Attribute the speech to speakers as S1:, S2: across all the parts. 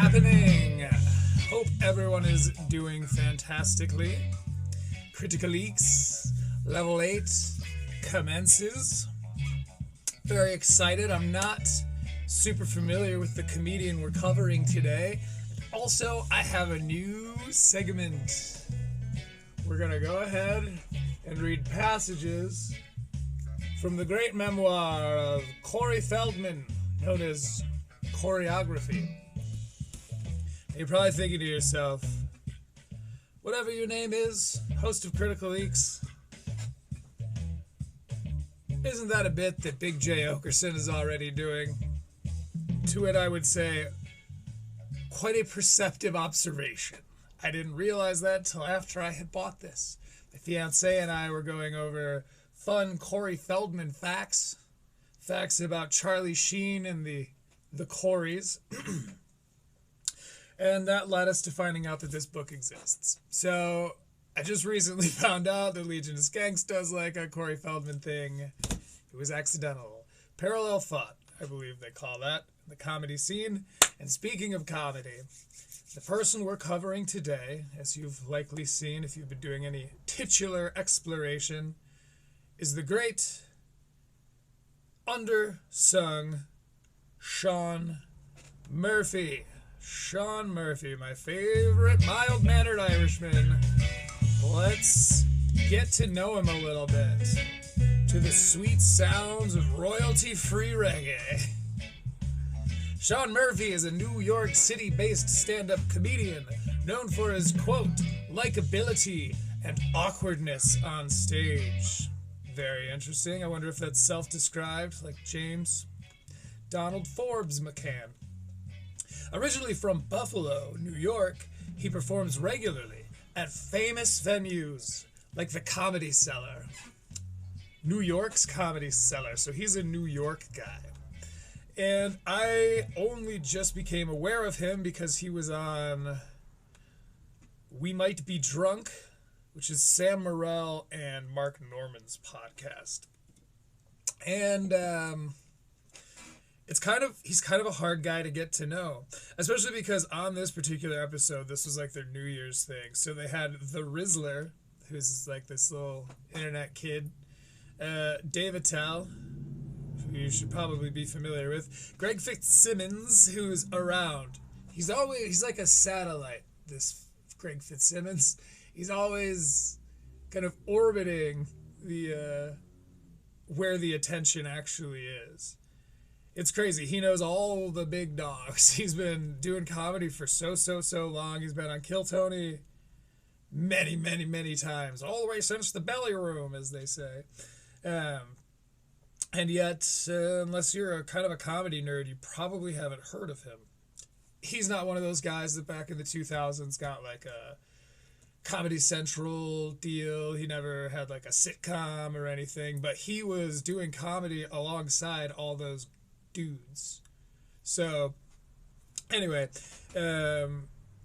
S1: happening? Hope everyone is doing fantastically. Critical Leaks Level 8 commences. Very excited. I'm not super familiar with the comedian we're covering today. Also, I have a new segment. We're going to go ahead and read passages from the great memoir of Corey Feldman, known as Choreography. You're probably thinking to yourself, whatever your name is, host of Critical Leaks, isn't that a bit that Big J Okerson is already doing? To it, I would say, quite a perceptive observation. I didn't realize that till after I had bought this. My fiance and I were going over fun Corey Feldman facts about Charlie Sheen and the Coreys. And that led us to finding out that this book exists. So I just recently found out that Legion of Skanks does like a Corey Feldman thing. It was accidental. Parallel thought, I believe they call that, in the comedy scene. And speaking of comedy, the person we're covering today, as you've likely seen if you've been doing any titular exploration, is the great, undersung Shaun Murphy. Shaun Murphy, my favorite mild-mannered Irishman. Let's get to know him a little bit. To the sweet sounds of royalty-free reggae. Shaun Murphy is a New York City-based stand-up comedian known for his, quote, likability and awkwardness on stage. Very interesting. I wonder if that's self-described, like James Donald Forbes McCann. Originally from Buffalo, New York, he performs regularly at famous venues like the Comedy Cellar. New York's Comedy Cellar, so he's a New York guy. And I only just became aware of him because he was on We Might Be Drunk, which is Sam Morril and Mark Norman's podcast. And he's kind of a hard guy to get to know, especially because on this particular episode, this was like their New Year's thing. So they had the Rizzler, who's like this little internet kid, Dave Attell, who you should probably be familiar with, Greg Fitzsimmons, who's around. He's like a satellite, this Greg Fitzsimmons. He's always kind of orbiting the where the attention actually is. It's crazy. He knows all the big dogs. He's been doing comedy for so long. He's been on Kill Tony many times, all the way since the belly room, as they say. And yet, unless you're a kind of a comedy nerd, you probably haven't heard of him. He's not one of those guys that back in the 2000s got like a Comedy Central deal. He never had like a sitcom or anything, but he was doing comedy alongside all those dudes. So anyway,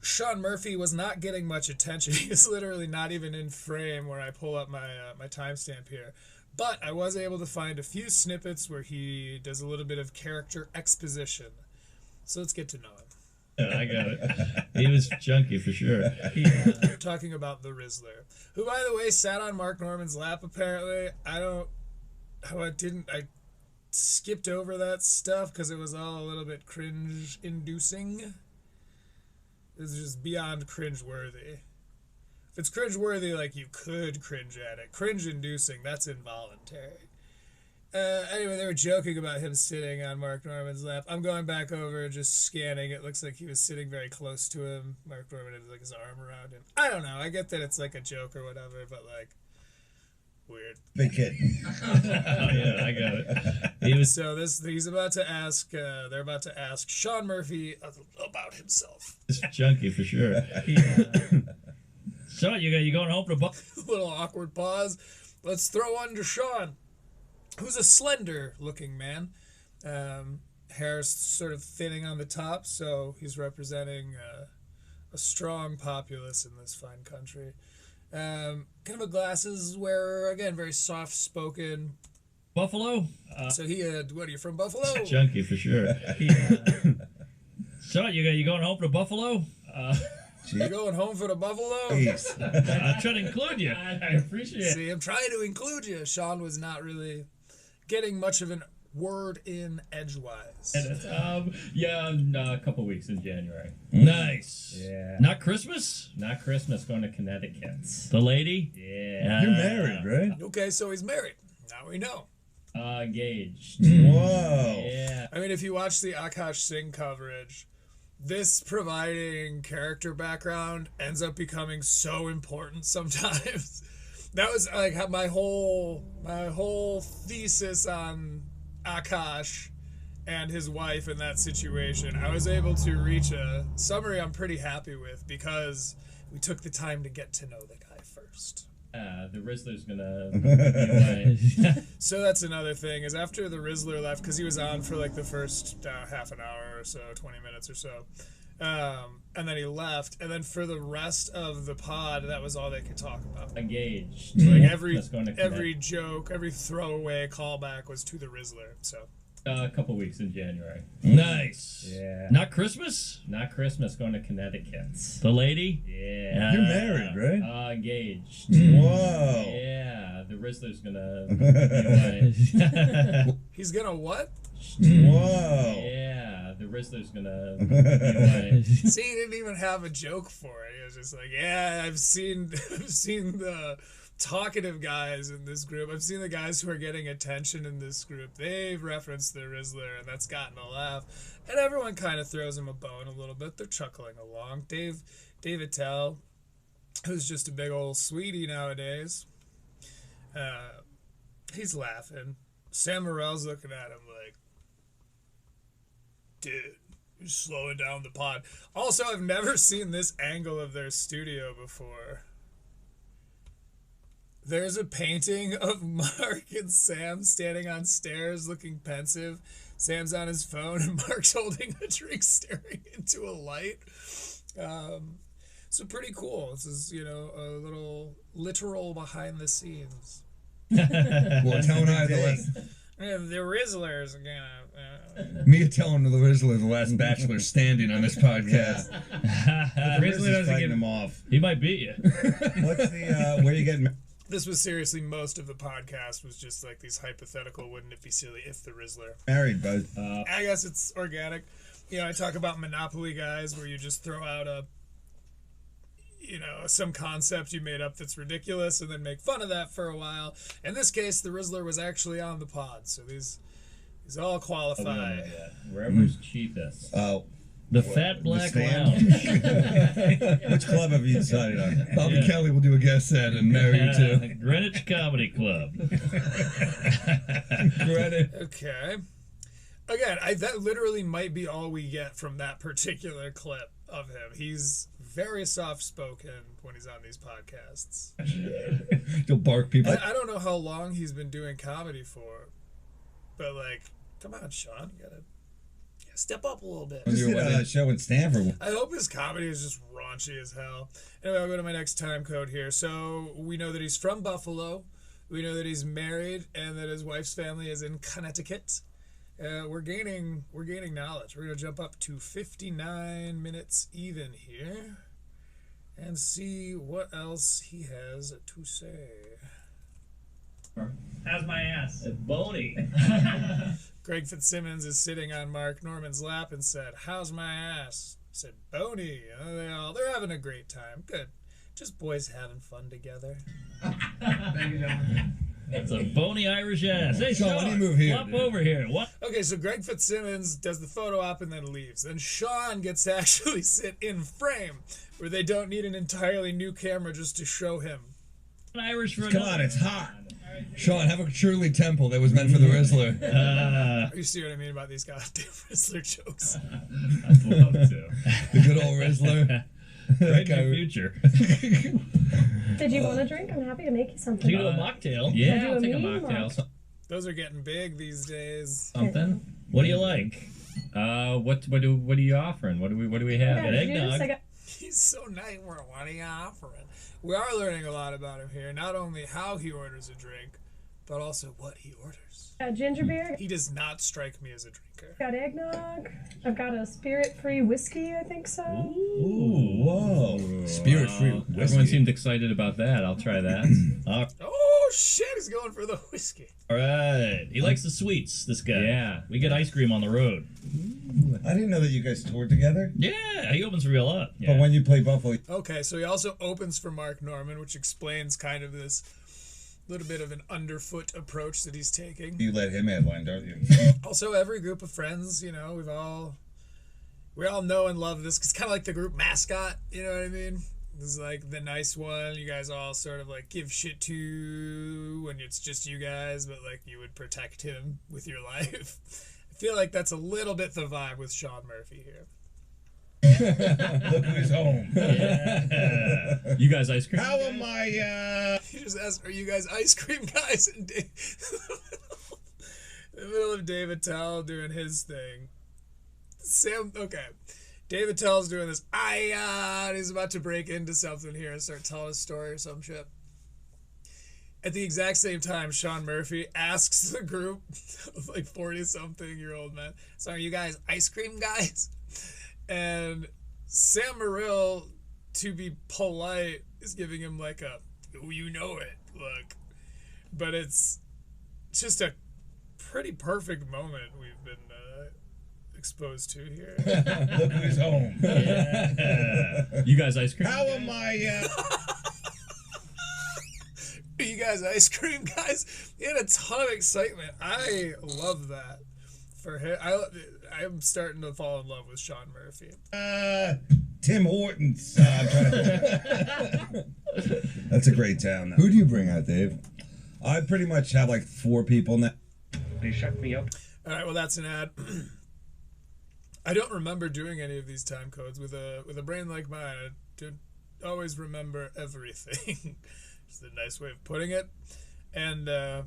S1: Shaun Murphy was not getting much attention. He was literally not even in frame where I pull up my timestamp here. But I was able to find a few snippets where he does a little bit of character exposition. So let's get to know him.
S2: I got it. He was chunky for sure.
S1: We're talking about the Rizzler, who, by the way, sat on Mark Norman's lap, apparently. I skipped over that stuff because it was all a little bit cringe-inducing. It was just beyond cringe-worthy. If it's cringe-worthy, like, you could cringe at it. Cringe-inducing, that's involuntary. Anyway, they were joking about him sitting on Mark Norman's lap. I'm going back over and just scanning. It looks like he was sitting very close to him. Mark Norman had, like, his arm around him. I don't know. I get that it's, like, a joke or whatever, but, like, weird.
S3: Big kid.
S2: Yeah, I got it.
S1: So he's about to ask, they're about to ask Shaun Murphy about himself.
S2: He's chunky for sure. So you going home to
S1: Little awkward pause. Let's throw one to Shaun, who's a slender-looking man. Hair's sort of thinning on the top, so he's representing a strong populace in this fine country. Kind of a glasses wearer, again, very soft-spoken.
S2: Buffalo?
S1: So he had, what, are you from Buffalo?
S2: Chunky for sure. Shaun, you going home to Buffalo?
S1: You going home for the Buffalo?
S3: Jeez.
S2: I'm trying to include you. I appreciate it.
S1: See, I'm trying to include you. Shaun was not really getting much of an word in edgewise.
S4: Yeah, a couple weeks in January.
S2: Nice.
S4: Yeah.
S2: Not Christmas?
S4: Not Christmas, going to Connecticut.
S2: The lady?
S4: Yeah.
S3: You're married, right?
S1: Okay, so he's married. Now we know.
S4: Engaged.
S3: Whoa.
S4: Yeah.
S1: I mean, if you watch the Akash Singh coverage, this providing character background ends up becoming so important sometimes. That was like my whole thesis on Akash and his wife in that situation. I was able to reach a summary I'm pretty happy with because we took the time to get to know the guy first.
S4: The Rizzler's gonna.
S1: So that's another thing is after the Rizzler left, because he was on for like the first half an hour or so, 20 minutes or so, and then he left, and then for the rest of the pod, that was all they could talk about.
S4: Engaged.
S1: Like every
S4: That's going to Connecticut.
S1: every joke, every throwaway callback was to the Rizzler. So
S4: A couple weeks in January.
S2: Nice.
S4: Yeah.
S2: Not Christmas?
S4: Not Christmas, going to Connecticut.
S2: The lady?
S4: Yeah.
S3: You're married, right?
S4: Engaged.
S3: Whoa.
S4: Yeah. The Rizzler's gonna.
S1: he's gonna what?
S3: Whoa.
S4: Yeah. The Rizzler's gonna.
S1: See, he didn't even have a joke for it. He was just like, "Yeah, I've seen the talkative guys in this group. I've seen the guys who are getting attention in this group. They've referenced the Rizzler, and that's gotten a laugh. And everyone kind of throws him a bone a little bit. They're chuckling along. David Tell, who's just a big old sweetie nowadays, he's laughing. Sam Morrill's looking at him like, dude, you're slowing down the pod. Also, I've never seen this angle of their studio before. There's a painting of Mark and Sam standing on stairs looking pensive. Sam's on his phone and Mark's holding a drink staring into a light. So pretty cool. This is, a little literal behind the scenes.
S3: Well, telling I the
S1: The Rizzlers again.
S3: me telling the Rizzler the last bachelor standing on this podcast. The
S2: Rizzler doesn't
S3: fighting
S2: get
S3: him off.
S2: He might beat you.
S3: What's the where you getting?
S1: This was seriously most of the podcast was just like these hypothetical, wouldn't it be silly if the Rizzler.
S3: Married, bud.
S1: I guess it's organic. I talk about Monopoly guys where you just throw out some concept you made up that's ridiculous and then make fun of that for a while. In this case, the Rizzler was actually on the pod, so these all qualify.
S4: Wherever's cheapest.
S3: Oh.
S2: The Fat Black
S3: Stand?
S2: Lounge.
S3: Which club have you decided on? Bobby
S2: Yeah.
S3: Kelly will do a guest set and marry you too.
S2: Greenwich Comedy Club.
S3: Greenwich.
S1: Okay. Again, that literally might be all we get from that particular clip of him. He's very soft-spoken when he's on these podcasts.
S3: You'll bark people.
S1: I don't know how long he's been doing comedy for, but come on, Shaun, you gotta step up a little bit.
S3: Just did a show in Stanford.
S1: I hope his comedy is just raunchy as hell. Anyway, I'll go to my next time code here. So we know that he's from Buffalo. We know that he's married and that his wife's family is in Connecticut. We're gaining knowledge. We're gonna jump up to 59 minutes even here and see what else he has to say.
S5: How's my ass?
S2: Boney.
S1: Greg Fitzsimmons is sitting on Mark Norman's lap and said, "How's my ass?" Said, "Boney." They're having a great time. Good. Just boys having fun together.
S5: Thank you, gentlemen.
S2: That's a bony Irish ass. Hey,
S3: Shaun,
S2: Shaun,
S3: why do you move here,
S2: Flop
S3: dude?
S2: over here. What?
S1: Okay, so Greg Fitzsimmons does the photo op and then leaves. Then Shaun gets to actually sit in frame where they don't need an entirely new camera just to show him.
S2: An Irish for
S3: Come on, it's hot. Shaun, have a Shirley Temple that was meant for the Rizzler.
S1: You see what I mean about these goddamn Rizzler jokes?
S2: I'd love to.
S3: The good old Rizzler.
S2: Right in the future.
S6: Did you want a drink? I'm happy to make you something.
S2: You do a mocktail.
S4: Yeah,
S6: do
S4: I'll
S6: a
S4: take a
S6: medium or-
S4: mocktail.
S1: Those are getting big these days.
S4: Something.
S2: What do you like?
S4: What are you offering? What do we have?
S6: I got
S2: eggnog.
S6: juice. I got
S1: He's so nice. What are you offering? We are learning a lot about him here. Not only how he orders a drink, but also what he orders.
S6: Ginger beer.
S1: He does not strike me as a drinker.
S6: Got eggnog. I've got a spirit-free whiskey, I think so.
S3: Ooh, whoa. Spirit-free whiskey.
S4: Everyone seemed excited about that. I'll try that.
S1: Oh shit, he's going for the whiskey.
S2: All right. He likes the sweets, this guy.
S4: Yeah.
S2: We get ice cream on the road.
S3: I didn't know that you guys toured together.
S2: Yeah, he opens for me a lot.
S3: But when you play Buffalo,
S1: Okay, so he also opens for Mark Norman, which explains kind of this little bit of an underfoot approach that he's taking.
S3: you let him headline, don't you?
S1: Also, every group of friends, you know, we all know and love this. It's kind of like the group mascot, you know what I mean? This is like the nice one you guys all sort of like give shit to when it's just you guys, but like you would protect him with your life. I feel like that's a little bit the vibe with Shaun Murphy here.
S3: Look who's home.
S2: Yeah.
S4: You guys ice cream?
S3: How am I,
S1: He just asked, "Are you guys ice cream guys?" And in the middle of David Tell doing his thing. Okay. David Tell's doing this. He's about to break into something here and start telling a story or some shit. At the exact same time, Shaun Murphy asks the group of like 40-something-year-old men, "So are you guys ice cream guys?" And Sam Morrill, to be polite, is giving him like a, "Oh, you know it" look. But it's just a pretty perfect moment we've been exposed to here.
S3: look who's home.
S2: Yeah.
S4: You guys ice cream?
S3: How am I,
S1: Are you guys ice cream guys? He had a ton of excitement. I love that for him. I'm starting to fall in love with Shaun Murphy.
S3: Tim Hortons. I'm trying to... That's a great town. Who do you bring out, Dave? I pretty much have like 4 people now.
S5: They shut me up.
S1: All right, well that's an ad. I don't remember doing any of these time codes with a brain like mine. I don't always remember everything. It's a nice way of putting it. And I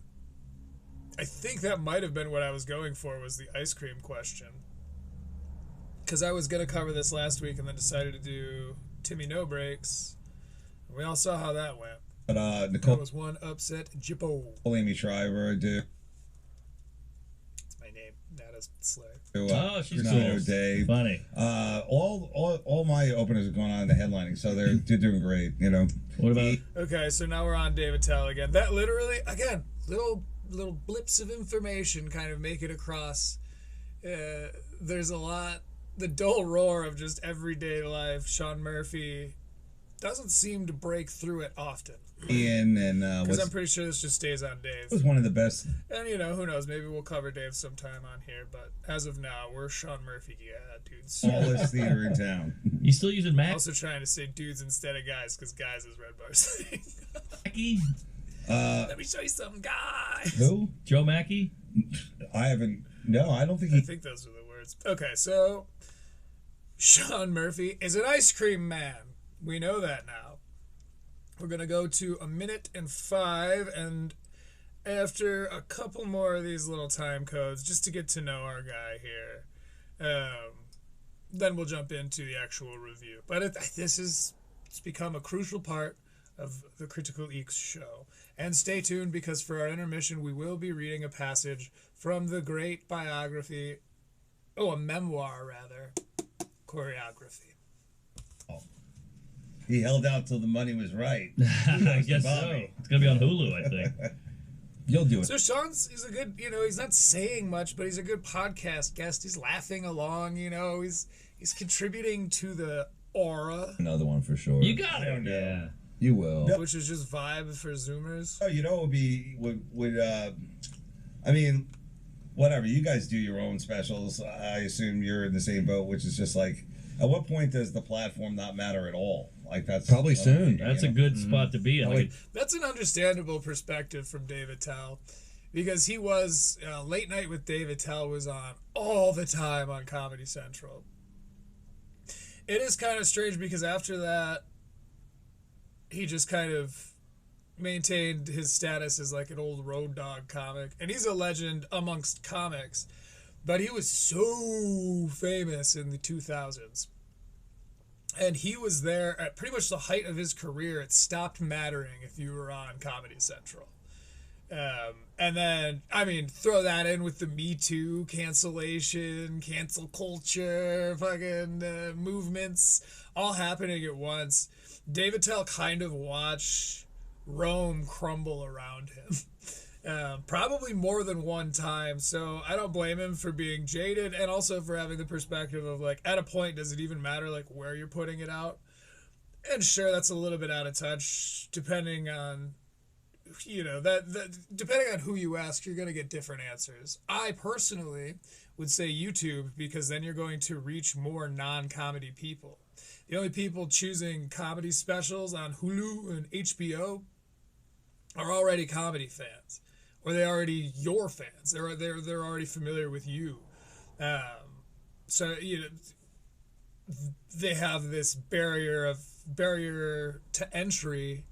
S1: think that might have been what I was going for, was the ice cream question. Because I was going to cover this last week and then decided to do Timmy No Breaks. We all saw how that went.
S3: But
S1: That
S3: Nicole,
S1: was one upset Jippo.
S3: Amy Shriver, dude.
S1: That's my name, not a slur.
S2: Oh, she's
S3: Renato,
S2: cool.
S3: Dave.
S2: Funny.
S3: All my openers are going on in the headlining, so they're doing great. You know.
S2: What about...
S1: Okay, so now we're on David Tell again. That literally, again, little blips of information kind of make it across. There's a lot, the dull roar of just everyday life. Shaun Murphy doesn't seem to break through it often.
S3: Ian and
S1: Because I'm pretty sure this just stays on Dave.
S3: was one of the best.
S1: And, you know, who knows, maybe we'll cover Dave sometime on here, but as of now, we're Shaun Murphy dudes.
S3: Smallest theater in town.
S2: You still using Mac?
S1: Also trying to say dudes instead of guys, because guys is Red Bar's thing.
S2: Mackey?
S1: Let me show you some guys.
S3: Who?
S2: Joe Mackey?
S3: I haven't. No, I don't think
S1: I
S3: he.
S1: think those are the words. Okay, so Shaun Murphy is an ice cream man. We know that now. We're going to go to 1:05, and after a couple more of these little time codes, just to get to know our guy here, then we'll jump into the actual review. But it's become a crucial part of the Critical Eeks show. And stay tuned, because for our intermission, we will be reading a passage from the great biography, a memoir, rather, choreography.
S3: He held out till the money was right.
S2: I guess so.
S3: Bobby.
S2: It's going to be on Hulu, I think.
S3: You'll do it.
S1: So he's a good, he's not saying much, but he's a good podcast guest. He's laughing along, he's contributing to the aura,
S3: Another one for sure.
S2: You got it.
S4: Yeah.
S3: You will.
S1: which is just vibe for Zoomers.
S3: Oh, it would be I mean, whatever. You guys do your own specials. I assume you're in the same boat, which is just like, at what point does the platform not matter at all? Like that's
S7: Probably soon.
S2: That's a good spot to be in. Like,
S1: That's an understandable perspective from David Tell, because he was Late Night with David Tell was on all the time on Comedy Central. It is kind of strange, because after that, he just kind of maintained his status as like an old road dog comic, and he's a legend amongst comics, but he was so famous in the 2000s. And he was there at pretty much the height of his career. It stopped mattering if you were on Comedy Central. And then, I mean, throw that in with the Me Too, cancellation, cancel culture, fucking movements, all happening at once. David Tell kind of watched Rome crumble around him. Probably more than one time, so I don't blame him for being jaded and also for having the perspective of, like, at a point, does it even matter, like, where you're putting it out? And sure, that's a little bit out of touch, depending on, you know, that depending on who you ask, you're going to get different answers. I personally would say YouTube, because then you're going to reach more non-comedy people. The only people choosing comedy specials on Hulu and HBO are already comedy fans, or they already your fans. They're already familiar with you. So you know, they have this barrier to entry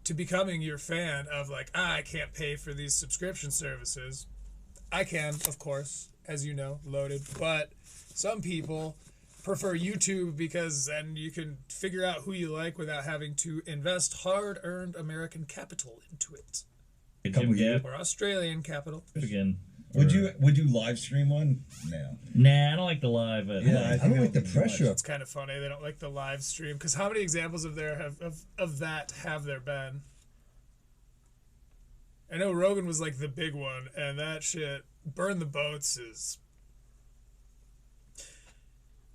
S1: to becoming your fan of, like, I can't pay for these subscription services. I can, of course, as you know, loaded, but some people prefer YouTube because then you can figure out who you like without having to invest hard-earned American capital into it.
S2: Jim Gap
S1: Or Australian capital.
S2: again.
S3: Would you live stream one? No.
S2: Nah, I don't like the live.
S3: Yeah,
S7: I don't like the pressure.
S1: It's kind of funny they don't like the live stream, because how many examples of that have there been? I know Rogan was like the big one, and that shit, Burn the Boats, is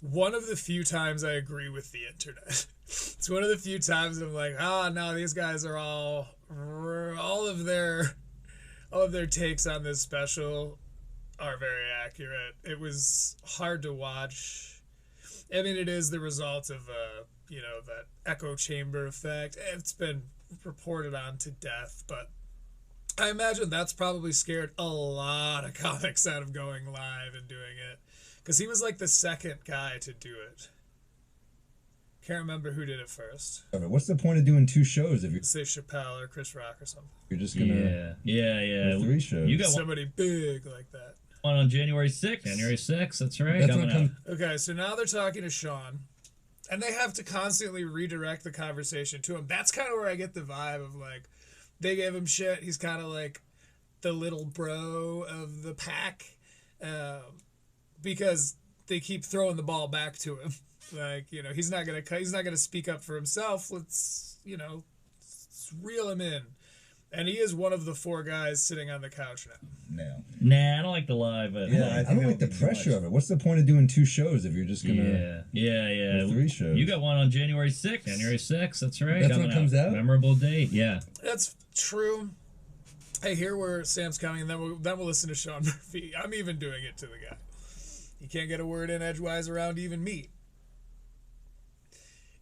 S1: one of the few times I agree with the internet. It's one of the few times I'm like, no, these guys are all of their takes on this special are very accurate. It was hard to watch. I mean, it is the result of that echo chamber effect. It's been reported on to death, but I imagine that's probably scared a lot of comics out of going live and doing it, because he was like the second guy to do it. Can't remember who did it first.
S7: What's the point of doing 2 shows if you're
S1: Say Chappelle or Chris Rock or something.
S7: just gonna
S2: Yeah.
S7: 3 shows?
S2: You got
S1: Somebody big like that.
S2: one on January 6th.
S4: January 6th, that's right.
S7: That's
S4: Coming
S7: what
S4: up.
S1: Okay, so now they're talking to Shaun, and they have to constantly redirect the conversation to him. That's kind of where I get the vibe of, like, they gave him shit. He's kind of like the little bro of the pack, because they keep throwing the ball back to him. Like, you know, he's not gonna speak up for himself. Let's reel him in. And he is one of the 4 guys sitting on the couch now.
S3: No.
S2: Nah, I don't like the live.
S3: Yeah,
S7: I don't like the pressure of it. What's the point of doing 2 shows if you're just gonna
S2: Yeah.
S7: 3 shows?
S2: You got one on January 6th.
S4: January 6th, that's right.
S7: That's when it comes out?
S4: Memorable date, yeah.
S1: That's true. I hear where Sam's coming, and then we'll listen to Shaun Murphy. I'm even doing it to the guy. He can't get a word in edgewise around even me.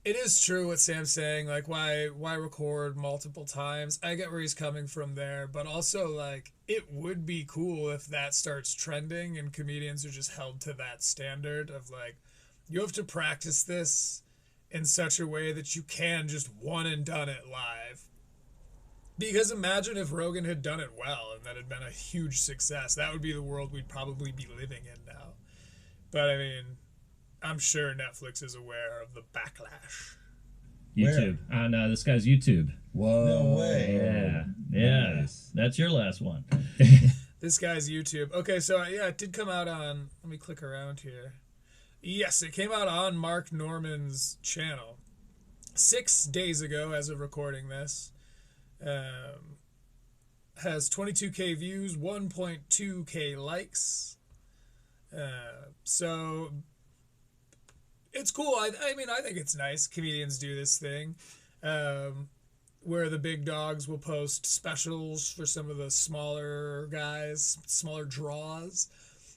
S1: It is true what Sam's saying, like, why record multiple times? I get where he's coming from there, but also, like, it would be cool if that starts trending and comedians are just held to that standard of, like, you have to practice this in such a way that you can just one and done it live. Because imagine if Rogan had done it well and that had been a huge success. That would be the world we'd probably be living in now. But, I mean, I'm sure Netflix is aware of the backlash.
S2: YouTube.
S4: No, this guy's YouTube.
S7: Whoa.
S3: No way.
S2: Yeah.
S7: Nice.
S2: That's your last one.
S1: This guy's YouTube. Okay, so yeah, it did come out on, let me click around here. Yes, it came out on Mark Norman's channel 6 days ago as of recording this. Has 22K views, 1.2K likes. So it's cool. I mean, I think it's nice. Comedians do this thing where the big dogs will post specials for some of the smaller guys, smaller draws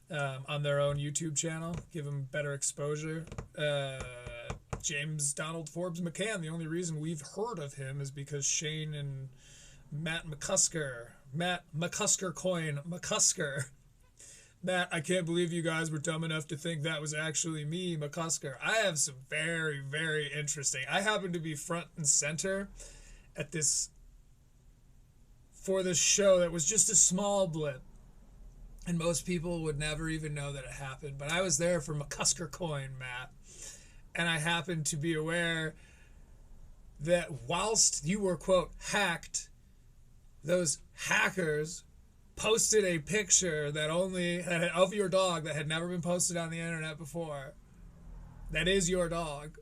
S1: on their own YouTube channel, give them better exposure. James Donald Forbes McCann, the only reason we've heard of him is because Shane and Matt McCusker, Matt, I can't believe you guys were dumb enough to think that was actually me, McCusker. I have some very, very interesting. I happen to be front and center at this show that was just a small blip. And most people would never even know that it happened. But I was there for McCusker Coin, Matt. And I happened to be aware that whilst you were, quote, hacked those hackers posted a picture that of your dog that had never been posted on the internet before. That is your dog.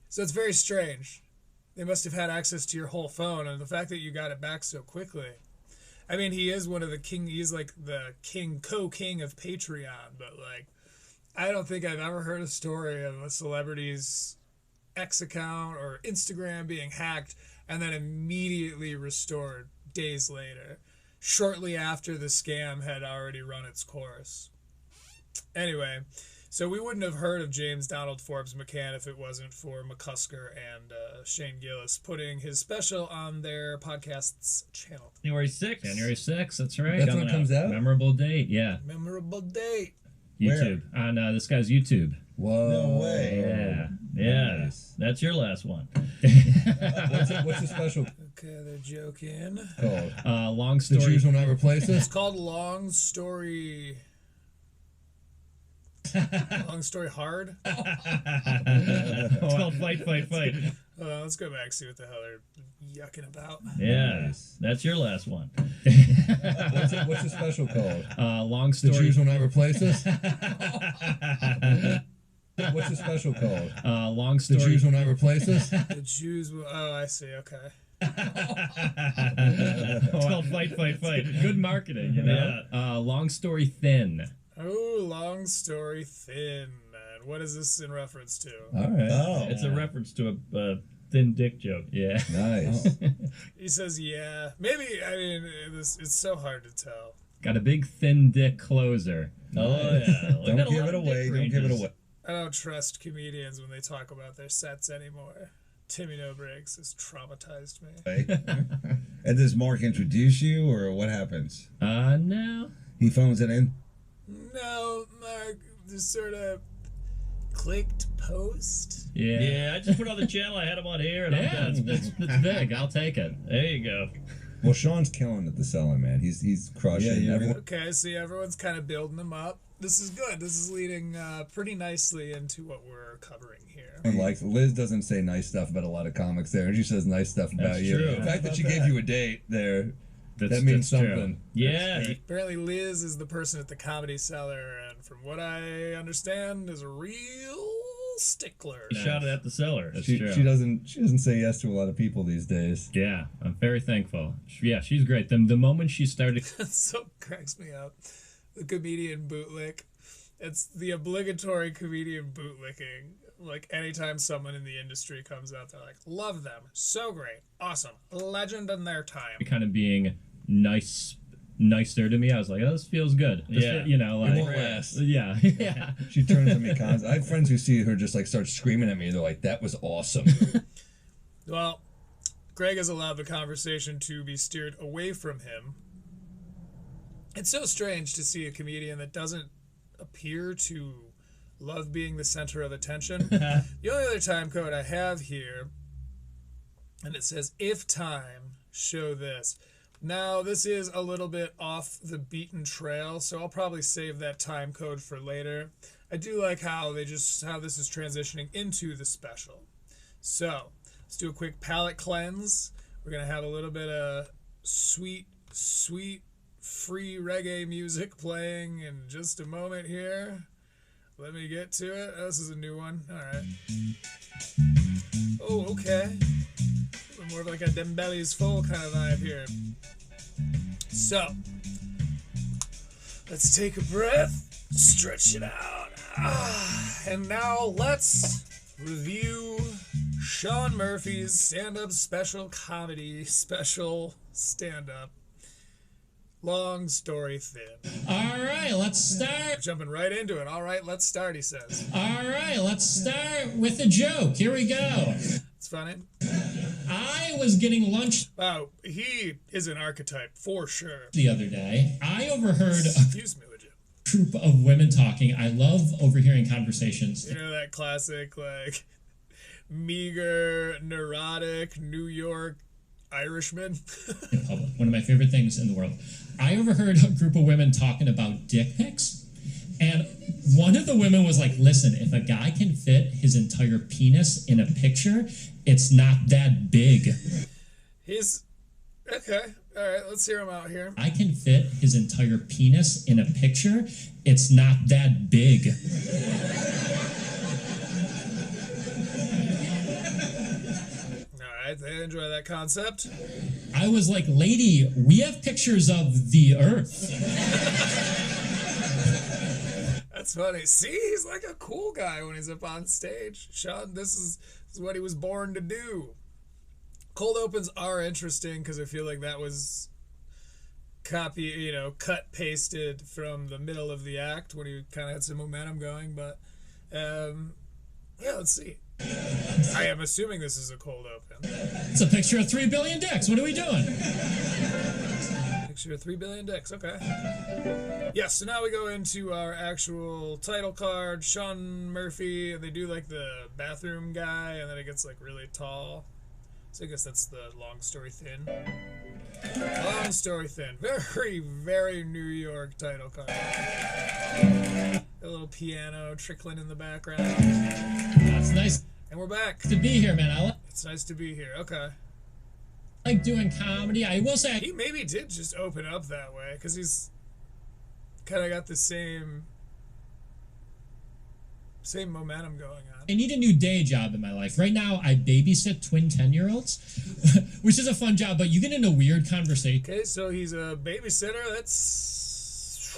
S1: So it's very strange. They must have had access to your whole phone, and the fact that you got it back so quickly. I mean, he is one of the king. He's like the co-king of Patreon, but like, I don't think I've ever heard a story of a celebrity's X account or Instagram being hacked and then immediately restored days later, shortly after the scam had already run its course. Anyway, so we wouldn't have heard of James Donald Forbes McCann if it wasn't for McCusker and Shane Gillis putting his special on their podcast's channel.
S2: January 6th.
S4: January 6th, that's right.
S7: That's when it
S2: Coming
S7: comes out?
S4: Memorable date, yeah.
S1: Memorable date.
S4: YouTube. On this guy's YouTube.
S7: Whoa.
S3: No way.
S2: Yeah. Yeah.
S7: Nice.
S2: That's your last one.
S7: What's the special
S1: Okay, they're joking.
S7: called?
S4: Long
S7: The
S4: story.
S7: Jews will not replace
S1: It's
S7: us?
S1: called Long Story. Long Story Hard.
S2: It's called Fight, Fight, Fight.
S1: Let's go back and see what the hell they're yucking about.
S2: Yeah.
S7: Nice.
S2: That's your last one.
S7: What's the special called?
S4: Long
S7: The
S4: story.
S7: Jews will not replace us? What's the special called?
S4: Long
S7: The
S4: story.
S7: Jews will not replace us?
S1: The Jews will. Oh, I see. Okay.
S2: It's called Fight, Fight, Fight.
S4: Good marketing, you know. Long story thin.
S1: Oh, Long Story Thin. Man. What is this in reference to?
S7: All right.
S3: Oh.
S2: It's a reference to a thin dick joke.
S4: Yeah.
S7: Nice.
S1: He says, yeah. Maybe, I mean, it's so hard to tell.
S4: Got a big thin dick closer.
S2: Oh, yeah. We
S3: Don't
S2: got a
S3: give
S2: lot
S3: it
S2: of dick
S3: away. Don't give it
S2: ranges.
S3: away.
S1: I don't trust comedians when they talk about their sets anymore. Timmy No Breaks has traumatized me.
S3: And does Mark introduce you, or what happens?
S4: No.
S3: He phones it in.
S1: No, Mark, just sort of clicked post.
S4: Yeah.
S2: Yeah, I just put on the channel. I had him on here, and I'm
S4: Yeah,
S2: done.
S4: it's big. I'll take it.
S2: There you go.
S7: Well, Sean's killing at the cellar, man. He's crushing.
S3: Yeah,
S7: Everyone-
S1: Okay, see, everyone's kind of building them up. This is good. This is leading pretty nicely into what we're covering here.
S7: likes Liz doesn't say nice stuff about a lot of comics there. She says nice stuff about
S2: That's
S7: you.
S2: true.
S7: The fact that she
S3: How about
S7: gave you a date there,
S4: That's,
S7: that means
S4: that's true.
S7: something.
S2: Yeah.
S1: Apparently, Liz is the person at the Comedy Cellar, and from what I understand, is a real stickler.
S2: He shot it at the cellar.
S4: That's
S7: She
S4: true.
S7: doesn't say yes to a lot of people these days.
S4: Yeah, I'm very thankful. Yeah, she's great. The moment she started,
S1: So cracks me up. The comedian bootlick. It's the obligatory comedian bootlicking. Like, anytime someone in the industry comes out, they're like, love them. So great. Awesome. Legend in their time.
S4: kind of being nicer to me, I was like, oh, this feels good. This
S2: Yeah.
S4: you know, like,
S7: It won't last.
S4: Yeah, yeah.
S7: She turns on me constantly. I have friends who see her just like start screaming at me. They're like, "That was awesome."
S1: Well, Greg has allowed the conversation to be steered away from him. It's so strange to see a comedian that doesn't appear to love being the center of attention. The only other time code I have here, and it says, if time, show this. Now, this is a little bit off the beaten trail, so I'll probably save that time code for later. I do like how this is transitioning into the special. So, let's do a quick palate cleanse. We're going to have a little bit of sweet, free reggae music playing in just a moment here. Let me get to it. Oh, this is a new one. All right. Oh, okay. More of like a Dem Bellies Full kind of vibe here. So, let's take a breath, stretch it out. And now let's review Shaun Murphy's stand-up special comedy special stand-up. Long story thin.
S8: All right, let's start.
S1: Jumping right into it. All right, let's start, he says.
S8: All right, let's start with a joke. Here we go.
S1: It's funny.
S8: I was getting lunch
S1: Wow, he is an archetype for sure.
S8: the other day. I overheard a
S1: Excuse me, would you?
S8: group of women talking. I love overhearing conversations
S1: You know that classic, like, meager, neurotic New York Irishman?
S8: in public. One of my favorite things in the world. I overheard a group of women talking about dick pics. And one of the women was like, listen, if a guy can fit his entire penis in a picture, it's not that big.
S1: Okay. All right. Let's hear him out here.
S8: I can fit his entire penis in a picture. It's not that big.
S1: All right. They enjoy that concept.
S8: I was like, lady, we have pictures of the Earth.
S1: That's funny. See, he's like a cool guy when he's up on stage. Shaun, this is what he was born to do. Cold opens are interesting because I feel like that was cut pasted from the middle of the act when he kind of had some momentum going. But yeah, let's see. I am assuming this is a cold open.
S8: It's a picture of 3 billion dicks. What are we doing?
S1: Picture of 3 billion dicks. Okay. Yes. So now we go into our actual title card. Shaun Murphy. And they do like the bathroom guy, and then it gets like really tall. So I guess that's the long story thin. Long story thin. Very, very New York title card. A little piano trickling in the background.
S8: That's nice
S1: And we're back.
S8: to be here, man.
S1: It's nice to be here. Okay.
S8: I like doing comedy. I will say,
S1: He maybe did just open up that way because he's kind of got the same momentum going on.
S8: I need a new day job in my life. Right now, I babysit twin 10-year-olds, which is a fun job, but you get into weird conversations
S1: Okay, so he's a babysitter. That's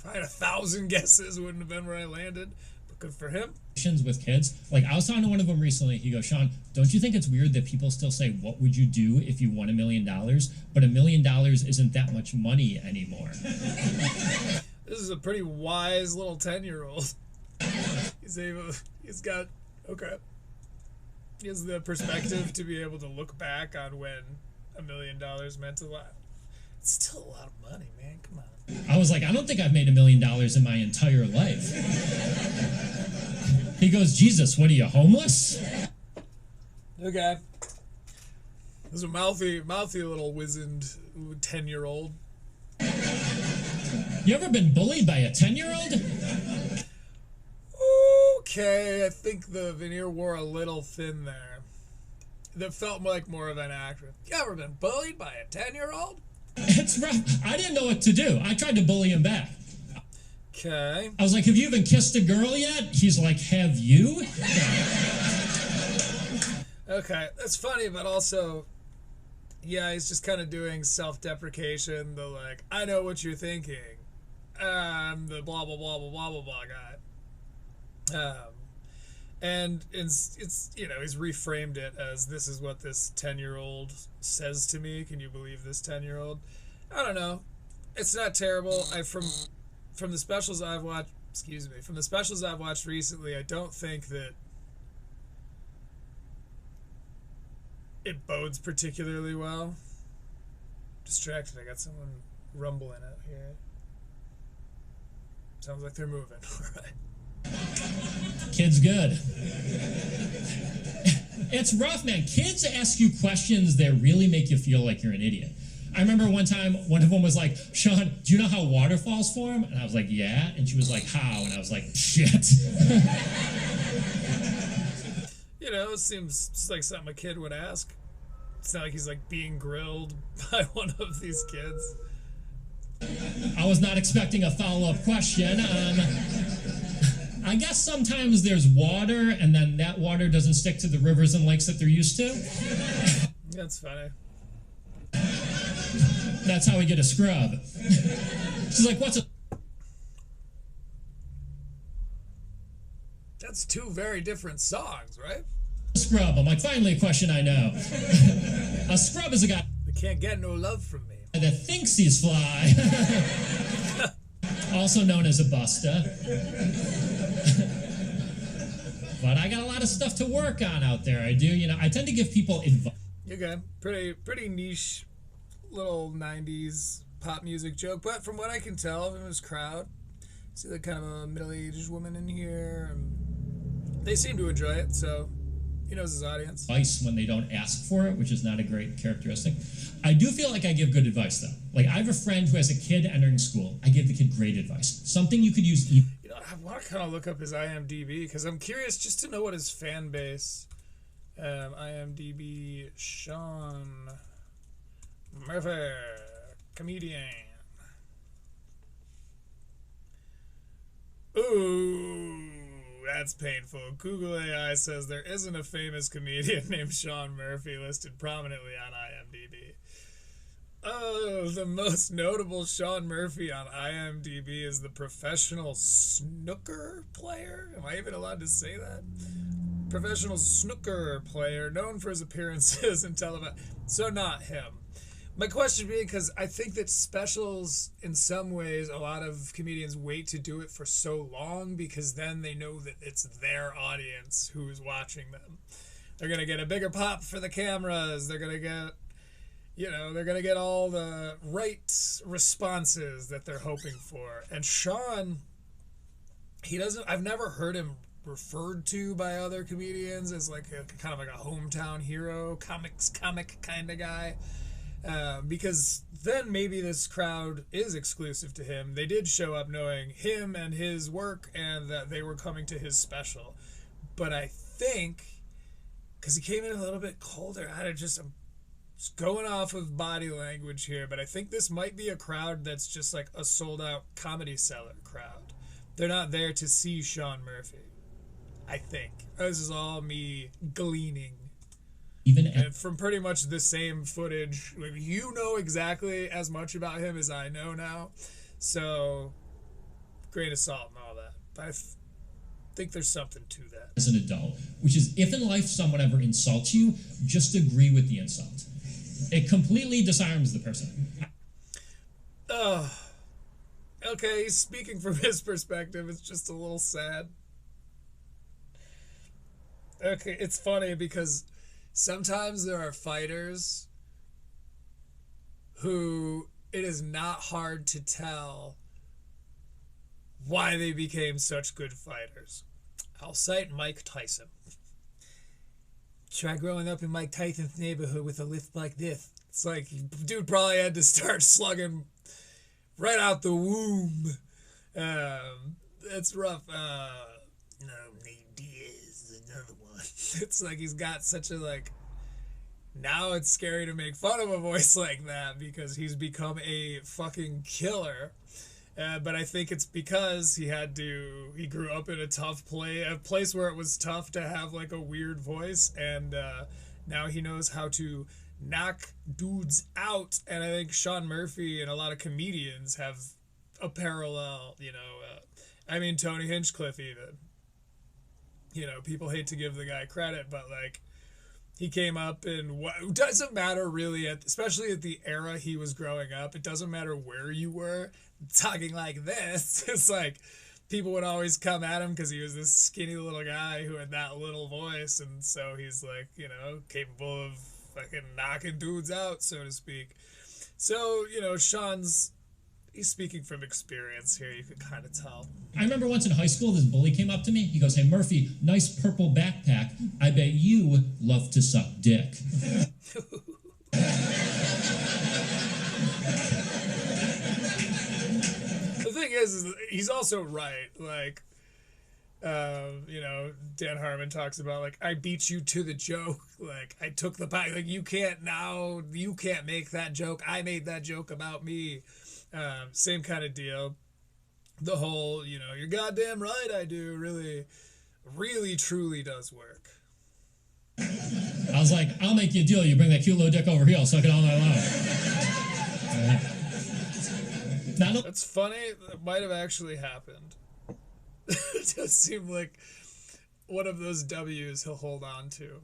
S1: I had 1,000 guesses. Wouldn't have been where I landed, but good for him.
S8: with kids. Like, I was talking to one of them recently. He goes, Shaun, don't you think it's weird that people still say, what would you do if you won $1 million? But $1 million isn't that much money anymore.
S1: This is a pretty wise little 10-year-old. He's got he has the perspective to be able to look back on when $1 million meant a lot. It's still a lot of money, man. Come on.
S8: I was like, I don't think I've made $1 million in my entire life. He goes, Jesus, what are you, homeless?
S1: Okay. There's a mouthy little wizened 10-year-old.
S8: You ever been bullied by a 10-year-old?
S1: Okay, I think the veneer wore a little thin there. That felt like more of an actor. You ever been bullied by a 10-year-old?
S8: It's rough. I didn't know what to do. I tried to bully him back.
S1: Okay.
S8: I was like, have you even kissed a girl yet? He's like, have you?
S1: Okay, that's funny, but also, yeah, he's just kind of doing self-deprecation. The like, I know what you're thinking. I'm the blah blah blah blah blah blah blah guy. And it's he's reframed it as this is what this 10-year-old says to me. Can you believe this 10-year-old? I don't know. It's not terrible. From the specials I've watched. Excuse me. From the specials I've watched recently, I don't think that it bodes particularly well. Distracted. I got someone rumbling out here. Sounds like they're moving. All right.
S8: Kid's good. It's rough, man. Kids ask you questions that really make you feel like you're an idiot. I remember one time, one of them was like, Shaun, do you know how waterfalls form? And I was like, yeah. And she was like, how? And I was like, shit.
S1: It seems just like something a kid would ask. It's not like he's like being grilled by one of these kids.
S8: I was not expecting a follow-up question. I guess sometimes there's water, and then that water doesn't stick to the rivers and lakes that they're used to.
S1: That's funny.
S8: That's how we get a scrub. She's like, what's a...
S1: That's two very different songs, right?
S8: scrub? I'm like, finally a question I know. A scrub is a guy
S1: They can't get no love from me.
S8: that thinks he's fly. Also known as a busta. But I got a lot of stuff to work on out there. I do, I tend to give people advice.
S1: Okay, pretty niche little 90s pop music joke, but from what I can tell from this crowd, see like kind of a middle-aged woman in here, and they seem to enjoy it, so he knows his audience.
S8: Advice when they don't ask for it, which is not a great characteristic. I do feel like I give good advice, though. Like, I have a friend who has a kid entering school. I give the kid great advice. Something you could use...
S1: I want to kind of look up his IMDb, because I'm curious just to know what his fan base... IMDb Shaun Murphy, comedian. Ooh, that's painful. Google AI says there isn't a famous comedian named Shaun Murphy listed prominently on IMDb. Oh, the most notable Shaun Murphy on IMDb is the professional snooker player. Am I even allowed to say that? Professional snooker player known for his appearances in television. So not him. My question being, because I think that specials, in some ways, a lot of comedians wait to do it for so long because then they know that it's their audience who's watching them. They're going to get a bigger pop for the cameras. They're going to get, they're going to get all the right responses that they're hoping for. And Shaun, I've never heard him referred to by other comedians as like kind of like a hometown hero, comic kind of guy. Because then maybe this crowd is exclusive to him. They did show up knowing him and his work and that they were coming to his special. But I think, because he came in a little bit colder, I'm just going off of body language here, but I think this might be a crowd that's just like a sold-out Comedy Cellar crowd. They're not there to see Shaun Murphy, I think. This is all me gleaning. And from pretty much the same footage, you know exactly as much about him as I know now, so grain of salt and all that. But I think there's something to that.
S8: As an adult, which is if in life someone ever insults you, just agree with the insult. It completely disarms the person.
S1: Okay, speaking from his perspective, it's just a little sad. Okay, it's funny because sometimes there are fighters who it is not hard to tell why they became such good fighters. I'll cite Mike Tyson. Try growing up in Mike Tyson's neighborhood with a lift like this. It's like, dude probably had to start slugging right out the womb. It's rough. No, Nate Diaz, another one. It's like he's got such a now it's scary to make fun of a voice like that because he's become a fucking killer. But I think it's because he grew up in a place where it was tough to have like a weird voice, and now he knows how to knock dudes out. And I think Shaun Murphy and a lot of comedians have a parallel, I mean, Tony Hinchcliffe even. People hate to give the guy credit, but he came up in what doesn't matter really, especially at the era he was growing up. It doesn't matter where you were talking like this. It's like people would always come at him because he was this skinny little guy who had that little voice, and so he's capable of fucking knocking dudes out, so to speak. So he's speaking from experience here. You could kind of tell.
S8: I remember once in high school, this bully came up to me. He goes, "Hey, Murphy, nice purple backpack. I bet you love to suck dick."
S1: The thing is he's also right. Dan Harmon talks about I beat you to the joke. I took the back. You can't make that joke. I made that joke about me. Same kind of deal. The whole, you're goddamn right I do really, really, truly does work.
S8: I was like, I'll make you a deal. You bring that cute little dick over here. I'll suck it all night long.
S1: That's funny. It might have actually happened. It does seem like one of those W's he'll hold on to.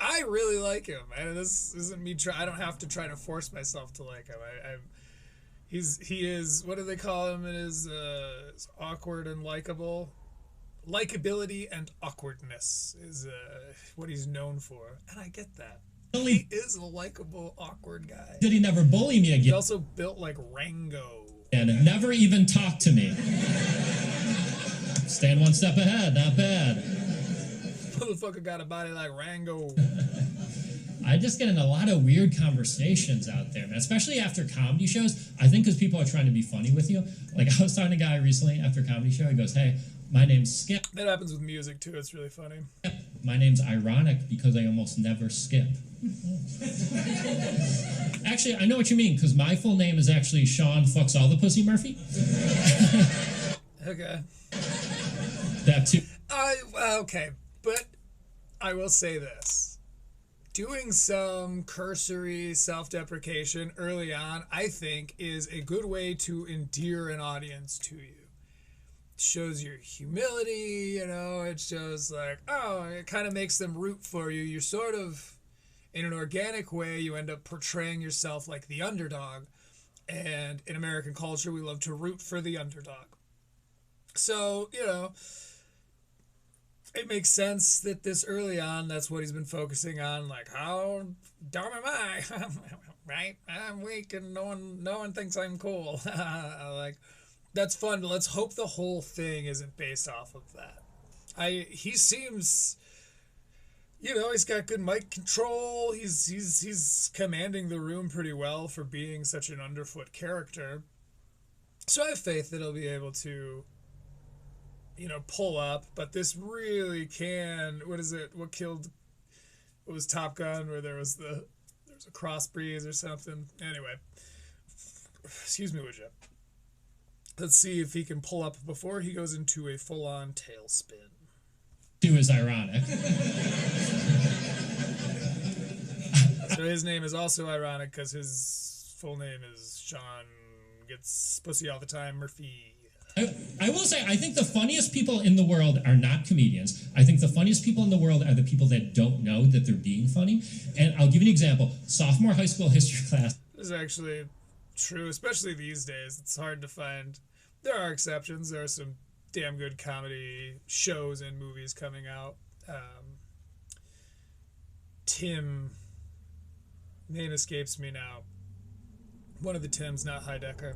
S1: I really like him, and this isn't me. I don't have to try to force myself to like him. He is, what do they call him? It is awkward and likable. Likability and awkwardness is what he's known for, and I get that. He is a likable, awkward guy.
S8: Did he never bully me again?
S1: He's also built like Rango.
S8: And never even talk to me. Stand one step ahead, not bad.
S1: Motherfucker got a body like Rango.
S8: I just get in a lot of weird conversations out there, man, especially after comedy shows. I think because people are trying to be funny with you. I was talking to a guy recently after a comedy show. He goes, "Hey, my name's Skip."
S1: That happens with music, too. It's really funny.
S8: My name's ironic because I almost never skip. Actually, I know what you mean, because my full name is actually Shaun Fucks All the Pussy Murphy.
S1: Okay.
S8: That too.
S1: Okay, but I will say this. Doing some cursory self-deprecation early on, I think, is a good way to endear an audience to you. It shows your humility, you know, it shows like, oh, it kind of makes them root for you. You're sort of, in an organic way, you end up portraying yourself like the underdog. And in American culture, we love to root for the underdog. So, you know, it makes sense that this early on, that's what he's been focusing on. Like, how dumb am I? Right? I'm weak and no one thinks I'm cool. Like, that's fun. But let's hope the whole thing isn't based off of that. He seems, you know, he's got good mic control. He's commanding the room pretty well for being such an underfoot character. So I have faith that he'll be able to, you know, pull up. But this really can. What is it? What was Top Gun, where there was a cross breeze or something? Anyway, excuse me, would you? Let's see if he can pull up before he goes into a full-on tailspin.
S8: Too is ironic.
S1: So his name is also ironic because his full name is Shaun Gets Pussy All the Time Murphy.
S8: I will say, I think the funniest people in the world are not comedians. I think the funniest people in the world are the people that don't know that they're being funny. And I'll give you an example. Sophomore high school history class.
S1: This is actually true, especially these days. It's hard to find. There are exceptions. There are some damn good comedy shows and movies coming out. Tim, name escapes me now. One of the Tims, not Heidecker.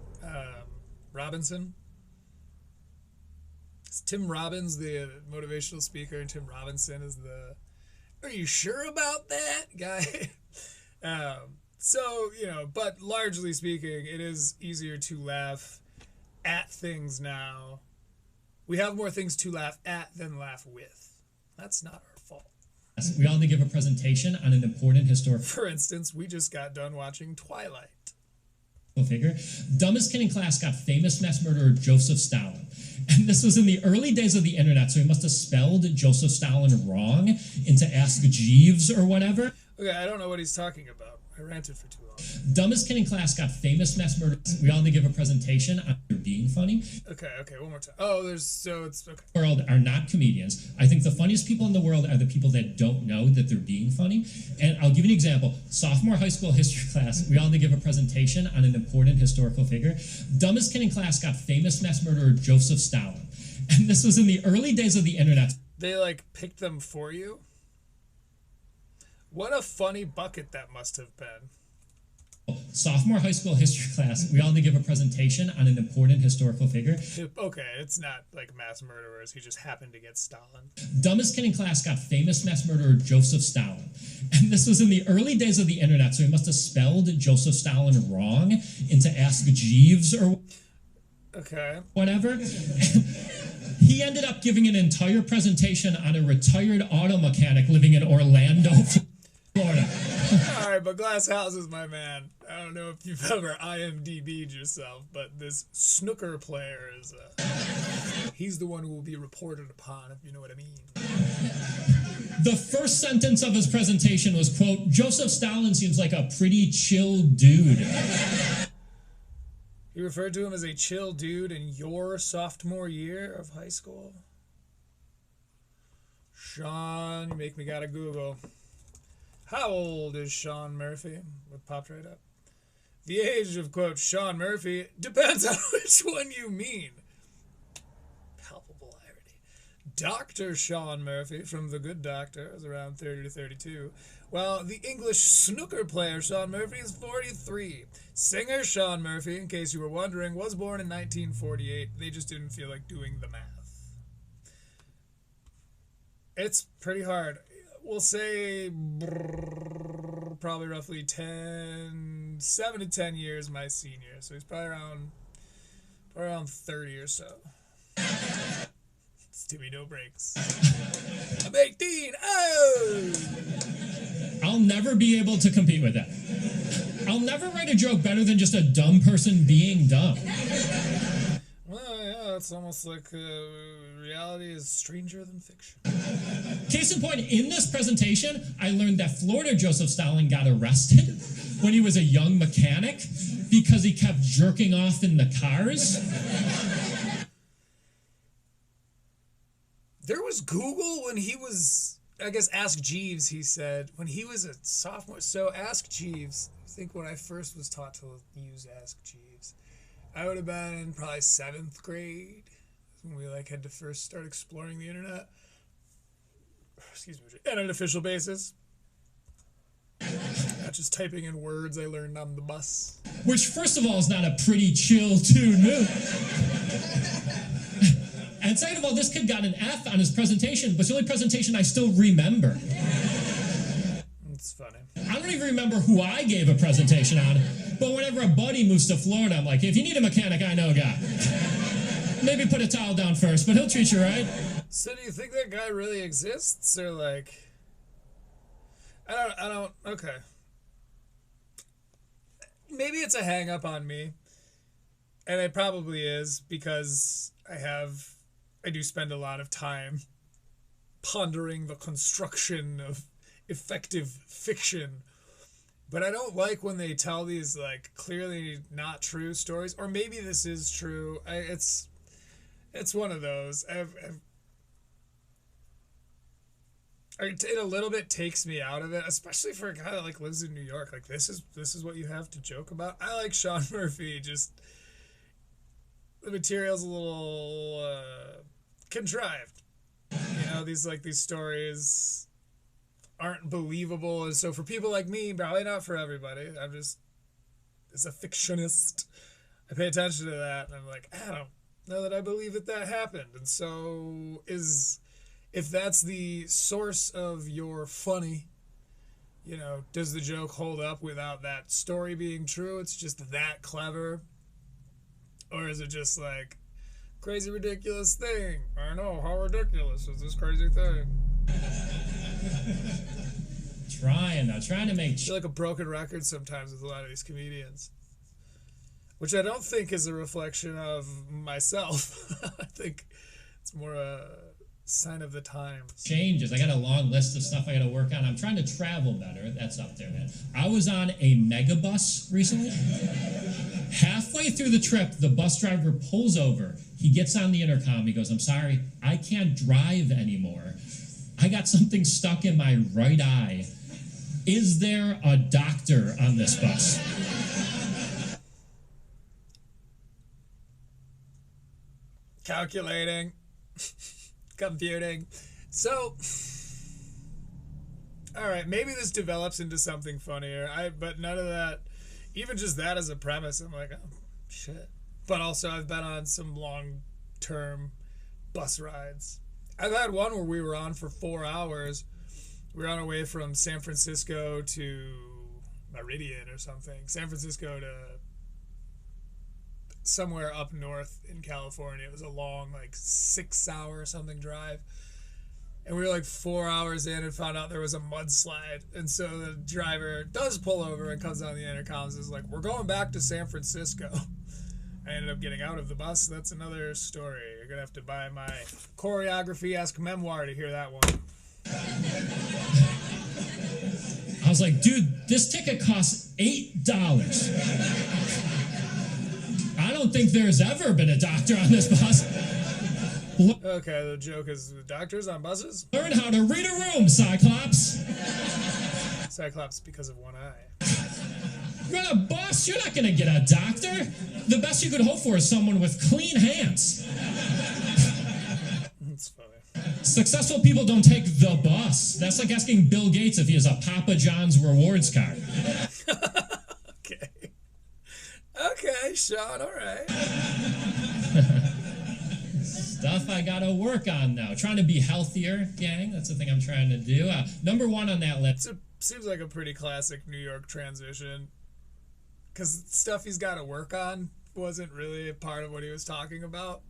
S1: Robinson. It's Tim Robbins, the motivational speaker, and Tim Robinson is the, are you sure about that guy? So, you know, but largely speaking, it is easier to laugh at things now. We have more things to laugh at than laugh with. That's not our fault.
S8: We all need to give a presentation on an important historical
S1: For instance, we just got done watching Twilight.
S8: figure. Dumbest kid in class got famous mass murderer Joseph Stalin. And this was in the early days of the internet, so he must have spelled Joseph Stalin wrong into Ask Jeeves or whatever.
S1: Okay, I don't know what he's talking about. I ranted for too long.
S8: Dumbest kid in class got famous mass murderer. We all need to give a presentation on being funny.
S1: Okay, one more time. Oh, it's okay.
S8: World are not comedians. I think the funniest people in the world are the people that don't know that they're being funny. And I'll give you an example. Sophomore high school history class, we all need to give a presentation on an important historical figure. Dumbest kid in class got famous mass murderer Joseph Stalin. And this was in the early days of the internet.
S1: They like picked them for you? What a funny bucket that must have been.
S8: Sophomore high school history class, we all need to give a presentation on an important historical figure.
S1: Okay, it's not like mass murderers. He just happened to get Stalin.
S8: Dumbest kid in class got famous mass murderer Joseph Stalin. And this was in the early days of the internet, so he must have spelled Joseph Stalin wrong into Ask Jeeves or whatever. He ended up giving an entire presentation on a retired auto mechanic living in Orlando, Florida.
S1: All right, but Glass houses, my man. I don't know if you've ever IMDb'd yourself, but this snooker player is, he's the one who will be reported upon, if you know what I mean.
S8: The first sentence of his presentation was, quote, Joseph Stalin seems like a pretty chill dude.
S1: You referred to him as a chill dude in your sophomore year of high school? Shaun, you make me gotta Google. How old is Shaun Murphy? What popped right up. The age of, quote, Shaun Murphy depends on which one you mean. Palpable irony. Dr. Shaun Murphy from The Good Doctor is around 30 to 32, while the English snooker player Shaun Murphy is 43. Singer Shaun Murphy, in case you were wondering, was born in 1948. They just didn't feel like doing the math. It's pretty hard. We'll say probably roughly 7 to 10 years my senior. So he's probably around 30 or so. It's Timmy No Breaks. I'm 18. Hey!
S8: never be able to compete with that. I'll never write a joke better than just a dumb person being dumb.
S1: Well, yeah, it's almost like reality is stranger than fiction.
S8: Case in point, in this presentation, I learned that Florida Joseph Stalin got arrested when he was a young mechanic because he kept jerking off in the cars.
S1: There was Google when he was, I guess, Ask Jeeves, he said, when he was a sophomore. So Ask Jeeves, I think when I first was taught to use Ask Jeeves, I would have been in probably 7th grade when we like had to first start exploring the internet. Excuse me, on an official basis. Not just typing in words I learned on the bus.
S8: Which, first of all, is not a pretty chill tune move. And second of all, this kid got an F on his presentation, but it's the only presentation I still remember.
S1: It's funny.
S8: I don't even remember who I gave a presentation on, but whenever a buddy moves to Florida, I'm like, if you need a mechanic, I know a guy. Maybe put a towel down first, but he'll treat you right.
S1: So do you think that guy really exists, or like... I don't, okay. Maybe it's a hang up on me, and it probably is, because I do spend a lot of time pondering the construction of effective fiction, but I don't like when they tell these like clearly not true stories, or maybe this is true. It's one of those. It a little bit takes me out of it, especially for a guy that like lives in New York. Like this is what you have to joke about. I like Shaun Murphy. Just the material's a little contrived. You know, these stories aren't believable, and so for people like me, probably not for everybody. I'm just, as a fictionist, I pay attention to that, and I'm like, I don't know that I believe that happened. And so if that's the source of your funny, you know, does the joke hold up without that story being true? It's just that clever, or is it just like crazy ridiculous thing? I know, how ridiculous is this crazy thing?
S8: Trying to make...
S1: I feel like a broken record sometimes with a lot of these comedians, which I don't think is a reflection of myself. I think it's more a sign of the times.
S8: Changes. I got a long list of stuff I got to work on. I'm trying to travel better. That's up there, man. I was on a megabus recently. Halfway through the trip, the bus driver pulls over. He gets on the intercom. He goes, "I'm sorry, I can't drive anymore. I got something stuck in my right eye. Is there a doctor on this bus?"
S1: Calculating. Computing. So, all right, maybe this develops into something funnier. But none of that, even just that as a premise, I'm like, oh, shit. But also, I've been on some long-term bus rides. I've had one where we were on for 4 hours. We were on our way from San Francisco to Meridian or something. San Francisco to somewhere up north in California. It was a long, like 6-hour or something drive. And we were like 4 hours in and found out there was a mudslide. And so the driver does pull over and comes on the intercoms and is like, "We're going back to San Francisco." I ended up getting out of the bus. That's another story. You're going to have to buy my choreography-esque memoir to hear that one.
S8: I was like, dude, this ticket costs $8. I don't think there's ever been a doctor on this bus.
S1: Okay, the joke is doctors on buses?
S8: Learn how to read a room, Cyclops.
S1: Cyclops because of one eye.
S8: You're on a bus, you're not going to get a doctor. The best you could hope for is someone with clean hands.
S1: That's funny.
S8: Successful people don't take the bus. That's like asking Bill Gates if he has a Papa John's rewards card.
S1: Okay, Shaun, all right.
S8: Stuff I gotta work on now. Trying to be healthier, gang. That's the thing I'm trying to do. Number one on that list.
S1: Seems like a pretty classic New York transition. Because stuff he's got to work on wasn't really a part of what he was talking about.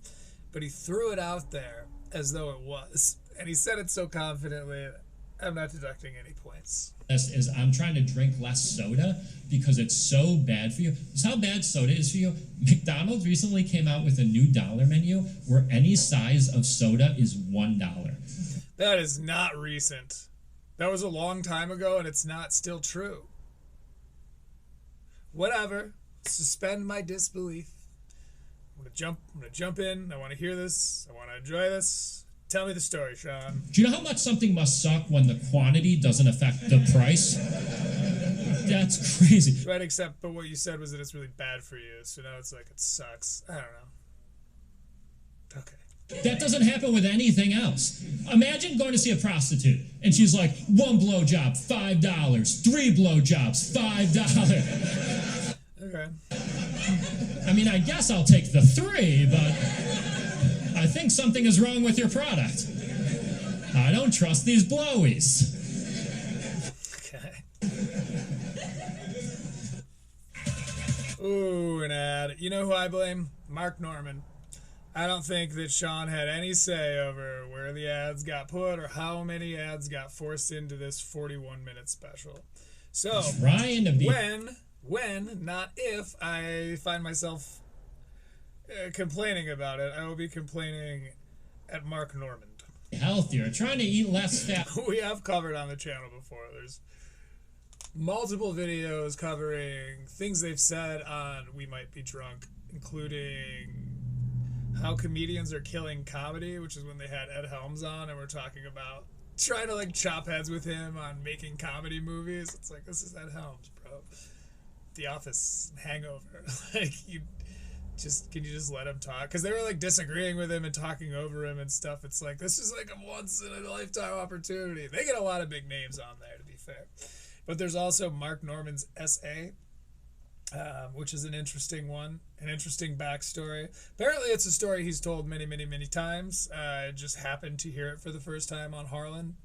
S1: But he threw it out there as though it was. And he said it so confidently. I'm not deducting any points.
S8: This is I'm trying to drink less soda because it's so bad for you. It's how bad soda is for you. McDonald's recently came out with a new dollar menu where any size of soda is $1.
S1: That is not recent. That was a long time ago, and it's not still true. Whatever. Suspend my disbelief. I'm gonna jump in. I want to hear this. I want to enjoy this. Tell me the story, Shaun.
S8: Do you know how much something must suck when the quantity doesn't affect the price? That's crazy.
S1: Right, but what you said was that it's really bad for you, so now it's like it sucks. I don't know. Okay.
S8: That doesn't happen with anything else. Imagine going to see a prostitute, and she's like, 1 blowjob, $5. 3 blowjobs, $5.
S1: Okay.
S8: I mean, I guess I'll take the 3, but I think something is wrong with your product. I don't trust these blowies.
S1: Okay. Ooh, an ad. You know who I blame? Mark Norman. I don't think that Shaun had any say over where the ads got put or how many ads got forced into this 41-minute special. So,
S8: Trying to be
S1: when, not if, I find myself complaining about it, I will be complaining at Mark Norman.
S8: healthier, trying to eat less fat.
S1: We have covered on the channel before. There's multiple videos covering things they've said on We Might Be Drunk, including how comedians are killing comedy, which is when they had Ed Helms on and we're talking about trying to like chop heads with him on making comedy movies. It's like, this is Ed Helms, bro. The Office, Hangover. Like, can you just let him talk? Because they were like disagreeing with him and talking over him and stuff. It's like, this is like a once in a lifetime opportunity. They get a lot of big names on there, to be fair. But there's also Mark Norman's SA, which is an interesting one, an interesting backstory. Apparently it's a story he's told many, many, many times. I just happened to hear it for the first time on Harlan.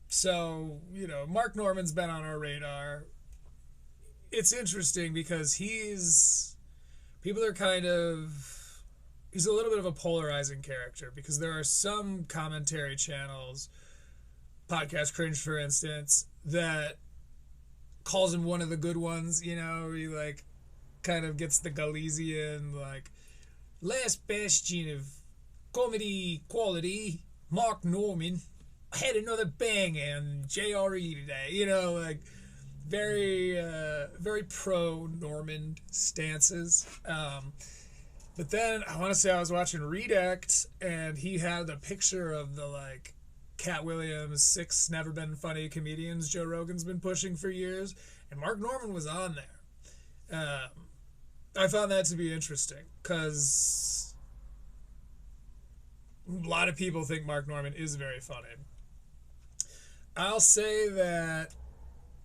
S1: So, you know, Mark Norman's been on our radar. It's interesting because he's a little bit of a polarizing character, because there are some commentary channels, Podcast Cringe for instance, that calls him one of the good ones, you know, he like kind of gets the Galician, like, last bastion of comedy quality, Mark Norman, I had another bang on JRE today, you know, like very pro-Norman stances. But then I want to say I was watching Redact, and he had a picture of the like Cat Williams 6 never been funny comedians Joe Rogan's been pushing for years, and Mark Norman was on there. I found that to be interesting because a lot of people think Mark Norman is very funny. I'll say that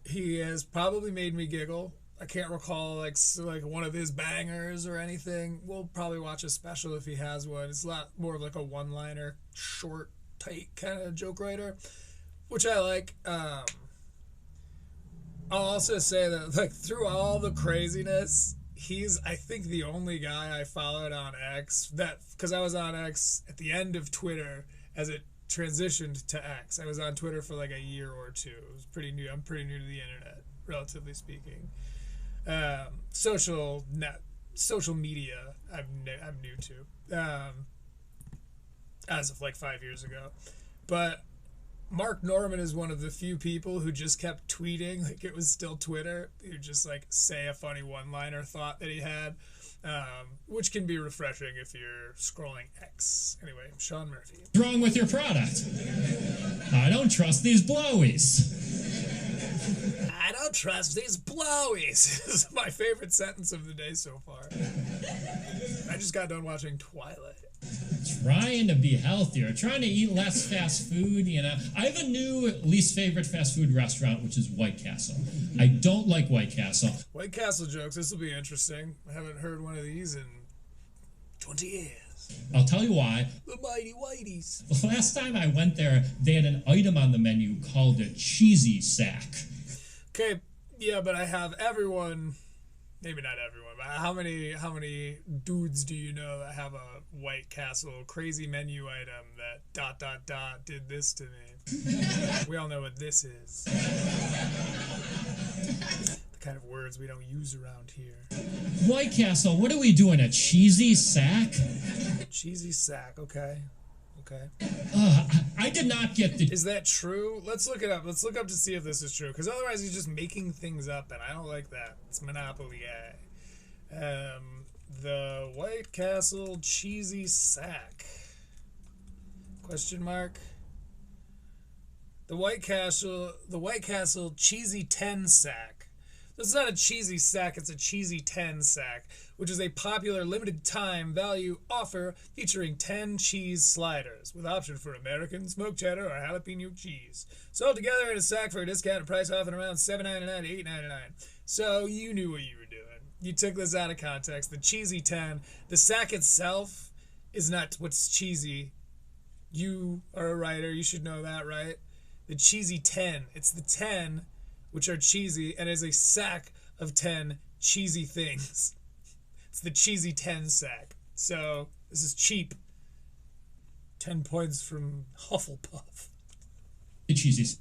S1: he has probably made me giggle. I can't recall like one of his bangers or anything. We'll probably watch a special if he has one. It's a lot more of like a one-liner, short, tight kind of joke writer, which I like. I'll also say that like through all the craziness, he's, I think, the only guy I followed on X because I was on X at the end of Twitter as it transitioned to X. I was on Twitter for like a year or two. It was pretty new. I'm pretty new to the internet, relatively speaking. Social media, I'm new to, as of like 5 years ago. But Mark Norman is one of the few people who just kept tweeting like it was still Twitter. He would just like say a funny one-liner thought that he had, which can be refreshing if you're scrolling X. Anyway, Shaun Murphy.
S8: What's wrong with your product? I don't trust these blowies.
S1: I don't trust these blowies. This is my favorite sentence of the day so far. I just got done watching Twilight.
S8: Trying to be healthier, trying to eat less fast food, you know. I have a new least favorite fast food restaurant, which is White Castle. I don't like White Castle.
S1: White Castle jokes, this will be interesting. I haven't heard one of these in 20 years.
S8: I'll tell you why.
S1: The Mighty Whiteys.
S8: The last time I went there, they had an item on the menu called a cheesy sack.
S1: Okay, yeah, but I have everyone maybe not everyone, but how many dudes do you know that have a White Castle crazy menu item that ... did this to me? We all know what this is. The kind of words we don't use around here.
S8: White Castle, what are we doing? A cheesy sack?
S1: Cheesy sack, okay. Okay.
S8: I did not get the.
S1: Is that true? Let's look it up. Let's look up to see if this is true. Because otherwise he's just making things up, and I don't like that. It's Monopoly guy. The White Castle cheesy sack. Question mark. The White Castle cheesy 10 sack. This is not a cheesy sack, it's a cheesy 10 sack, which is a popular limited time value offer featuring 10 cheese sliders with option for American, smoked cheddar, or jalapeno cheese. Sold together in a sack for a discounted price often around $7.99 to $8.99. So you knew what you were doing. You took this out of context. The cheesy 10, the sack itself is not what's cheesy. You are a writer, you should know that, right? The cheesy 10, it's the 10 which are cheesy, and is a sack of 10 cheesy things. It's the cheesy 10 sack. So, this is cheap. 10 points from Hufflepuff.
S8: The cheesy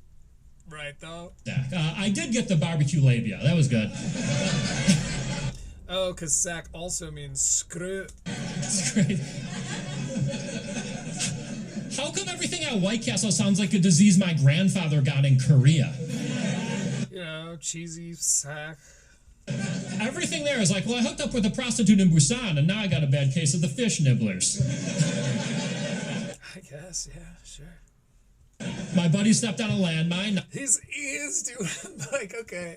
S1: Right, though?
S8: sack. I did get the barbecue labia. That was good.
S1: Oh, because sack also means screw.
S8: That's great. How come everything at White Castle sounds like a disease my grandfather got in Korea?
S1: You know, cheesy sack.
S8: Everything there is like, well, I hooked up with a prostitute in Busan, and now I got a bad case of the fish nibblers.
S1: I guess, yeah, sure.
S8: My buddy stepped on a landmine.
S1: He is doing, like, okay.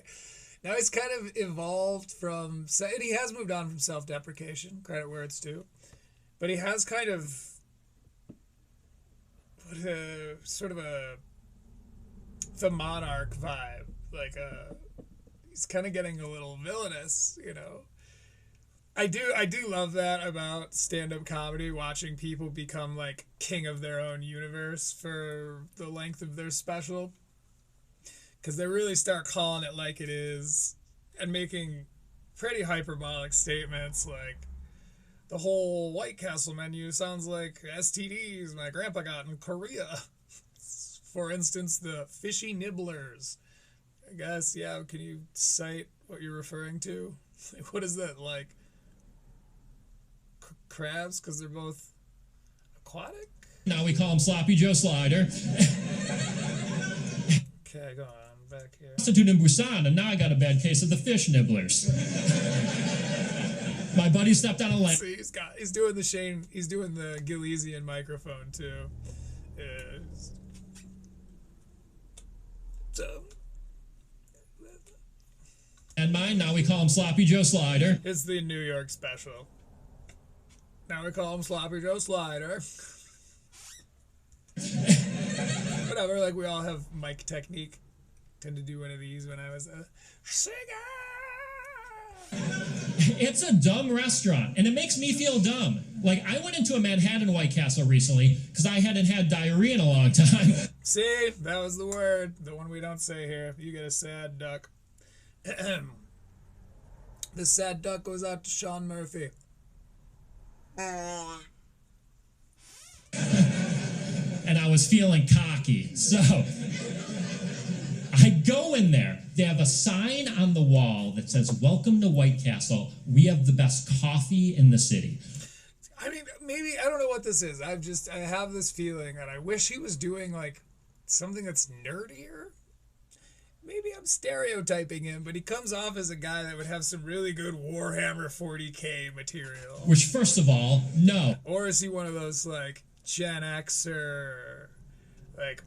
S1: Now he's kind of evolved from, and he has moved on from self-deprecation, credit where it's due. But he has kind of, sort of the monarch vibe. Like, he's kind of getting a little villainous, you know. I do love that about stand-up comedy, watching people become, like, king of their own universe for the length of their special. Because they really start calling it like it is and making pretty hyperbolic statements like, the whole White Castle menu sounds like STDs my grandpa got in Korea. For instance, the fishy nibblers. I guess, yeah, can you cite what you're referring to? Like, what is that, like? Crabs, because they're both aquatic?
S8: Now we call him Sloppy Joe Slider.
S1: Okay, go on, back here.
S8: Prostitute in Busan, and now I got a bad case of the fish nibblers. My buddy stepped on a landmine.
S1: See, he's doing the Gilesian microphone too. So.
S8: And mine, now we call him Sloppy Joe Slider.
S1: It's the New York special. Now we call him Sloppy Joe Slider. Whatever, like we all have mic technique. Tend to do one of these when I was a singer.
S8: It's a dumb restaurant, and it makes me feel dumb. Like, I went into a Manhattan White Castle recently because I hadn't had diarrhea in a long time.
S1: See, that was the word. The one we don't say here. You get a sad duck. The sad duck goes out to Shaun Murphy.
S8: And I was feeling cocky. So I go in there. They have a sign on the wall that says, "Welcome to White Castle. We have the best coffee in the city."
S1: I mean, maybe, I don't know what this is. I have this feeling, and I wish he was doing, like, something that's nerdier. Maybe I'm stereotyping him, but he comes off as a guy that would have some really good Warhammer 40K material.
S8: Which, first of all, no.
S1: Or is he one of those, like, Gen X or, like,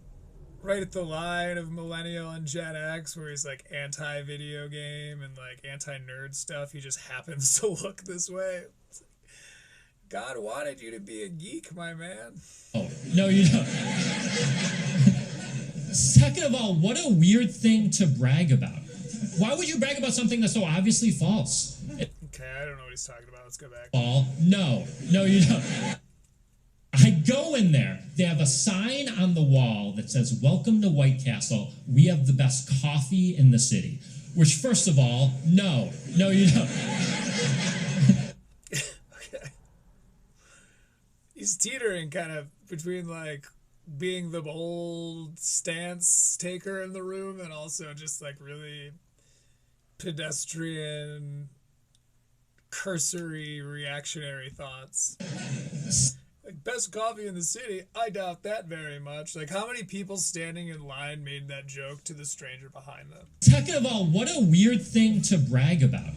S1: right at the line of Millennial and Gen X, where he's, like, anti-video game and, like, anti-nerd stuff. He just happens to look this way. God wanted you to be a geek, my man.
S8: Oh, no, you don't. Second of all, what a weird thing to brag about. Why would you brag about something that's so obviously false?
S1: Okay, I don't know what he's talking about. Let's go back.
S8: No, you don't. I go in there. They have a sign on the wall that says, "Welcome to White Castle. We have the best coffee in the city." Which, first of all, no, you don't.
S1: Okay. He's teetering kind of between like being the bold stance taker in the room and also just like really pedestrian, cursory, reactionary thoughts. Like, best coffee in the city? I doubt that very much. Like, how many people standing in line made that joke to the stranger behind them?
S8: Second of all, what a weird thing to brag about.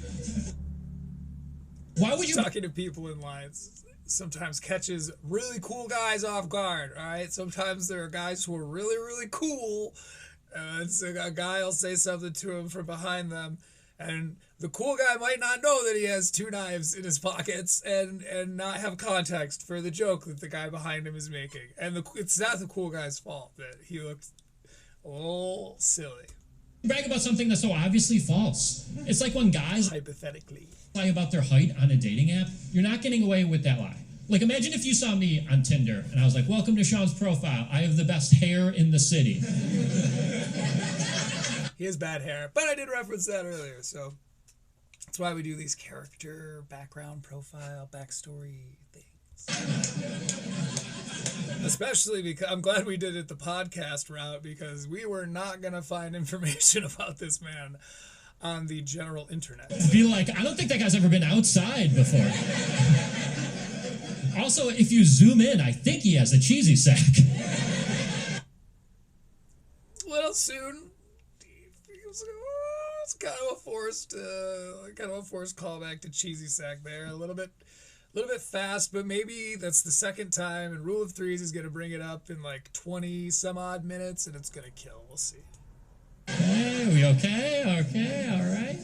S8: Why would you...
S1: Talking to people in lines sometimes catches really cool guys off guard, all right? Sometimes there are guys who are really, really cool, and so a guy will say something to him from behind them, and the cool guy might not know that he has 2 knives in his pockets and not have context for the joke that the guy behind him is making. And it's not the cool guy's fault that he looked a little silly.
S8: Brag about something that's so obviously false. It's like when guys
S1: Hypothetically.
S8: lie about their height on a dating app. You're not getting away with that lie. Like, imagine if you saw me on Tinder and I was like, welcome to Shaun's profile. I have the best hair in the city.
S1: He has bad hair, but I did reference that earlier, so that's why we do these character, background, profile, backstory things. Especially because I'm glad we did it the podcast route, because we were not going to find information about this man on the general internet.
S8: Be like, I don't think that guy's ever been outside before. Also, if you zoom in, I think he has a cheesy sack.
S1: Little soon. It's kind of a forced callback to cheesy sack there. A little bit fast, but maybe that's the second time. And Rule of Threes is gonna bring it up in like 20 some odd minutes, and it's gonna kill. We'll see.
S8: Hey, we okay? Okay, all right.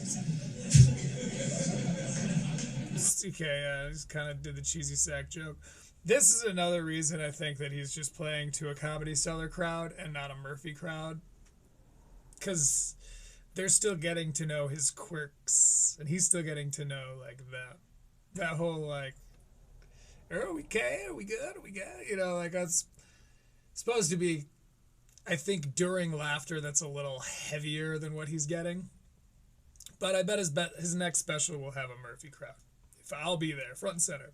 S1: Okay, yeah, I just kind of did the cheesy sack joke. This is another reason I think that he's just playing to a Comedy Cellar crowd and not a Murphy crowd, because they're still getting to know his quirks, and he's still getting to know like that whole like, are we okay? Are we good? Are we good? You know, like that's supposed to be, I think, during laughter that's a little heavier than what he's getting. But I bet his next special will have a Murphy crowd. If I'll be there, front and center.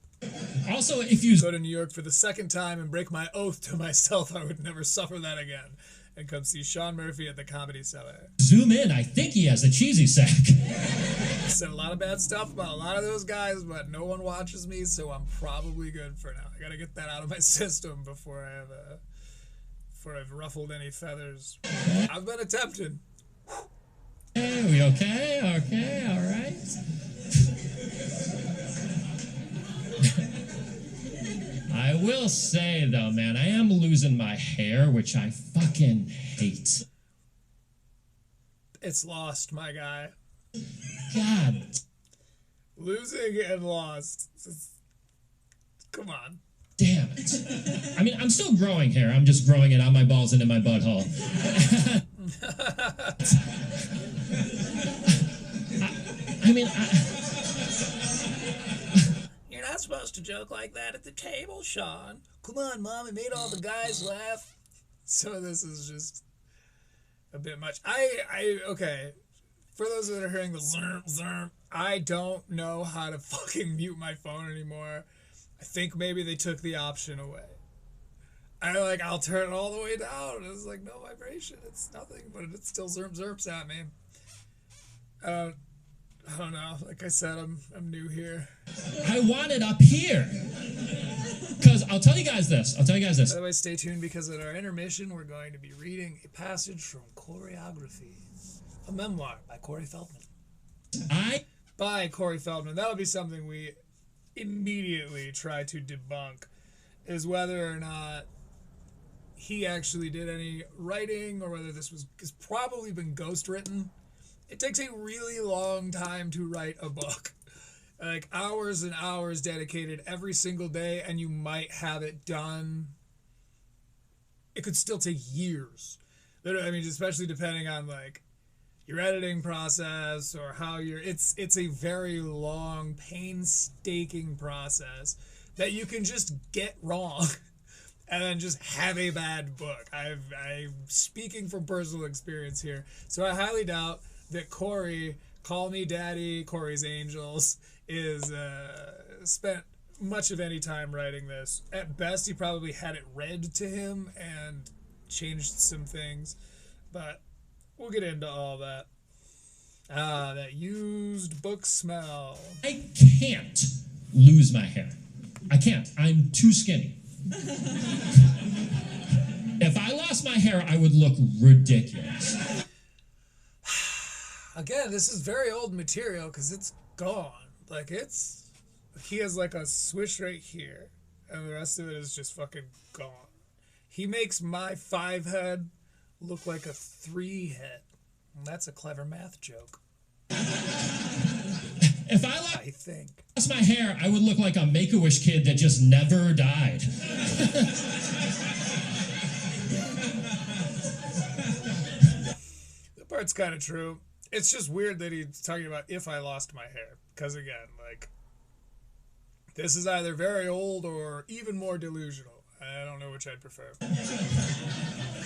S8: Also, if you
S1: go to New York for the second time and break my oath to myself, I would never suffer that again. And come see Shaun Murphy at the Comedy Cellar.
S8: Zoom in, I think he has a cheesy sack.
S1: I said a lot of bad stuff about a lot of those guys, but no one watches me, so I'm probably good for now. I gotta get that out of my system before I've ruffled any feathers. I've been attempted.
S8: Hey, we okay? Okay, all right. I will say, though, man, I am losing my hair, which I fucking hate.
S1: It's lost, my guy.
S8: God.
S1: Losing and lost. Come on.
S8: Damn it. I mean, I'm still growing hair. I'm just growing it on my balls and in my butthole.
S1: You're not supposed to joke like that at the table, Shaun. Come on, Mom, it made all the guys laugh. So this is just a bit much. Okay. For those that are hearing the zerm, zerm, I don't know how to fucking mute my phone anymore. I think maybe they took the option away. I'll turn it all the way down. It's like no vibration. It's nothing, but it still zerps at me. I don't know. Like I said, I'm new here.
S8: I want it up here. Because I'll tell you guys this.
S1: By the way, stay tuned, because at our intermission, we're going to be reading a passage from Choreography, a memoir by Corey Feldman. By Corey Feldman. That'll be something we immediately try to debunk, is whether or not he actually did any writing, or whether this has probably been ghostwritten. It takes a really long time to write a book. Like hours and hours dedicated every single day, and you might have it done. It could still take years. I mean, especially depending on like your editing process or how it's a very long, painstaking process that you can just get wrong and then just have a bad book. I'm speaking from personal experience here, so I highly doubt that Corey, Call Me Daddy, Corey's Angels, is spent much of any time writing this. At best, he probably had it read to him and changed some things, but we'll get into all that. That used book smell.
S8: I can't lose my hair. I can't. I'm too skinny. If I lost my hair, I would look ridiculous.
S1: Again, this is very old material because it's gone. Like, he has like a switch right here, and the rest of it is just fucking gone. He makes my 5 head look like a 3 head. And that's a clever math joke.
S8: If I
S1: I think.
S8: lost my hair, I would look like a Make-A-Wish kid that just never died.
S1: The part's kind of true. It's just weird that he's talking about if I lost my hair. Because again, like, this is either very old or even more delusional. I don't know which I'd prefer.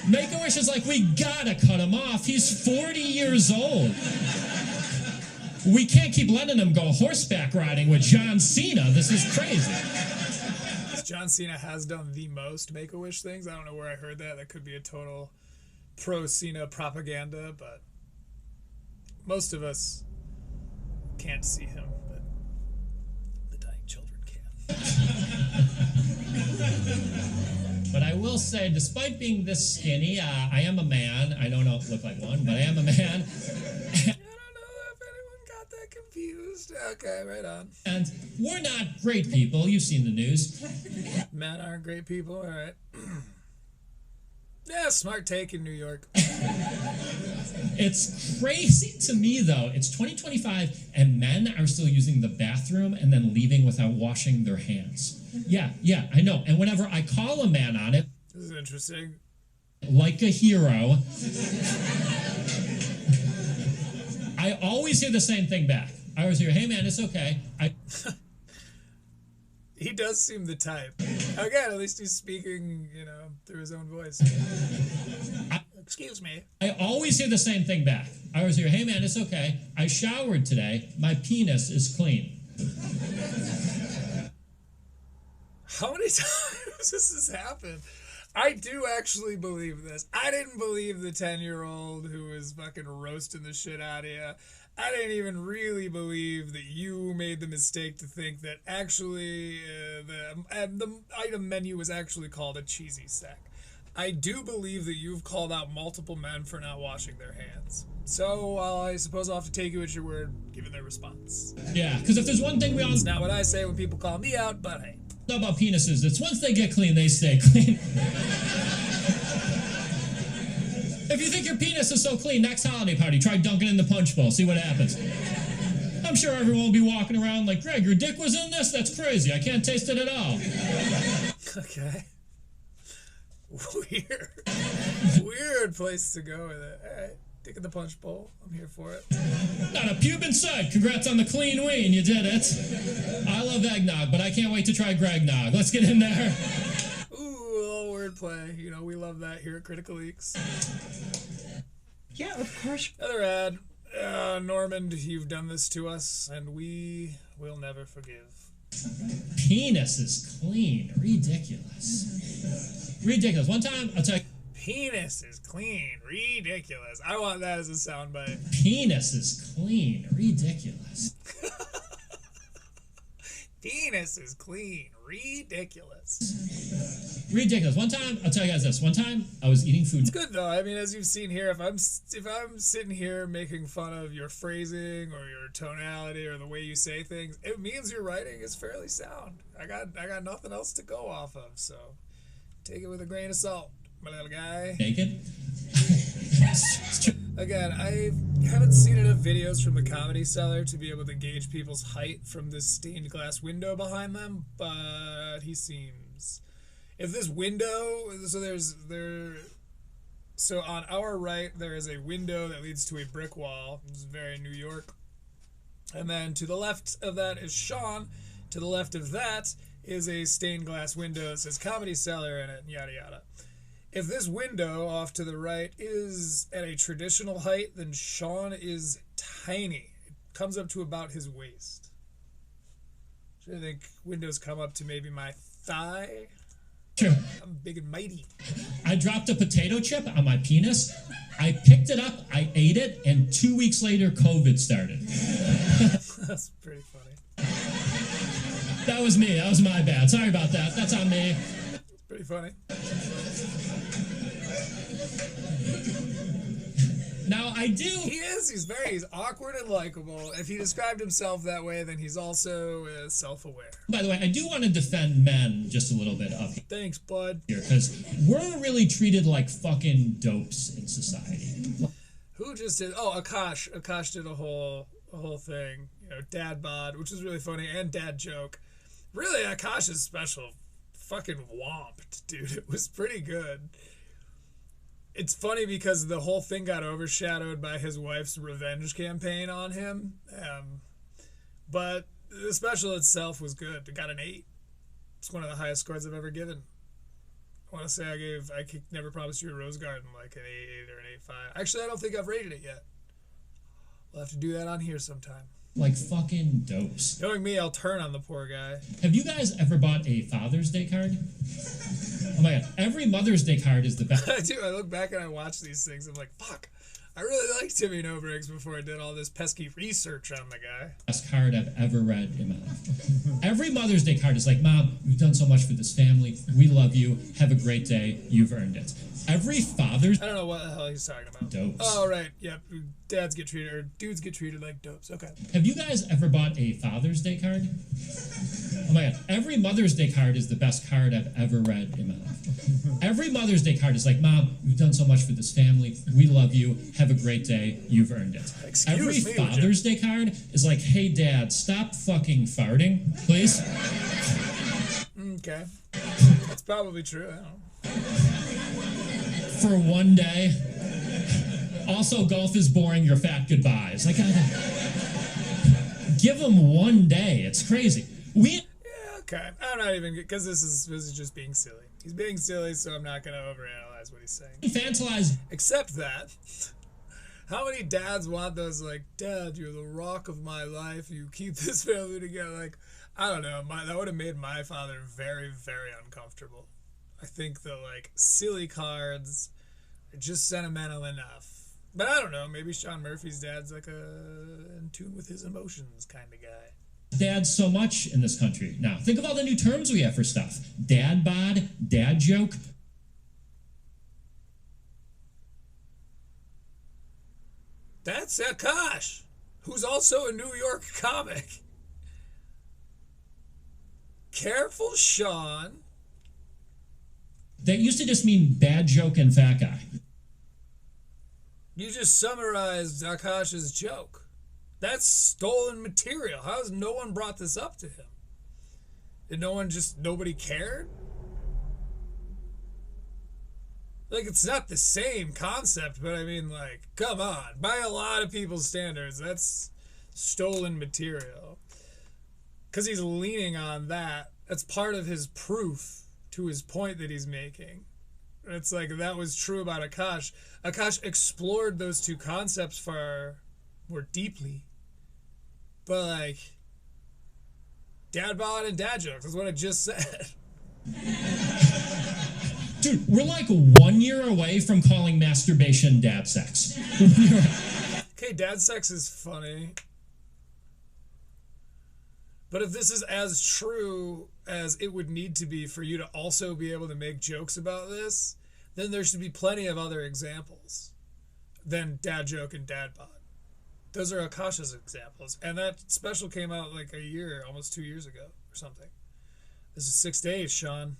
S8: Make-A-Wish is like, we gotta cut him off. He's 40 years old. We can't keep letting him go horseback riding with John Cena. This is crazy.
S1: John Cena has done the most Make-A-Wish things. I don't know where I heard that. That could be a total pro-Cena propaganda, but most of us can't see him, but the dying children can.
S8: But I will say, despite being this skinny, I am a man. I don't look like one, but I am a man.
S1: I don't know if anyone got that confused. Okay, right on.
S8: And we're not great people. You've seen the news.
S1: Men aren't great people, all right. Yeah, smart take in New York.
S8: It's crazy to me, though. It's 2025, and men are still using the bathroom and then leaving without washing their hands. Yeah, I know. And whenever I call a man on it,
S1: This is interesting.
S8: like a hero, I always hear the same thing back. I always hear, hey, man, it's okay.
S1: He does seem the type. Again, at least he's speaking, through his own voice. Excuse me.
S8: I always hear the same thing back. I always hear, hey, man, it's okay. I showered today. My penis is clean.
S1: How many times has this happened? I do actually believe this. I didn't believe the 10-year-old who was fucking roasting the shit out of you. I didn't even really believe that you made the mistake to think that actually the item menu was actually called a cheesy sack. I do believe that you've called out multiple men for not washing their hands. So I suppose I'll have to take you at your word, given their response.
S8: Yeah, because if there's one thing we all
S1: It's not what I say when people call me out, but hey.
S8: know about penises, it's once they get clean, they stay clean. If you think your penis is so clean, next holiday party, try dunking in the punch bowl. See what happens. I'm sure everyone will be walking around like, Greg, your dick was in this? That's crazy. I can't taste it at all.
S1: Okay. Weird place to go with it. All right. Dick in the punch bowl. I'm here for it.
S8: Not a pube inside. Congrats on the clean ween. You did it. I love eggnog, but I can't wait to try Gregnog. Let's get in there.
S1: Ooh, a little wordplay. We love that here at Critical Leaks.
S6: Yeah, of course.
S1: Another ad. Normand, you've done this to us, and we will never forgive.
S8: Penis is clean. Ridiculous. Ridiculous. One time, I'll tell you.
S1: Penis is clean. Ridiculous. I want that as a soundbite.
S8: Penis is clean. Ridiculous.
S1: Penis is clean. Ridiculous.
S8: Ridiculous. One time, I'll tell you guys this. One time, I was eating food.
S1: It's good though. I mean, as you've seen here, if I'm sitting here making fun of your phrasing or your tonality or the way you say things, it means your writing is fairly sound. I got nothing else to go off of, so take it with a grain of salt, my little guy.
S8: Naked?
S1: Again, I haven't seen enough videos from the Comedy Cellar to be able to gauge people's height from this stained glass window behind them, but he seems. If this window, so on our right there is a window that leads to a brick wall. This is very New York. And then to the left of that is Shaun. To the left of that is a stained glass window that says Comedy Cellar in it, and yada yada. If this window off to the right is at a traditional height, then Shaun is tiny. It comes up to about his waist. So I think windows come up to maybe my thigh.
S8: Sure.
S1: I'm big and mighty.
S8: I dropped a potato chip on my penis. I picked it up, I ate it, and 2 weeks later, COVID started.
S1: That's pretty funny.
S8: That was me. That was my bad. Sorry about that. That's on me.
S1: It's pretty funny.
S8: Now, I do.
S1: He is. He's awkward and likable. If he described himself that way, then he's also self-aware.
S8: By the way, I do want to defend men just a little bit up
S1: Thanks, bud.
S8: here, because we're really treated like fucking dopes in society.
S1: Who just did? Oh, Akash. Akash did a whole thing. You know, dad bod, which is really funny, and dad joke. Really, Akash's special fucking whomped, dude. It was pretty good. It's funny because the whole thing got overshadowed by his wife's revenge campaign on him. But the special itself was good. It got an 8. It's one of the highest scores I've ever given. I want to say I could never promise you a rose garden like an 8 or an 8.5. Actually, I don't think I've rated it yet. We'll have to do that on here sometime.
S8: Like fucking dopes.
S1: Knowing me, I'll turn on the poor guy.
S8: Have you guys ever bought a Father's Day card? Oh my god, every Mother's Day card is the best.
S1: I do. I look back and I watch these things. I'm like, fuck. I really liked Timmy No Briggs before I did all this pesky research on the guy.
S8: Best card I've ever read in my life. Every Mother's Day card is like, Mom, you've done so much for this family. We love you. Have a great day. You've earned it. Every Father's
S1: I don't know what the hell he's talking about.
S8: Dopes.
S1: Oh, right. Yep. Dudes get treated like dopes. Okay.
S8: Have you guys ever bought a Father's Day card? Oh my god, every Mother's Day card is the best card I've ever read in my life. Every Mother's Day card is like, Mom, you've done so much for this family. We love you. Have a great day. You've earned it. Every Father's Day card is like, hey, Dad, stop fucking farting, please.
S1: Okay. That's probably true. I don't know.
S8: For one day. Also, golf is boring. You're fat. Goodbyes. Like, give him one day. It's crazy.
S1: Yeah, okay. I'm not even, because this is just being silly. He's being silly, so I'm not going to overanalyze what he's saying.
S8: Infantilize.
S1: Except that, how many dads want those, like, Dad, you're the rock of my life. You keep this family together. Like, I don't know. That would have made my father very, very uncomfortable. I think the, like, silly cards are just sentimental enough. But I don't know. Maybe Shaun Murphy's dad's like in tune with his emotions kind of guy.
S8: Dad so much in this country. Now, think of all the new terms we have for stuff. Dad bod, dad joke.
S1: That's Akash, who's also a New York comic. Careful, Shaun.
S8: That used to just mean bad joke and fat guy.
S1: You just summarized Akash's joke. That's stolen material. How has no one brought this up to him? Did nobody cared? Like, it's not the same concept, but I mean, like, come on. By a lot of people's standards, that's stolen material. Because he's leaning on that. That's part of his proof to his point that he's making. It's like, that was true about Akash. Akash explored those two concepts far more deeply. But, like, dad bod and dad jokes is what I just said.
S8: Dude, we're like 1 year away from calling masturbation dad sex.
S1: Okay, dad sex is funny. But if this is as true as it would need to be for you to also be able to make jokes about this, then there should be plenty of other examples than dad joke and dad bod. Those are Akash's examples. And that special came out like a year, almost 2 years ago or something. This is 6 days, Shaun.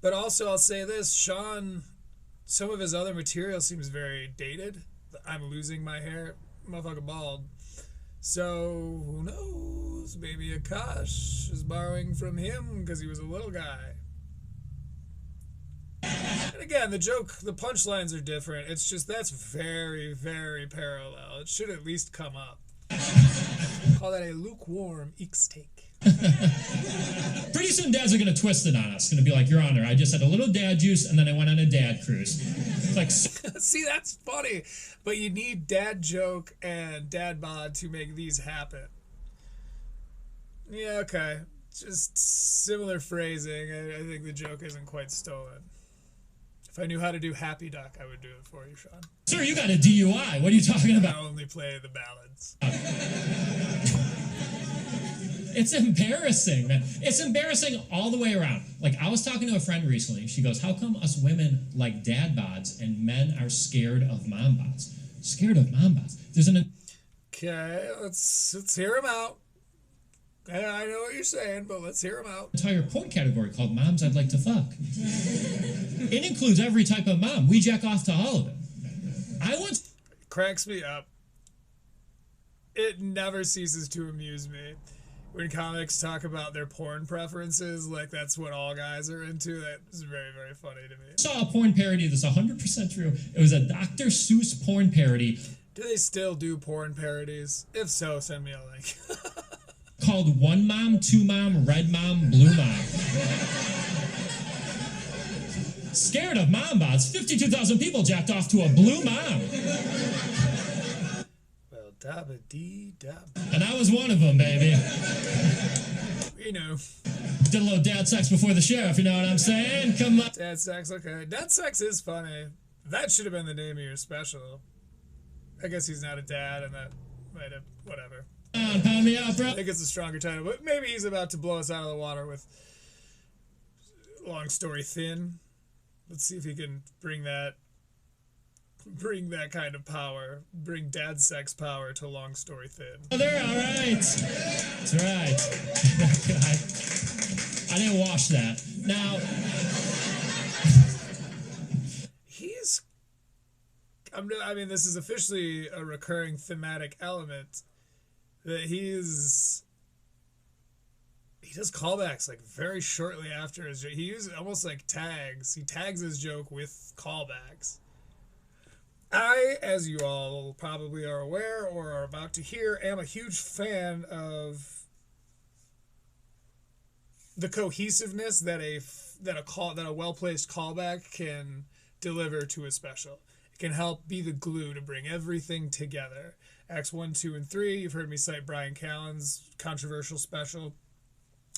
S1: But also, I'll say this, Shaun, some of his other material seems very dated. I'm losing my hair, motherfucker bald. So, who knows? Maybe Akash is borrowing from him because he was a little guy. And again, the punchlines are different. It's just, that's very, very parallel. It should at least come up. Call that a lukewarm Eeks take.
S8: Pretty soon dads are going to twist it on us. It's going to be like, Your Honor, I just had a little dad juice and then I went on a dad cruise. It's like,
S1: See, that's funny, but you need dad joke and dad bod to make these happen. Yeah, okay. Just similar phrasing. I think the joke isn't quite stolen. If I knew how to do Happy Duck, I would do it for you, Shaun.
S8: Sir, you got a DUI. What are you talking
S1: I
S8: about?
S1: only play the ballads.
S8: It's embarrassing, man. It's embarrassing all the way around. Like, I was talking to a friend recently. She goes, how come us women like dad bods and men are scared of mom bods? Scared of mom bods? There's an...
S1: Okay, let's hear him out. I know what you're saying, but let's hear him out.
S8: entire porn category called Moms I'd Like to Fuck. It includes every type of mom. We jack off to all of it. I once...
S1: Cracks me up. It never ceases to amuse me when comics talk about their porn preferences, like that's what all guys are into. That is very, very funny to me.
S8: Saw a porn parody that's 100% true. It was a Dr. Seuss porn parody.
S1: Do they still do porn parodies? If so, send me a link.
S8: Called One Mom, Two Mom, Red Mom, Blue Mom. Scared of mom bots, 52,000 people jacked off to a blue mom.
S1: Well, dabba-dee-dab.
S8: And I was one of them, baby.
S1: You know.
S8: Did a little dad sex before the sheriff, you know what I'm saying? Come on.
S1: Dad sex, okay. Dad sex is funny. That should have been the name of your special. I guess he's not a dad, and that might have, whatever.
S8: Pound me out, bro.
S1: I think it's a stronger title, but maybe he's about to blow us out of the water with Long Story Thin. Let's see if he can bring that kind of power, bring dad sex power to Long Story Thin.
S8: Oh, they're all right. That's right. I didn't wash that. Now,
S1: I mean, this is officially a recurring thematic element that he does callbacks like very shortly after his joke. He uses almost like tags. He tags his joke with callbacks. I, as you all probably are aware or are about to hear, am a huge fan of the cohesiveness that a well-placed callback can deliver to a special. It can help be the glue to bring everything together. Acts 1, 2, and 3, you've heard me cite Brian Callen's controversial special.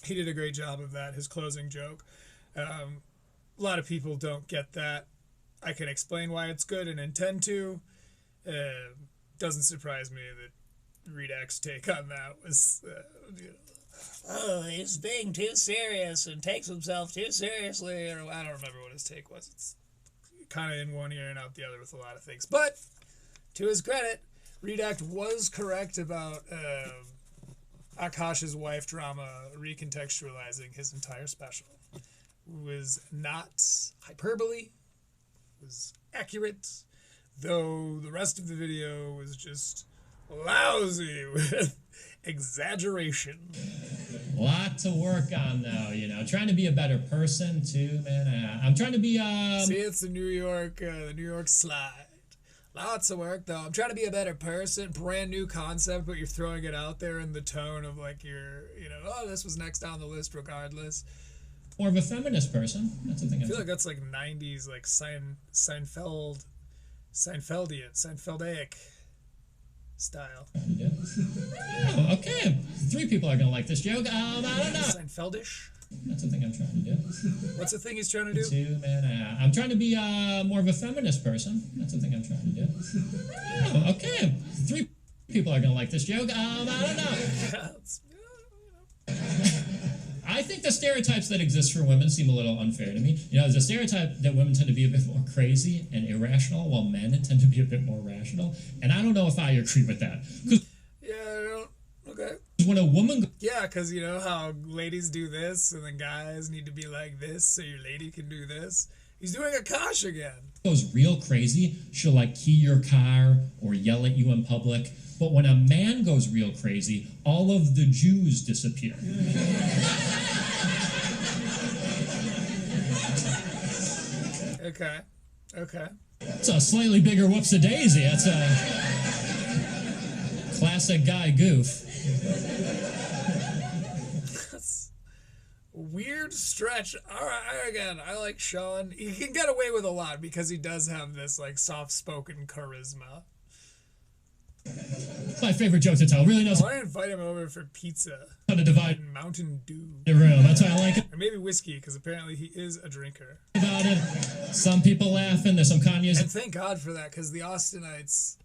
S1: He did a great job of that, his closing joke. A lot of people don't get that. I can explain why it's good and intend to. Doesn't surprise me that Redac's take on that was, oh, he's being too serious and takes himself too seriously, or I don't remember what his take was. It's kind of in one ear and out the other with a lot of things. But, to his credit, Redact was correct about Akash's wife drama recontextualizing his entire special. It was not hyperbole, it was accurate, though the rest of the video was just lousy with exaggeration.
S8: lot to work on though, you know. Trying to be a better person too, man. I'm trying to be
S1: See, it's the New York slide. Lots of work though. I'm trying to be a better person. Brand new concept, but you're throwing it out there in the tone of like oh, this was next on the list regardless.
S8: more of a feminist person. That's the thing.
S1: I feel like that's like 90s, like Seinfeldic style.
S8: Oh, okay. 3 people are gonna like this joke. I don't know.
S1: Seinfeldish?
S8: That's the thing I'm trying to do.
S1: What's the thing he's trying to do?
S8: Man, I'm trying to be more of a feminist person. That's the thing I'm trying to do. Oh, okay. 3 people are gonna like this joke. I don't know. I think the stereotypes that exist for women seem a little unfair to me. You know, there's a stereotype that women tend to be a bit more crazy and irrational, while men tend to be a bit more rational. And I don't know if I agree with that.
S1: Yeah, I don't. Okay.
S8: When a woman...
S1: Yeah, because you know how ladies do this, and then guys need to be like this, so your lady can do this. He's doing Akash again.
S8: Goes real crazy, she'll like key your car or yell at you in public. But when a man goes real crazy, all of the Jews disappear.
S1: Okay.
S8: It's a slightly bigger whoops-a-daisy. That's a classic guy goof.
S1: Weird stretch. All right, again, I like Shaun. He can get away with a lot because he does have this like soft-spoken charisma.
S8: My favorite joke to tell. Really knows
S1: I want to invite him over for pizza
S8: how to divide
S1: and Mountain Dew.
S8: the room. That's why I like it
S1: Or maybe whiskey, because apparently he is a drinker.
S8: about it. Some people laughing. There's some Kanye's.
S1: And thank God for that, because the Austinites,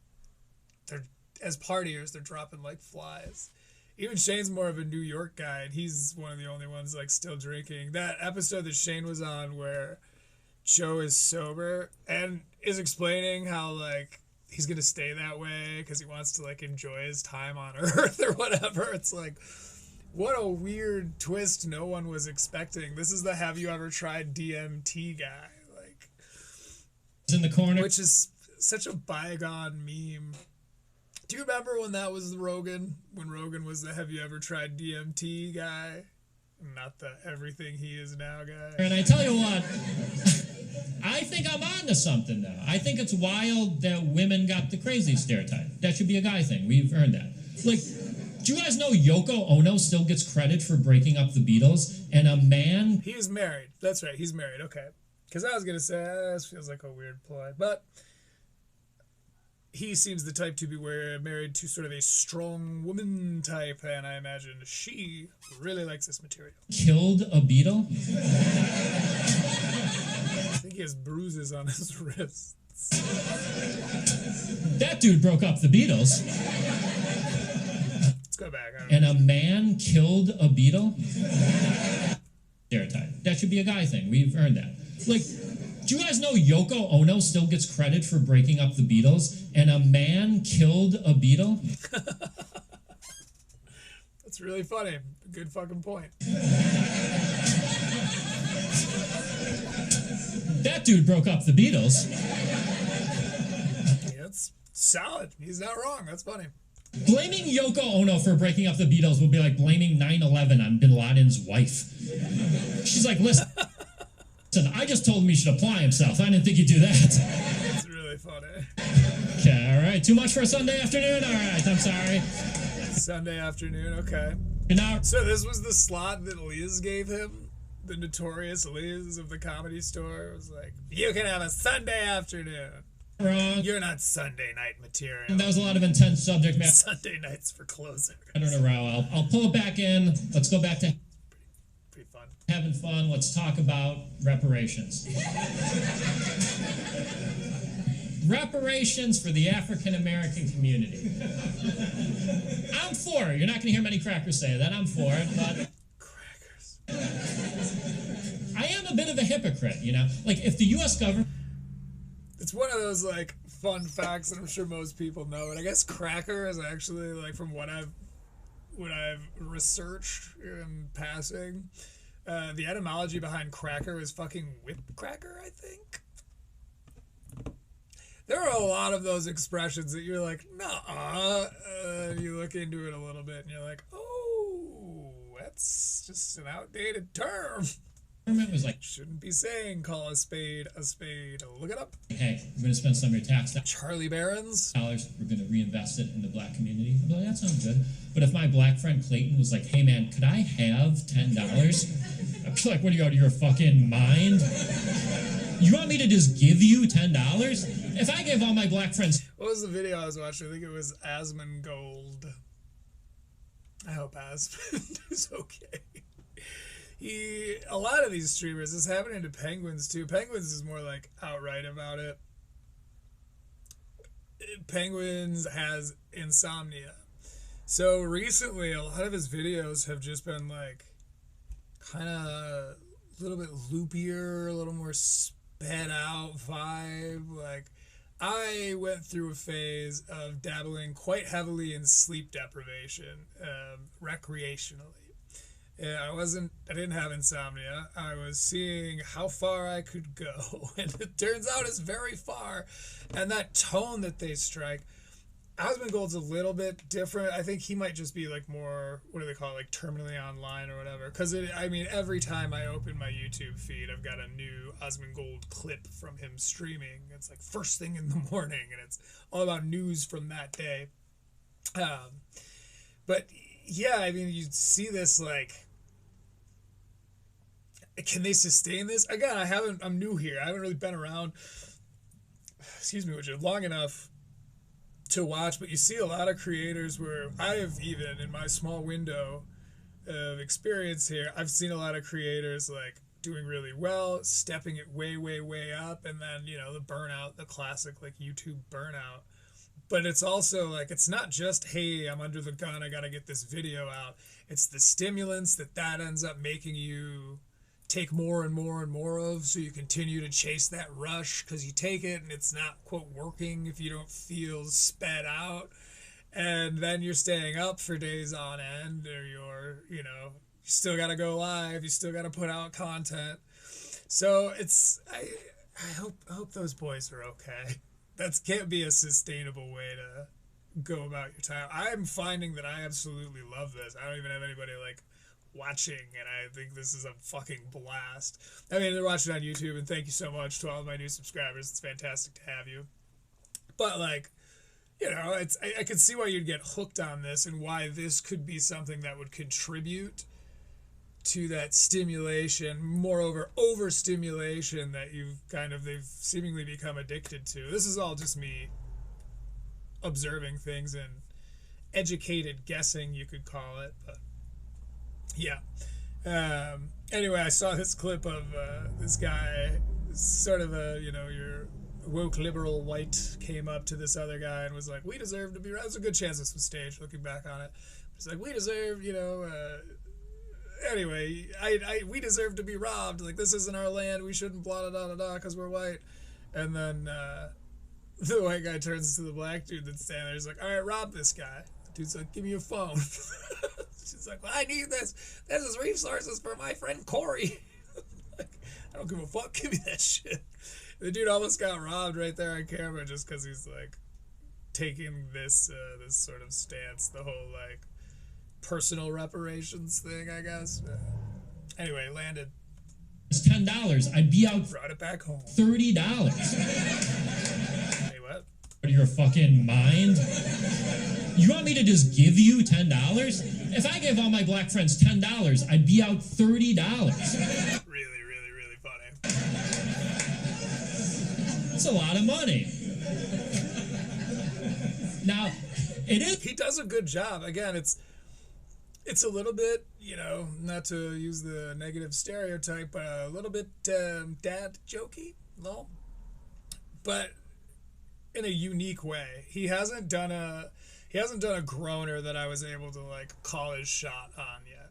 S1: they're as partiers, they're dropping like flies. Even Shane's more of a New York guy, and he's one of the only ones like still drinking. That episode that Shane was on where Joe is sober and is explaining how like he's gonna stay that way because he wants to like enjoy his time on Earth or whatever. It's like, what a weird twist no one was expecting. This is the "Have you ever tried DMT" guy, like,
S8: in the corner.
S1: which is such a bygone meme. Do you remember when that was Rogan? When Rogan was the "Have you ever tried DMT" guy? Not the "everything he is now" guy.
S8: And I tell you what, I think I'm on to something though. I think it's wild that women got the crazy stereotype. That should be a guy thing. We've earned that. Like, do you guys know Yoko Ono still gets credit for breaking up the Beatles? And a man...
S1: He is married. That's right, he's married. Okay. Because I was going to say, this feels like a weird ploy. But he seems the type to be married to sort of a strong woman type, and I imagine she really likes this material.
S8: killed a Beatle?
S1: I think he has bruises on his wrists.
S8: That dude broke up the Beatles.
S1: Let's go back. I don't know.
S8: And a man killed a Beatle? Stereotype. That should be a guy thing. We've earned that. Like, do you guys know Yoko Ono still gets credit for breaking up the Beatles? And a man killed a Beatle?
S1: That's really funny. Good fucking point.
S8: That dude broke up the Beatles.
S1: Yeah, it's solid. He's not wrong. That's funny.
S8: Blaming Yoko Ono for breaking up the Beatles would be like blaming 9/11 on Bin Laden's wife. She's like, listen, I just told him he should apply himself. I didn't think he'd do that.
S1: It's really funny.
S8: Okay, all right. Too much for a Sunday afternoon? All right, I'm sorry.
S1: Sunday afternoon, okay.
S8: Now,
S1: So this was the slot that Liz gave him? The notorious Liz of the Comedy Store? It was like, you can have a Sunday afternoon.
S8: wrong.
S1: You're not Sunday night material.
S8: That was a lot of intense subject matter.
S1: Sunday nights for closers.
S8: I don't know, Raul. I'll pull it back in. Let's go back to
S1: Pretty fun.
S8: having fun. Let's talk about reparations. Reparations for the African American community. I'm for it. You're not going to hear many crackers say that. I'm for it, but
S1: Crackers.
S8: I am a bit of a hypocrite, you know? Like, if the U.S. government...
S1: It's one of those like fun facts that I'm sure most people know. And I guess cracker is actually like from what I've researched in passing. The etymology behind cracker is fucking whip cracker, I think. There are a lot of those expressions that you're like, nah. You look into it a little bit and you're like, oh, that's just an outdated term.
S8: was like,
S1: Shouldn't be saying call a spade a spade. Look it up.
S8: hey, we're going to spend some of your tax
S1: Charlie Barons.
S8: dollars. We're going to reinvest it in the black community. I'd be like, that sounds good. But if my black friend Clayton was like, hey, man, could I have $10? I'd be like, what are you out of your fucking mind? You want me to just give you $10? If I gave all my black friends...
S1: What was the video I was watching? I think it was Asmongold. I hope Asmond is okay. A lot of these streamers, this is happening to Penguins too. Penguins is more like outright about it. Penguins has insomnia. So recently, a lot of his videos have just been like kind of a little bit loopier, a little more sped out vibe. Like, I went through a phase of dabbling quite heavily in sleep deprivation, recreationally. Yeah, I didn't have insomnia. I was seeing how far I could go, and it turns out it's very far. And that tone that they strike, Asmongold's a little bit different. I think he might just be like more, what do they call it, like terminally online or whatever. Because, I mean, every time I open my YouTube feed, I've got a new Asmongold clip from him streaming. It's like first thing in the morning, and it's all about news from that day. But, yeah, I mean, you see this, like, can they sustain this? Again, I'm new here. I haven't really been around, excuse me, Richard, long enough to watch, but you see a lot of creators where I have, even in my small window of experience here, I've seen a lot of creators like doing really well, stepping it way, way, way up, and then, you know, the burnout, the classic like YouTube burnout. But it's also like, it's not just, hey, I'm under the gun, I gotta get this video out. It's the stimulants that ends up making you take more and more and more of, so you continue to chase that rush because you take it and it's not, quote, working if you don't feel sped out. And then you're staying up for days on end, or you're, you know, you still got to go live, you still got to put out content. So it's, I hope those boys are okay. That can't be a sustainable way to go about your time. I'm finding that I absolutely love this. I don't even have anybody like watching, and I think this is a fucking blast. I mean, they're watching on YouTube, and thank you so much to all of my new subscribers. It's fantastic to have you. But like, you know, it's I can see why you'd get hooked on this, and why this could be something that would contribute to that stimulation, moreover overstimulation that they've seemingly become addicted to. This is all just me observing things and educated guessing, you could call it, but yeah. Anyway, I saw this clip of this guy, sort of a, you know, your woke liberal white, came up to this other guy and was like, we deserve to be, there's a good chance this was staged looking back on it. It's like, we deserve, you know, anyway, we deserve to be robbed. Like, this isn't our land. We shouldn't blah, blah, blah, blah, because we're white. And then the white guy turns to the black dude that's standing there. He's like, all right, rob this guy. The dude's like, give me your phone. She's like, well, I need this. This is resources for my friend Corey. Like, I don't give a fuck. Give me that shit. The dude almost got robbed right there on camera just because he's like taking this this sort of stance, the whole like personal reparations thing, I guess. Anyway, landed.
S8: It's $10. I'd be out.
S1: Brought it back home.
S8: $30.
S1: Hey, what?
S8: Out of your fucking mind? You want me to just give you $10? If I gave all my black friends $10, I'd be out $30.
S1: Really, really, really funny.
S8: That's a lot of money. Now, it is.
S1: He does a good job. Again, it's a little bit, you know, not to use the negative stereotype, but a little bit dad jokey, no? But in a unique way. He hasn't done a groaner that I was able to like call his shot on yet.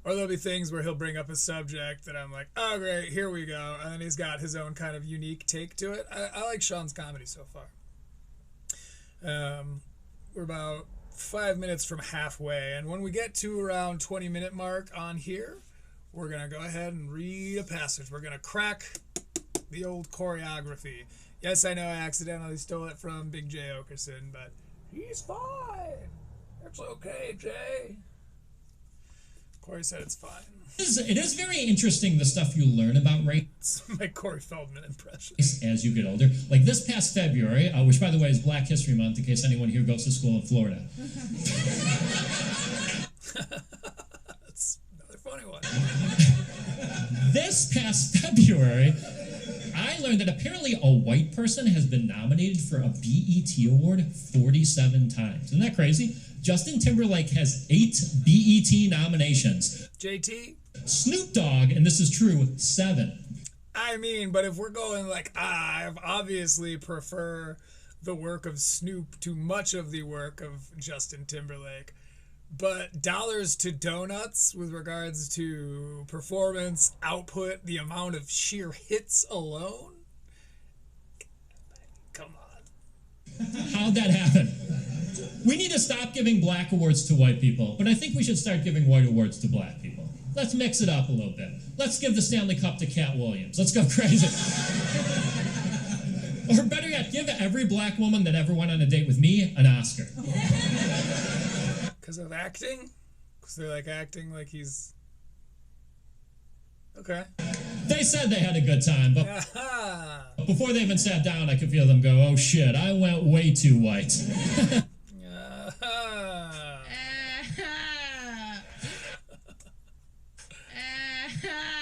S1: Or there'll be things where he'll bring up a subject that I'm like, oh great, here we go, and then he's got his own kind of unique take to it. I like Shaun's comedy so far. We're about 5 minutes from halfway, and when we get to around 20-minute mark on here, we're gonna go ahead and read a passage. We're gonna crack the old choreography. Yes, I know I accidentally stole it from Big J Okerson, but he's fine. It's okay, Jay. Corey said it's fine.
S8: It is very interesting, the stuff you learn about race.
S1: It's my Corey Feldman impression.
S8: As you get older. Like this past February, which by the way is Black History Month in case anyone here goes to school in Florida.
S1: That's another funny one.
S8: This past February, I learned that apparently a white person has been nominated for a BET award 47 times. Isn't that crazy? Justin Timberlake has 8 BET nominations.
S1: JT?
S8: Snoop Dogg, and this is true, 7.
S1: I mean, but if we're going like, I obviously prefer the work of Snoop to much of the work of Justin Timberlake. But dollars to donuts with regards to performance, output, the amount of sheer hits alone? Come on.
S8: How'd that happen? We need to stop giving black awards to white people, but I think we should start giving white awards to black people. Let's mix it up a little bit. Let's give the Stanley Cup to Cat Williams. Let's go crazy. Or better yet, give every black woman that ever went on a date with me an Oscar.
S1: Because of acting? Because they're like acting like he's... Okay.
S8: They said they had a good time, but before they even sat down, I could feel them go, oh shit, I went way too white.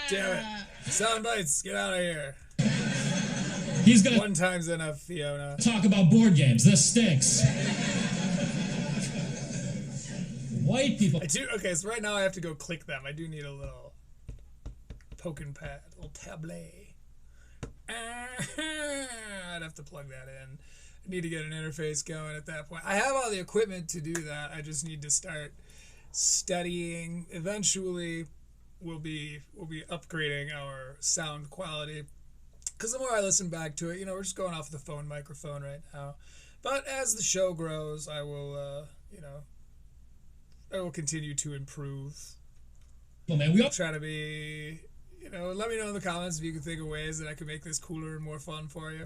S1: Damn it. Sound bites, get out of here.
S8: He's gonna
S1: One time's enough, Fiona.
S8: talk about board games. This stinks. White people.
S1: I do. Okay, so right now I have to go click them. I do need a little poking pad, a little tablet. I'd have to plug that in. I need to get an interface going at that point. I have all the equipment to do that. I just need to start studying. Eventually, we'll be upgrading our sound quality. Because the more I listen back to it, we're just going off the phone microphone right now. But as the show grows, I will, I will continue to improve.
S8: Well, man, we all
S1: Try to be, let me know in the comments if you can think of ways that I can make this cooler and more fun for you.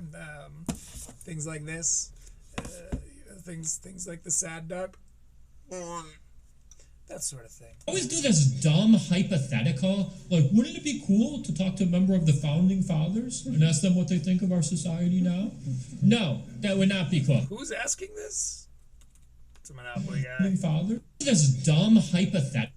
S1: Things like this, things like the sad duck, that sort of thing.
S8: always do this dumb hypothetical. Like, wouldn't it be cool to talk to a member of the founding fathers and ask them what they think of our society now? No, that would not be cool.
S1: Who's asking this? It's a Monopoly guy.
S8: Founding father? This dumb hypothetical.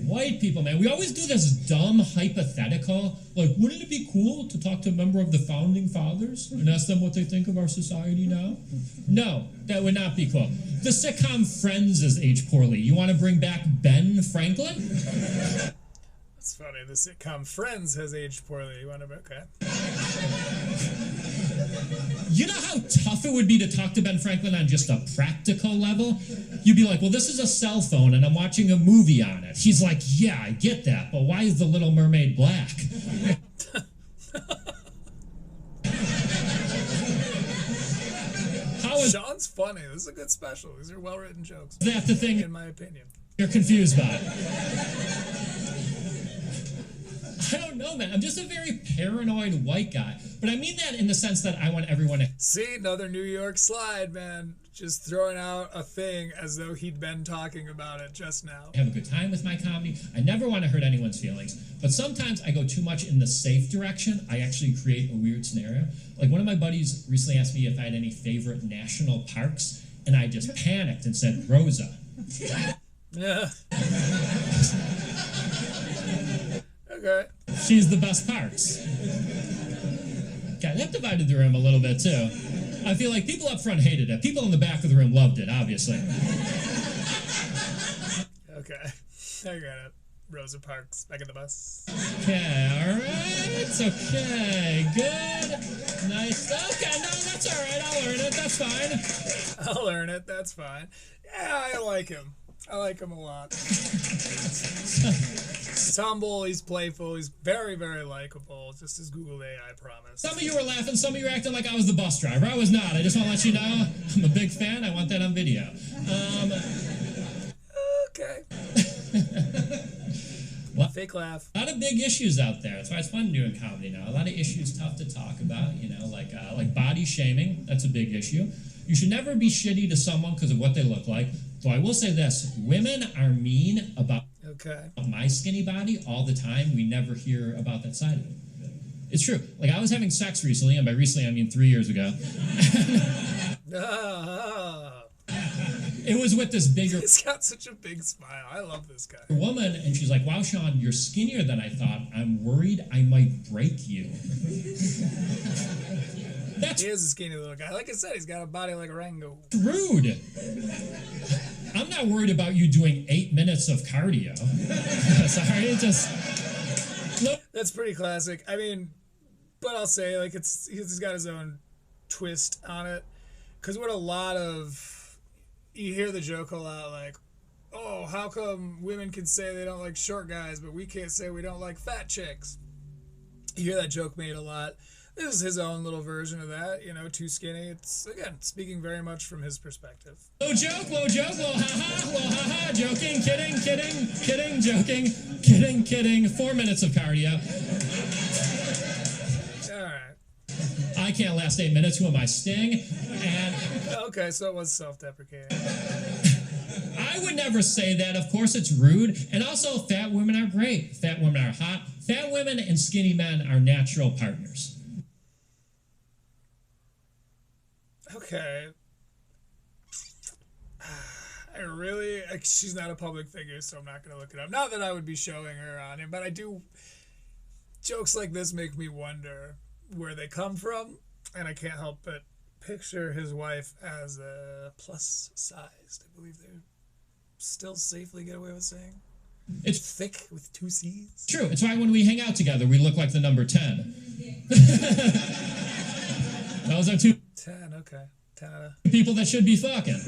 S8: White people, man, we always do this dumb hypothetical. Like, wouldn't it be cool to talk to a member of the founding fathers and ask them what they think of our society now? No, that would not be cool. The sitcom Friends is aged poorly. You want to bring back Ben Franklin?
S1: It's funny. The sitcom Friends has aged poorly. You want to? Okay.
S8: You know how tough it would be to talk to Ben Franklin on just a practical level? You'd be like, well, this is a cell phone and I'm watching a movie on it. He's like, yeah, I get that, but why is the Little Mermaid black? How is
S1: Shaun's funny. This is a good special. These are well-written jokes,
S8: that the thing
S1: in my opinion.
S8: you're confused by? I don't know, man. I'm just a very paranoid white guy. But I mean that in the sense that I want everyone to
S1: See, another New York slide, man. Just throwing out a thing as though he'd been talking about it just now.
S8: have a good time with my comedy. I never want to hurt anyone's feelings. But sometimes I go too much in the safe direction. I actually create a weird scenario. Like one of my buddies recently asked me if I had any favorite national parks, and I just panicked and said Rosa.
S1: Yeah. Okay.
S8: She's the best parks. God, that divided the room a little bit too. I feel like people up front hated it. People in the back of the room loved it, obviously.
S1: Okay. I got it. Rosa Parks, back in the bus.
S8: Okay, alright. Okay, good. Nice. Okay, no, that's alright. I'll learn it. That's fine.
S1: I'll learn it. That's fine. Yeah, I like him. I like him a lot. He's humble, he's playful, he's very, very likable. Just as Google AI promised.
S8: Some of you were laughing, some of you were acting like I was the bus driver. I was not. I just want to let you know I'm a big fan. I want that on video.
S1: Okay.
S8: What?
S1: Fake laugh.
S8: A lot of big issues out there. That's why it's fun doing comedy now. A lot of issues tough to talk about, like body shaming. That's a big issue. You should never be shitty to someone because of what they look like. Though I will say this, women are mean about
S1: Okay.
S8: my skinny body all the time. We never hear about that side of it. It's true. Like I was having sex recently, and by recently I mean 3 years ago. It was with this bigger
S1: He's got such a big smile. I love this guy.
S8: woman, and she's like, wow, Shaun, you're skinnier than I thought. I'm worried I might break you. That's
S1: He is a skinny little guy. Like I said, he's got a body like a Rango.
S8: rude. I'm not worried about you doing 8 minutes of cardio. Sorry, just look.
S1: That's pretty classic. I mean, but I'll say, like, he's got his own twist on it. Because what a lot of... You hear the joke a lot, like, oh, how come women can say they don't like short guys, but we can't say we don't like fat chicks? You hear that joke made a lot. This is his own little version of that, too skinny. It's, again, speaking very much from his perspective.
S8: Low joke, low ha-ha, joking, kidding, joking, kidding. 4 minutes of cardio.
S1: All right.
S8: I can't last 8 minutes. Who am I, Sting? And
S1: Okay, so it was self-deprecating.
S8: I would never say that. Of course, it's rude. And also, fat women are great. Fat women are hot. Fat women and skinny men are natural partners.
S1: Okay. I really, she's not a public figure, so I'm not going to look it up. Not that I would be showing her on him, but I do, jokes like this make me wonder where they come from, and I can't help but picture his wife as a plus sized. I believe they still safely get away with saying.
S8: It's
S1: thick with 2 C's.
S8: True. It's why when we hang out together, we look like the number 10. Those are 2
S1: 10, okay. 10 out of...
S8: people that should be fucking.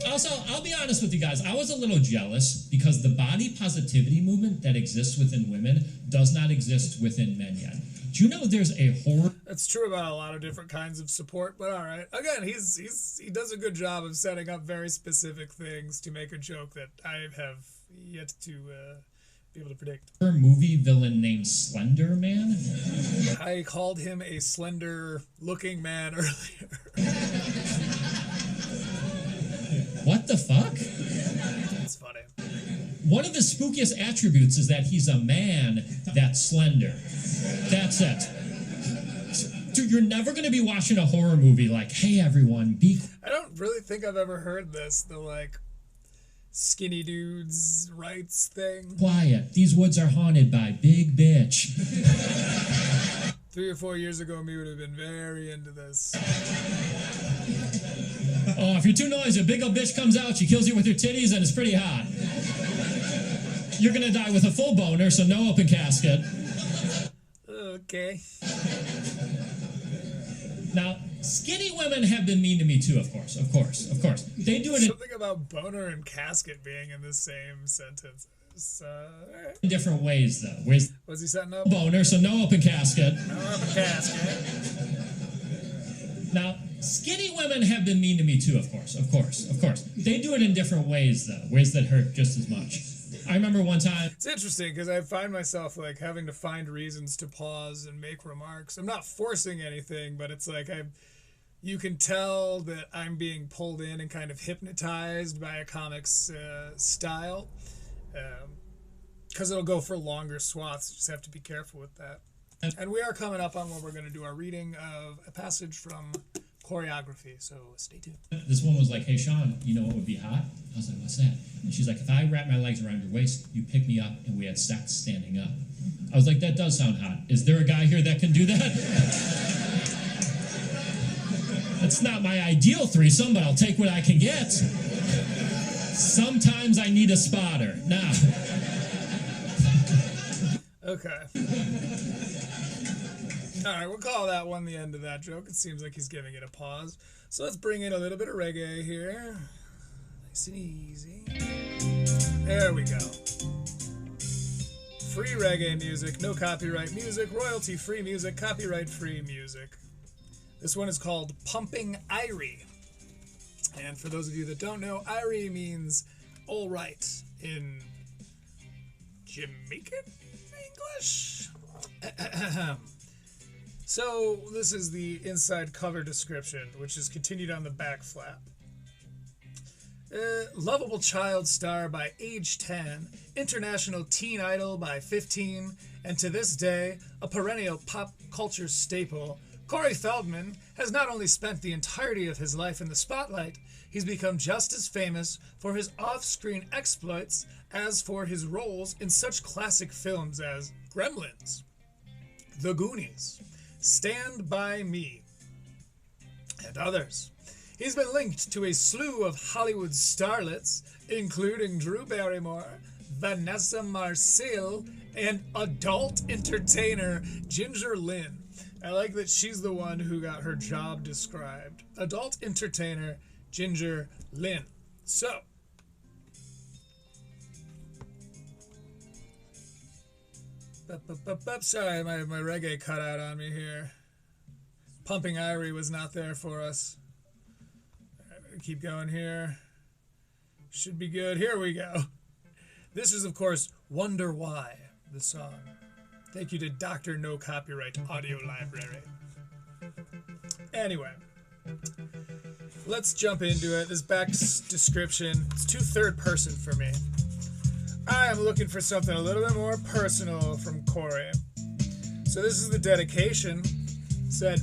S8: Also, I'll be honest with you guys. I was a little jealous because the body positivity movement that exists within women does not exist within men yet. Do you know there's a horror?
S1: That's true about a lot of different kinds of support, but all right. Again, he does a good job of setting up very specific things to make a joke that I have yet to be able to predict.
S8: Movie villain named Slender Man?
S1: I called him a slender-looking man earlier.
S8: What the fuck?
S1: It's funny.
S8: One of his spookiest attributes is that he's a man that's slender. That's it. Dude, you're never going to be watching a horror movie like, hey, everyone, be...
S1: I don't really think I've ever heard this, the, like, skinny dudes rights thing.
S8: Quiet. These woods are haunted by Big Bitch.
S1: 3 or 4 years ago, me would have been very into this.
S8: Oh, if you're too noisy, a big old bitch comes out, she kills you with her titties, and it's pretty hot. You're going to die with a full boner, so no open casket.
S1: Okay.
S8: Now, skinny women have been mean to me too, of course. They do it
S1: Something about boner and casket being in the same sentence.
S8: in different ways, though.
S1: Was he setting up?
S8: Boner, so no open casket.
S1: No open casket.
S8: Now, skinny women have been mean to me too, of course. They do it in different ways, though. Ways that hurt just as much. I remember one time...
S1: It's interesting because I find myself like having to find reasons to pause and make remarks. I'm not forcing anything, but it's like you can tell that I'm being pulled in and kind of hypnotized by a comic's style. Because it'll go for longer swaths. You just have to be careful with that. And we are coming up on when we're going to do our reading of a passage from Choreography, so stay tuned.
S8: This woman was like, hey, Shaun, you know what would be hot? I was like, what's that? And she's like, if I wrap my legs around your waist, you pick me up, and we had sex standing up. I was like, that does sound hot. Is there a guy here that can do that? That's not my ideal threesome, but I'll take what I can get. Sometimes I need a spotter. Now.
S1: Okay. All right, we'll call that one the end of that joke. It seems like he's giving it a pause. So let's bring in a little bit of reggae here. Nice and easy. There we go. Free reggae music, no copyright music, royalty-free music, copyright-free music. This one is called Pumping Irie. And for those of you that don't know, Irie means all right in Jamaican English. So this is the inside cover description, which is continued on the back flap. Lovable child star by age 10, international teen idol by 15, and to this day, a perennial pop culture staple, Corey Feldman has not only spent the entirety of his life in the spotlight, he's become just as famous for his off-screen exploits as for his roles in such classic films as Gremlins, The Goonies, Stand By Me, and others. He's been linked to a slew of Hollywood starlets, including Drew Barrymore, Vanessa Marcil, and adult entertainer Ginger Lynn. I like that she's the one who got her job described. Adult entertainer Ginger Lynn. So, sorry, my reggae cut out on me here. Pumping Irie was not there for us. Keep going here. Should be good. Here we go. This is, of course, Wonder Why, the song. Thank you to Dr. No Copyright Audio Library. Anyway, let's jump into it. This back description, it's too third person for me. I am looking for something a little bit more personal from Corey. So this is the dedication. It said,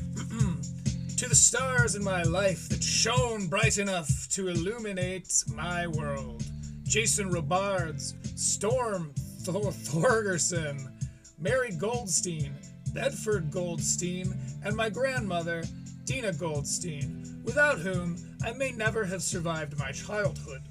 S1: to the stars in my life that shone bright enough to illuminate my world. Jason Robards, Storm Thorgerson, Mary Goldstein, Bedford Goldstein, and my grandmother, Dina Goldstein, without whom I may never have survived my childhood.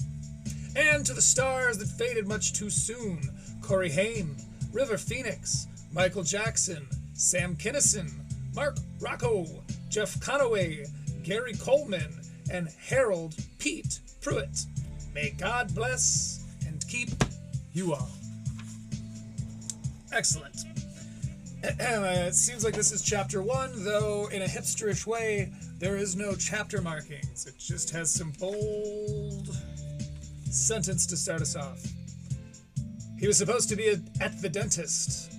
S1: And to the stars that faded much too soon, Corey Haim, River Phoenix, Michael Jackson, Sam Kinison, Mark Rocco, Jeff Conaway, Gary Coleman, and Harold Pete Pruitt. May God bless and keep you all. Excellent. It seems like this is chapter 1, though in a hipsterish way, there is no chapter markings. It just has some bold sentence to start us off. He was supposed to be at the dentist.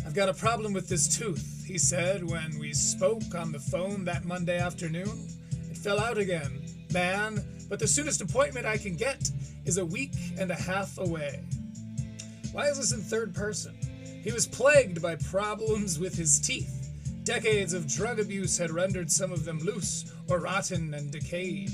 S1: I've got a problem with this tooth, he said when we spoke on the phone that Monday afternoon. It fell out again, man, but the soonest appointment I can get is a week and a half away. Why is this in third person? He was plagued by problems with his teeth. Decades of drug abuse had rendered some of them loose or rotten and decayed.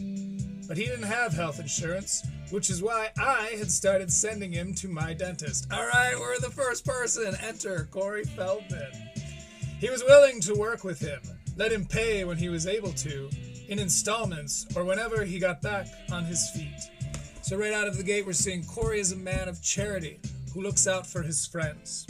S1: But he didn't have health insurance, which is why I had started sending him to my dentist. All right, we're the first person. Enter Corey Feldman. He was willing to work with him, let him pay when he was able to, in installments or whenever he got back on his feet. So right out of the gate, we're seeing Corey is a man of charity who looks out for his friends.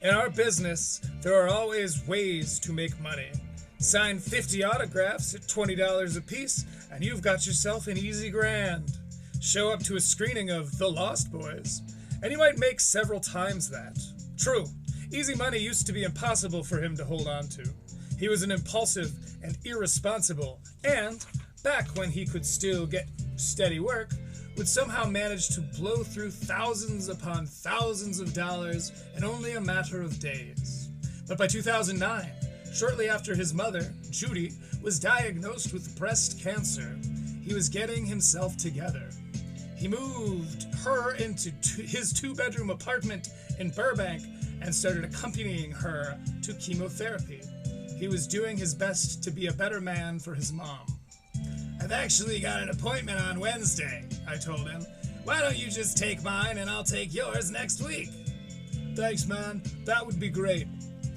S1: In our business, there are always ways to make money. Sign 50 autographs at $20 a piece, and you've got yourself an easy grand. Show up to a screening of The Lost Boys, and you might make several times that. True, easy money used to be impossible for him to hold on to. He was an impulsive and irresponsible, and, back when he could still get steady work, would somehow manage to blow through thousands upon thousands of dollars in only a matter of days. But by 2009, shortly after his mother, Judy, was diagnosed with breast cancer, he was getting himself together. He moved her into his 2-bedroom apartment in Burbank and started accompanying her to chemotherapy. He was doing his best to be a better man for his mom. I've actually got an appointment on Wednesday, I told him. Why don't you just take mine and I'll take yours next week? Thanks, man. That would be great.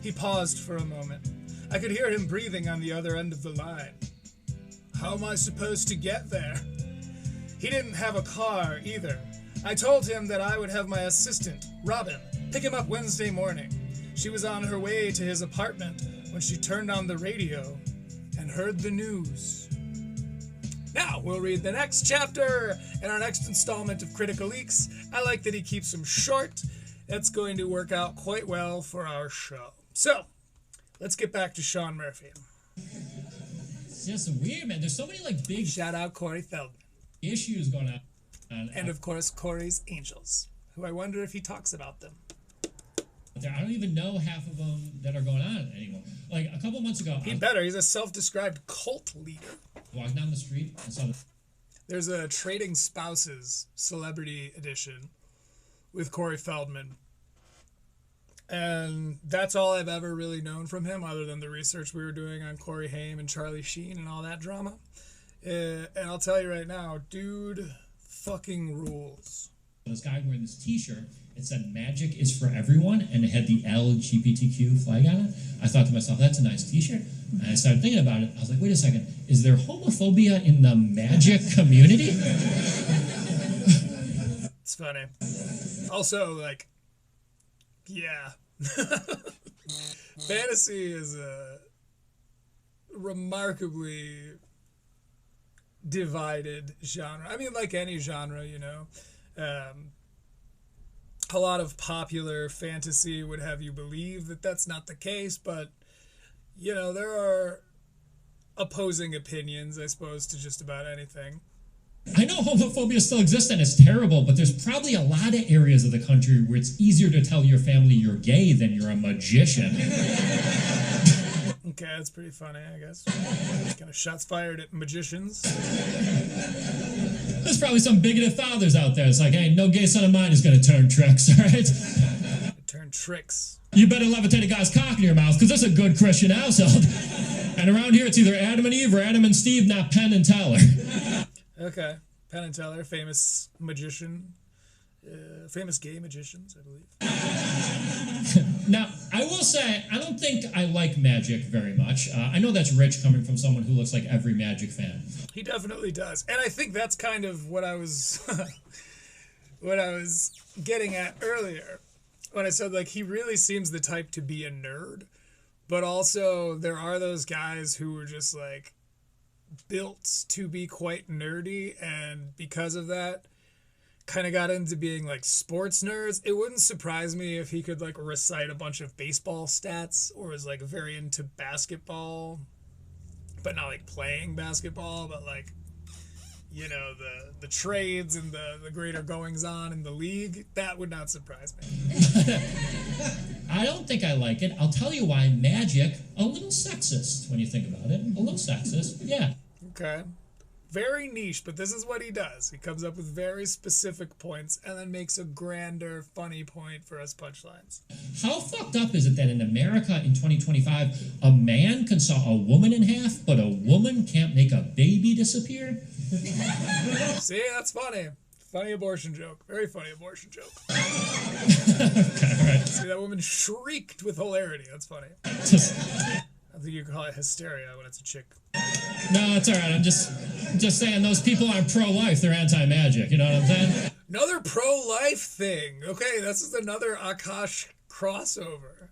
S1: He paused for a moment. I could hear him breathing on the other end of the line. How am I supposed to get there? He didn't have a car either. I told him that I would have my assistant, Robin, pick him up Wednesday morning. She was on her way to his apartment when she turned on the radio and heard the news. Now, we'll read the next chapter in our next installment of Critical Leaks. I like that he keeps them short. That's going to work out quite well for our show. So, let's get back to Shaun Murphy.
S8: It's just weird, man. There's so many, like, big
S1: Shout out Corey Feldman.
S8: issues going on.
S1: And, of course, Corey's Angels, who I wonder if he talks about them.
S8: I don't even know half of them that are going on anymore. Like, a couple months ago,
S1: He better. He's a self-described cult leader.
S8: walking down the street and saw
S1: There's a Trading Spouses Celebrity Edition with Corey Feldman. And that's all I've ever really known from him, other than the research we were doing on Corey Haim and Charlie Sheen and all that drama. And I'll tell you right now, dude fucking rules.
S8: this guy wearing this t-shirt. It said magic is for everyone, and it had the LGBTQ flag on it. I thought to myself, that's a nice t-shirt. And I started thinking about it. I was like, wait a second, is there homophobia in the magic community?
S1: It's funny. Also, like, yeah. Fantasy is a remarkably divided genre. I mean, like any genre, you know. A lot of popular fantasy would have you believe that that's not the case, but, you know, there are opposing opinions, I suppose, to just about anything.
S8: I know homophobia still exists and it's terrible, but there's probably a lot of areas of the country where it's easier to tell your family you're gay than you're a magician.
S1: Okay, that's pretty funny, I guess. Kind of shots fired at magicians.
S8: There's probably some bigoted fathers out there. It's like, hey, no gay son of mine is going to turn tricks, all right?
S1: Turn tricks.
S8: You better levitate a guy's cock in your mouth, because that's a good Christian household. And around here, it's either Adam and Eve or Adam and Steve, not Penn and Teller.
S1: Okay. Penn and Teller, famous magician. Famous gay magicians, I believe.
S8: Now, I will say, I don't think I like magic very much. I know that's rich coming from someone who looks like every Magic fan.
S1: He definitely does. And I think that's kind of what I was what I was getting at earlier when I said, like, he really seems the type to be a nerd, but also there are those guys who are just, like, built to be quite nerdy, and because of that, kind of got into being, like, sports nerds. It wouldn't surprise me if he could, like, recite a bunch of baseball stats, or was, like, very into basketball, but not, like, playing basketball, but, like, you know, the trades and the greater goings-on in the league. That would not surprise me.
S8: I don't think I like it. I'll tell you why. Magic, a little sexist when you think about it. A little sexist, yeah.
S1: Okay. Very niche, but this is what he does. He comes up with very specific points and then makes a grander, funny point for us punchlines.
S8: How fucked up is it that in America in 2025, a man can saw a woman in half, but a woman can't make a baby disappear?
S1: See, that's funny. Funny abortion joke. Very funny abortion joke.
S8: Okay, all right.
S1: See, that woman shrieked with hilarity. That's funny.
S8: Just,
S1: I think you call it hysteria when it's a chick.
S8: no, it's all right. I'm just saying those people aren't pro-life. They're anti-magic. You know what I'm saying?
S1: Another pro-life thing. Okay, this is another Akash crossover.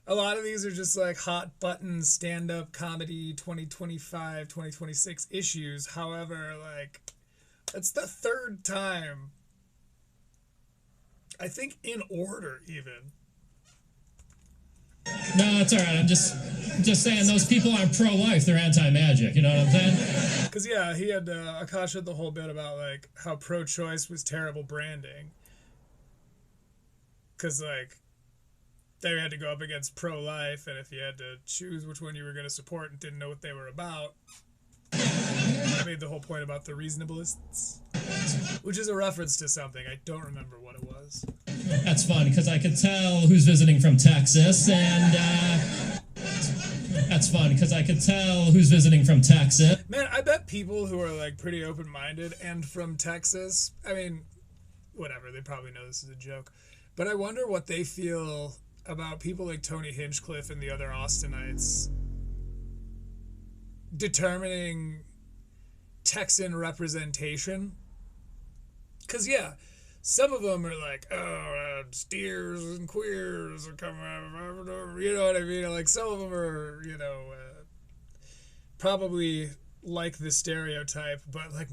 S1: A lot of these are just like hot button stand-up comedy 2025, 2026 issues. However, like, it's the third time, I think in order even.
S8: No, it's all right. I'm just saying those people aren't pro-life. They're anti-magic. You know what I'm saying?
S1: Because, yeah, he had, Akash had the whole bit about, like, how pro-choice was terrible branding. Because, like, they had to go up against pro-life, and if you had to choose which one you were going to support and didn't know what they were about, I made the whole point about the reasonableists, which is a reference to something. I don't remember what it was.
S8: That's fun because I could tell who's visiting from Texas, and that's fun because I could tell who's visiting from Texas.
S1: Man, I bet people who are, like, pretty open-minded and from Texas, I mean, whatever, they probably know this is a joke, but I wonder what they feel about people like Tony Hinchcliffe and the other Austinites determining Texan representation. Because, yeah, some of them are like, oh, steers and queers are coming out of, you know what I mean? Like, some of them are, you know, probably like the stereotype, but, like,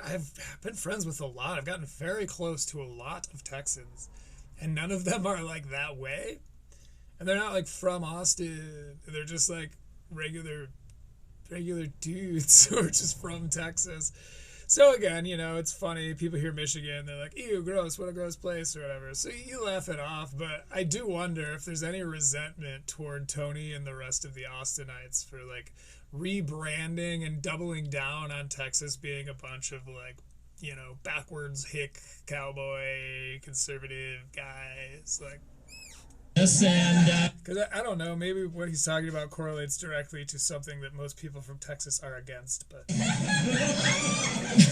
S1: I've been friends with a lot. I've gotten very close to a lot of Texans, and none of them are, like, that way. And they're not, like, from Austin. They're just, like, regular dudes who are just from Texas. So, again, you know, it's funny. People hear Michigan, they're like, ew, gross, what a gross place, or whatever. So you laugh it off, but I do wonder if there's any resentment toward Tony and the rest of the Austinites for, like, rebranding and doubling down on Texas being a bunch of, like, you know, backwards hick cowboy conservative guys, like.
S8: And
S1: because I don't know, maybe what he's talking about correlates directly to something that most people from Texas are against, but I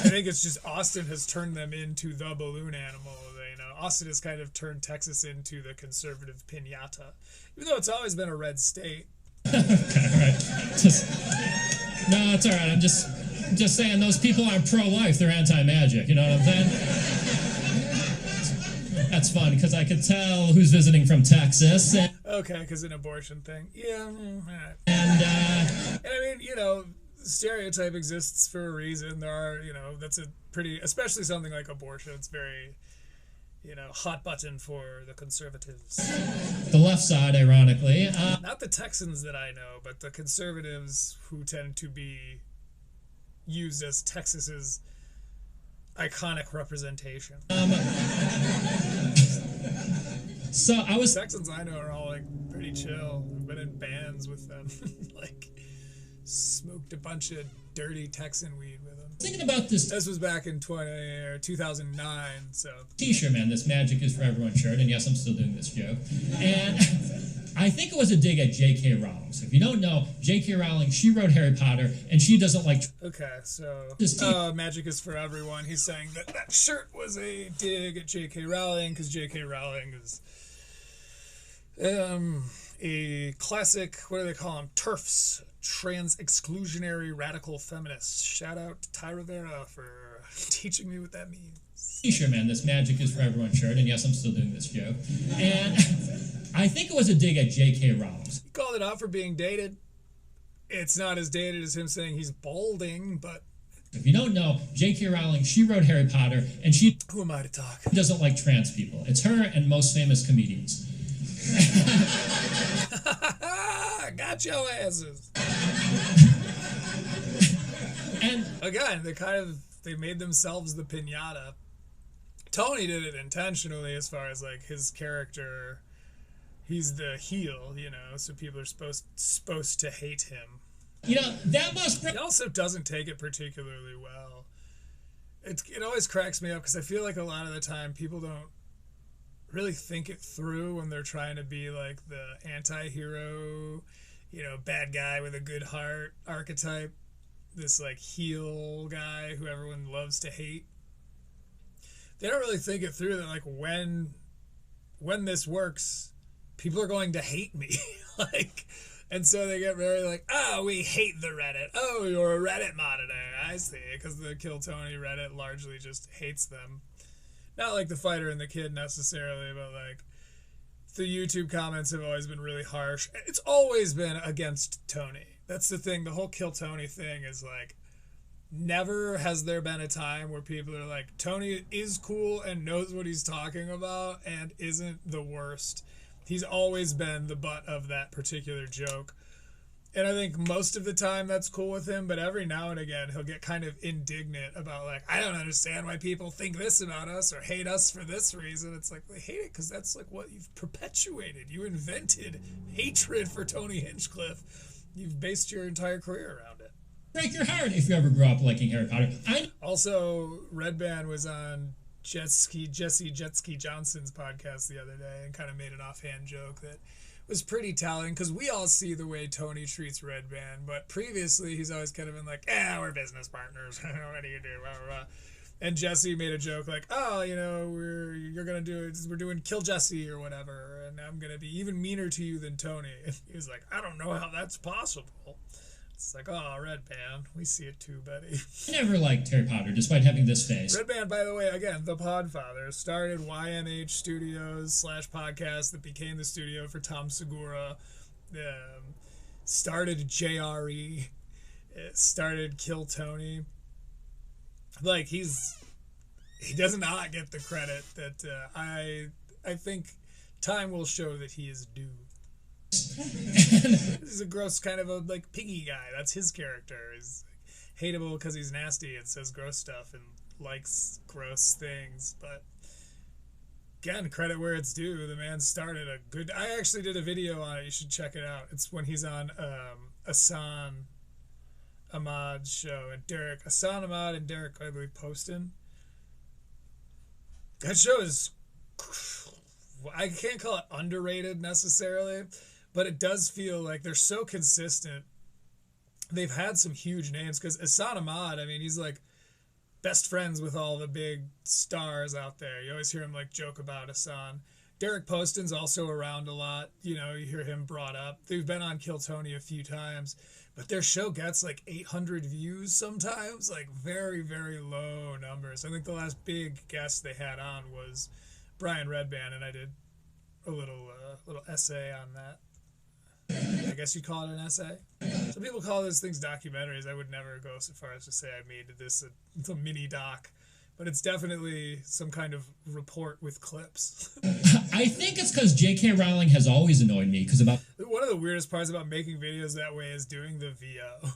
S1: think it's just Austin has turned them into the balloon animal. You know, Austin has kind of turned Texas into the conservative piñata, even though it's always been a red state.
S8: okay, all right. No, it's all right. I'm just saying those people aren't pro-life. They're anti-magic. You know what I'm saying? That's fun because I could tell who's visiting from Texas.
S1: Okay, because an abortion thing. Yeah. All right.
S8: And
S1: I mean, you know, stereotype exists for a reason. There are, you know, that's a pretty, especially something like abortion. It's very, you know, hot button for the conservatives.
S8: The left side, ironically.
S1: Not the Texans that I know, but the conservatives who tend to be used as Texas's iconic representation.
S8: So I was
S1: Texans I know are all, like, pretty chill. I've been in bands with them. Like, smoked a bunch of dirty Texan weed with them.
S8: thinking about this
S1: This was back in 2009, so.
S8: t-shirt, man. This magic is for everyone shirt. And yes, I'm still doing this joke. And I think it was a dig at J.K. Rowling. So if you don't know, J.K. Rowling, she wrote Harry Potter, and she doesn't like...
S1: Okay, so
S8: Just-
S1: magic is for everyone. He's saying that shirt was a dig at J.K. Rowling because J.K. Rowling is a classic, what do they call them? TERFs, trans exclusionary radical feminists. Shout out to Ty Rivera for teaching me what that means.
S8: T-shirt, man, this magic is for everyone shirt, and yes, I'm still doing this joke. And I think it was a dig at J.K. Rowling.
S1: He called it out for being dated. It's not as dated as him saying he's balding, but
S8: If you don't know, J.K. Rowling, she wrote Harry Potter, and she
S1: who am I to talk?
S8: doesn't like trans people. It's her and most famous comedians.
S1: Got your asses.
S8: And
S1: Again, they made themselves the piñata. Tony did it intentionally as far as like his character. He's the heel, you know, so people are supposed to hate him.
S8: you know, that must
S1: He also doesn't take it particularly well. It always cracks me up because I feel like a lot of the time people don't really think it through when they're trying to be like the anti-hero, you know, bad guy with a good heart archetype. This like heel guy who everyone loves to hate. They don't really think it through that like when this works, people are going to hate me. Like, and so they get very like, oh, we hate the Reddit. Oh, you're a Reddit monitor. I see. Because the Kill Tony Reddit largely just hates them. Not like the fighter and the kid necessarily, but like the YouTube comments have always been really harsh. It's always been against Tony. That's the thing. The whole Kill Tony thing is like, never has there been a time where people are like, Tony is cool and knows what he's talking about and isn't the worst. He's always been the butt of that particular joke. And I think most of the time that's cool with him, but every now and again he'll get kind of indignant about like, I don't understand why people think this about us or hate us for this reason. It's like, they hate it because that's like what you've perpetuated. You invented hatred for Tony Hinchcliffe. You've based your entire career around it.
S8: break your heart if you ever grew up liking Harry Potter.
S1: Also, Red Band was on Jesse Jetski Johnson's podcast the other day and kind of made an offhand joke that was pretty telling because we all see the way Tony treats Red Band, but previously he's always kind of been like, we're business partners. What do you do? Blah, blah, blah. And Jesse made a joke like, oh, you know, we're doing Kill Jesse or whatever, and I'm gonna be even meaner to you than Tony. And he was like, I don't know how that's possible. It's like, oh, Red Band, we see it too, buddy.
S8: I never liked Harry Potter, despite having this face.
S1: Red Band, by the way, again, the Podfather, started YMH Studios / podcast that became the studio for Tom Segura. Started JRE. Started Kill Tony. Like, he does not get the credit that I think time will show that he is due. He's a gross kind of a like piggy guy. That's his character. He's hateable because he's nasty and says gross stuff and likes gross things. But again, credit where it's due. The man started a good. I actually did a video on it. You should check it out. It's when he's on Hassan Ahmad's show and Hassan Ahmad and Derek, I believe, Poston. That show is, I can't call it underrated necessarily, but it does feel like they're so consistent. They've had some huge names because Hassan Ahmad, I mean, he's like best friends with all the big stars out there. You always hear him like joke about Hassan. Derek Poston's also around a lot. You know, you hear him brought up. They've been on Kill Tony a few times, but their show gets like 800 views sometimes, like very, very low numbers. I think the last big guest they had on was Brian Redband, and I did a little essay on that. I guess you'd call it an essay. Some people call those things documentaries. I would never go so far as to say I made this a mini doc, but it's definitely some kind of report with clips.
S8: I think it's because J.K. Rowling has always annoyed me because about
S1: One of the weirdest parts about making videos that way is doing the VO.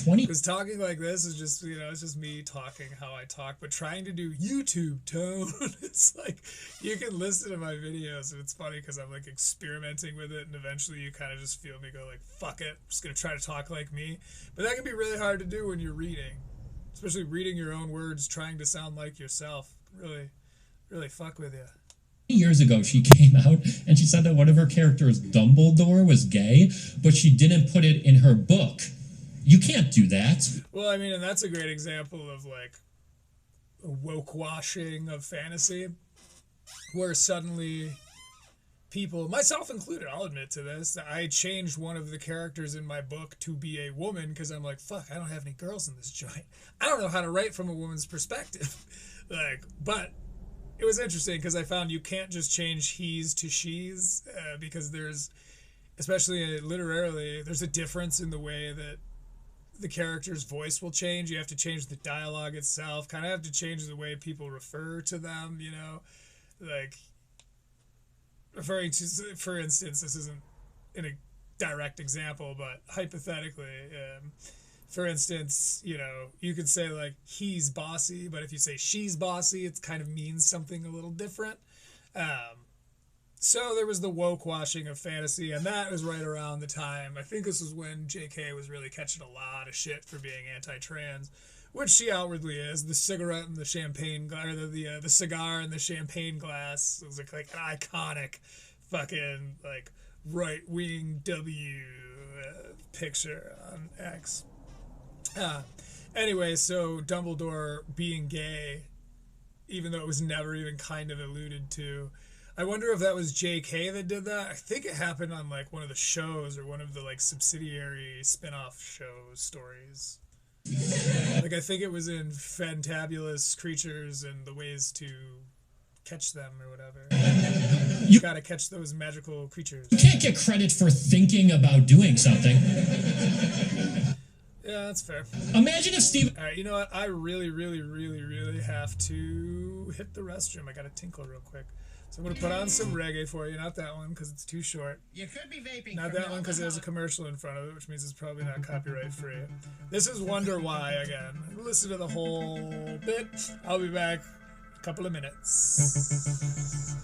S8: 20
S1: Because talking like this is just, you know, it's just me talking how I talk, but trying to do YouTube tone, it's like, you can listen to my videos, and it's funny because I'm like experimenting with it, and eventually you kind of just feel me go like, fuck it, I'm just going to try to talk like me. But that can be really hard to do when you're reading, especially reading your own words, trying to sound like yourself. Really, really fuck with you.
S8: Years ago, she came out and she said that one of her characters, Dumbledore, was gay, but she didn't put it in her book. You can't do that.
S1: Well, I mean, and that's a great example of like a woke washing of fantasy, where suddenly people, myself included, I'll admit to this, I changed one of the characters in my book to be a woman because I'm like, fuck, I don't have any girls in this joint. I don't know how to write from a woman's perspective. But it was interesting because I found you can't just change he's to she's because there's, especially literarily, there's a difference in the way that the character's voice will change. You have to change the dialogue itself, kind of have to change the way people refer to them, you know, like referring to, for instance, this isn't in a direct example, but hypothetically, for instance, you know, you could say like he's bossy, but if you say she's bossy, it kind of means something a little different. So there was the woke washing of fantasy, and that was right around the time. I think this was when JK was really catching a lot of shit for being anti-trans, which she outwardly is. The cigarette and the champagne, or the cigar and the champagne glass was like an iconic fucking like right-wing W picture on X. Anyway, so Dumbledore being gay, even though it was never even kind of alluded to. I wonder if that was JK that did that. I think it happened on like one of the shows or one of the like subsidiary spin-off show stories. Like I think it was in Fantabulous Creatures and the Ways to Catch Them or whatever. You gotta catch those magical creatures.
S8: You can't get credit for thinking about doing something.
S1: Yeah, that's fair.
S8: Imagine if Steve...
S1: All right, you know what? I really have to hit the restroom. I gotta tinkle real quick. So I'm going to put on some reggae for you. Not that one, because it's too short.
S5: You could be vaping.
S1: Not that one, because it has a commercial in front of it, which means it's probably not copyright free. This is Wonder Why again. Listen to the whole bit. I'll be back in a couple of minutes.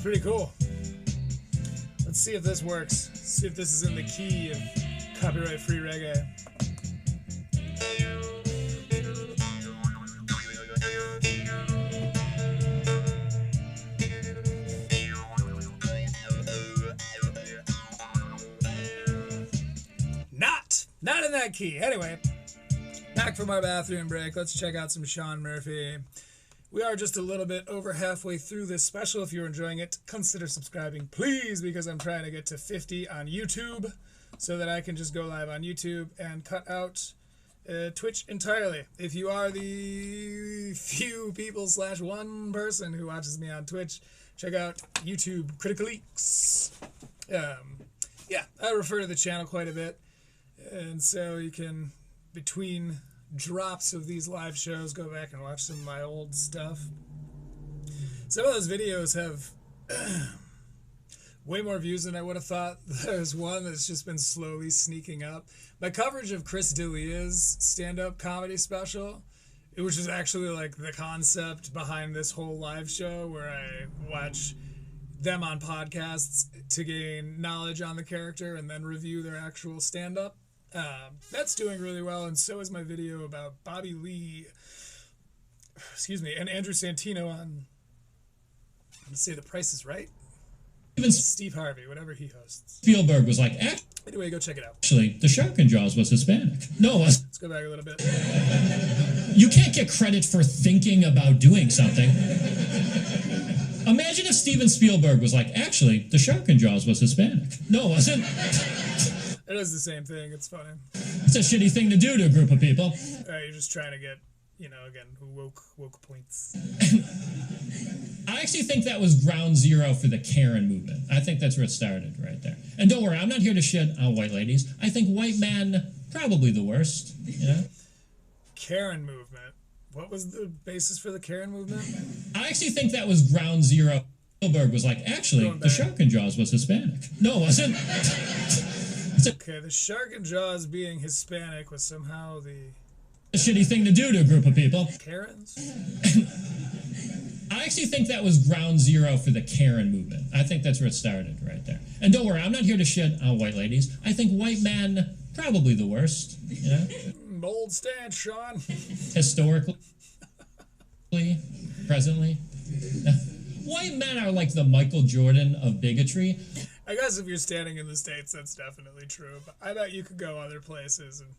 S1: Pretty cool. Let's see if this works. See if this is in the key of copyright-free reggae. Not in that key. Anyway, back from our bathroom break. Let's check out some Shaun Murphy. We are just a little bit over halfway through this special. If you're enjoying it, consider subscribing, please, because I'm trying to get to 50 on YouTube so that I can just go live on YouTube and cut out Twitch entirely. If you are the few people / one person who watches me on Twitch, check out YouTube Critical Leaks. Yeah, I refer to the channel quite a bit, and so you can, between drops of these live shows, go back and watch some of my old stuff. Some of those videos have way more views than I would have thought. There's one that's just been slowly sneaking up. My coverage of Chris D'Elia's stand-up comedy special, which is actually like the concept behind this whole live show, where I watch them on podcasts to gain knowledge on the character and then review their actual stand-up. That's doing really well, and so is my video about Bobby Lee, and Andrew Santino on, let's say, The Price is Right.
S8: Even
S1: Steve Harvey, whatever he hosts.
S8: Spielberg was like,
S1: Anyway, go check it out.
S8: actually, the shark in Jaws was Hispanic. No, it wasn't.
S1: Let's go back a little bit.
S8: You can't get credit for thinking about doing something. Imagine if Steven Spielberg was like, actually, the shark in Jaws was Hispanic. No, it wasn't.
S1: It is the same thing. It's funny.
S8: It's a shitty thing to do to a group of people.
S1: You're just trying to get, again, woke points.
S8: I actually think that was ground zero for the Karen movement. I think that's where it started right there. And don't worry, I'm not here to shit on white ladies. I think white men, probably the worst,
S1: Karen movement. What was the basis for the Karen movement?
S8: I actually think that was ground zero. Spielberg was like, actually, the shark in Jaws was Hispanic. No, it wasn't.
S1: Okay, the shark in Jaws being Hispanic was somehow the
S8: A shitty thing to do to a group of people.
S1: Karens?
S8: I actually think that was ground zero for the Karen movement. I think that's where it started right there. And don't worry, I'm not here to shit on white ladies. I think white men, probably the worst,
S1: Bold stance, Shaun.
S8: historically, presently. White men are like the Michael Jordan of bigotry.
S1: I guess if you're standing in the States, that's definitely true. But I bet you could go other places and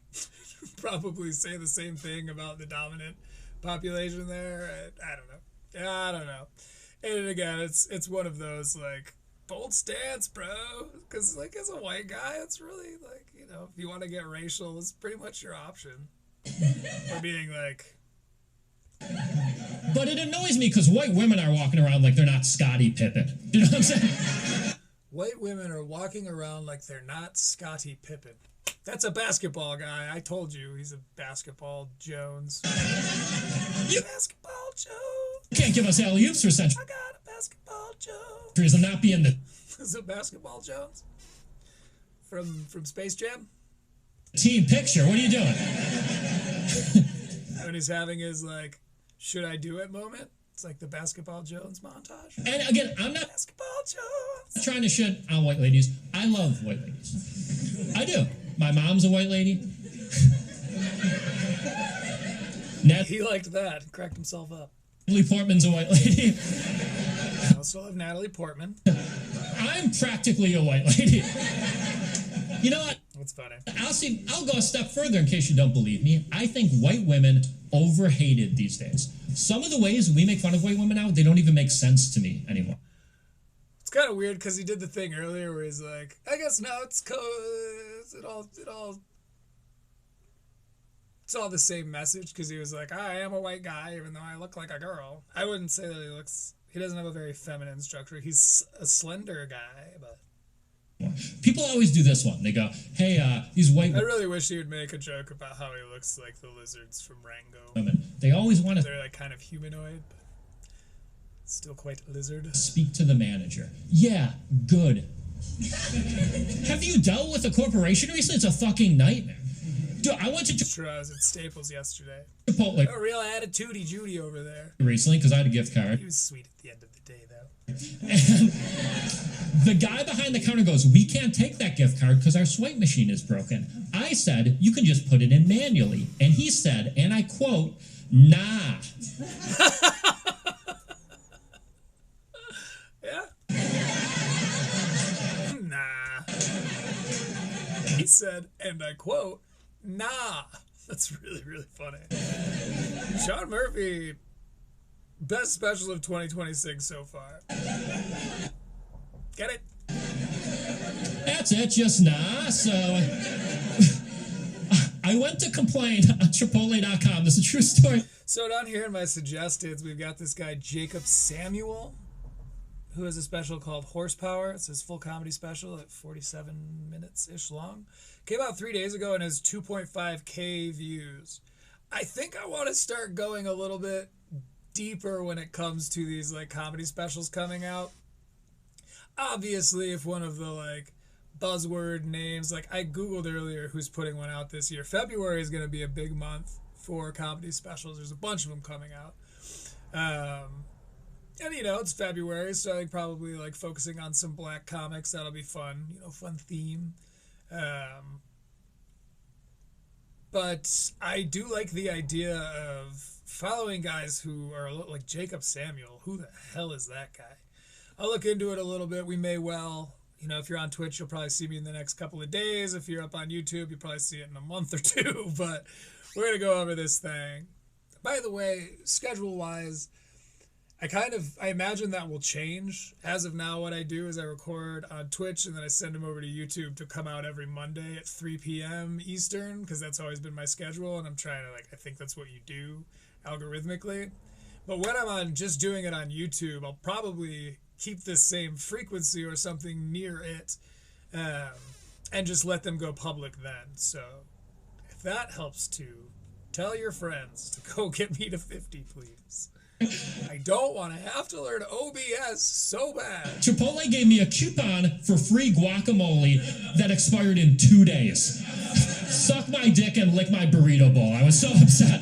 S1: probably say the same thing about the dominant population there. I don't know. And again, it's one of those, like, bold stance, bro. Because, like, as a white guy, it's really, like, if you want to get racial, it's pretty much your option. Or being, like...
S8: But it annoys me because white women are walking around like they're not Scottie Pippen. You know what I'm saying?
S1: White women are walking around like they're not Scottie Pippen. That's a basketball guy. I told you, he's a basketball Jones. You basketball Jones.
S8: You can't give us alley-oops for centuries.
S1: I got a basketball Jones.
S8: And not be in the
S1: Is it basketball Jones? From Space Jam?
S8: team picture. What are you doing?
S1: When he's having his, like, should I do it moment? It's like the basketball Jones montage.
S8: And again, I'm not
S1: Basketball Jones.
S8: trying to shit on white ladies. I love white ladies. I do. My mom's a white lady.
S1: He liked that. He cracked himself up.
S8: Natalie Portman's a white lady.
S1: I also love Natalie Portman.
S8: I'm practically a white lady. You know what?
S1: That's funny.
S8: I'll go a step further in case you don't believe me. I think white women overhated these days. Some of the ways we make fun of white women now, they don't even make sense to me anymore.
S1: It's kind of weird because he did the thing earlier where he's like, I guess now it's all the same message, because he was like, I am a white guy even though I look like a girl. I wouldn't say that he doesn't have a very feminine structure. He's a slender guy, but
S8: People always do this one. They go, hey, these white
S1: I really wish he would make a joke about how he looks like the lizards from Rango.
S8: women, they always want to
S1: They're like kind of humanoid, but still quite lizard.
S8: speak to the manager. Yeah, good. Have you dealt with a corporation recently? It's a fucking nightmare. Dude, I went to
S1: Sure, I was at Staples yesterday.
S8: Chipotle
S1: A real attitude-y Judy over there.
S8: recently because I had a gift card.
S1: He was sweet at the end of the day, though.
S8: And the guy behind the counter goes, we can't take that gift card because our swipe machine is broken. I said, you can just put it in manually. And he said, and I quote, nah.
S1: Yeah? Nah. He said, and I quote, nah. That's really, really funny. Shaun Murphy, best special of 2026 so far. Get it?
S8: That's it, just nah. So I went to complain on Chipotle.com. This is a true story.
S1: So down here in my suggesteds, we've got this guy, Jacob Samuel, who has a special called Horsepower. It's his full comedy special at 47 minutes-ish long. Came out 3 days ago and has 2.5K views. I think I want to start going a little bit deeper when it comes to these like comedy specials coming out. obviously, if one of the like buzzword names, like I googled earlier who's putting one out this year. February is going to be a big month for comedy specials. There's a bunch of them coming out. And you know, it's February, so I think probably like focusing on some black comics. That'll be fun. You know, fun theme. But I do like the idea of following guys who are like Jacob Samuel. Who the hell is that guy? I'll look into it a little bit. We may well, you know, if you're on Twitch, you'll probably see me in the next couple of days. If you're up on YouTube, you'll probably see it in a month or two. But we're going to go over this thing. By the way, schedule-wise, I imagine that will change. As of now, what I do is I record on Twitch and then I send them over to YouTube to come out every Monday at 3 p.m. Eastern, because that's always been my schedule, and I'm trying to, like, I think that's what you do algorithmically. But when I'm on just doing it on YouTube, I'll probably keep this same frequency or something near it, and just let them go public then. So if that helps to tell your friends to go get me to 50, please. I don't want to have to learn OBS so bad.
S8: Chipotle gave me a coupon for free guacamole that expired in 2 days. Suck my dick and lick my burrito bowl. I was so upset.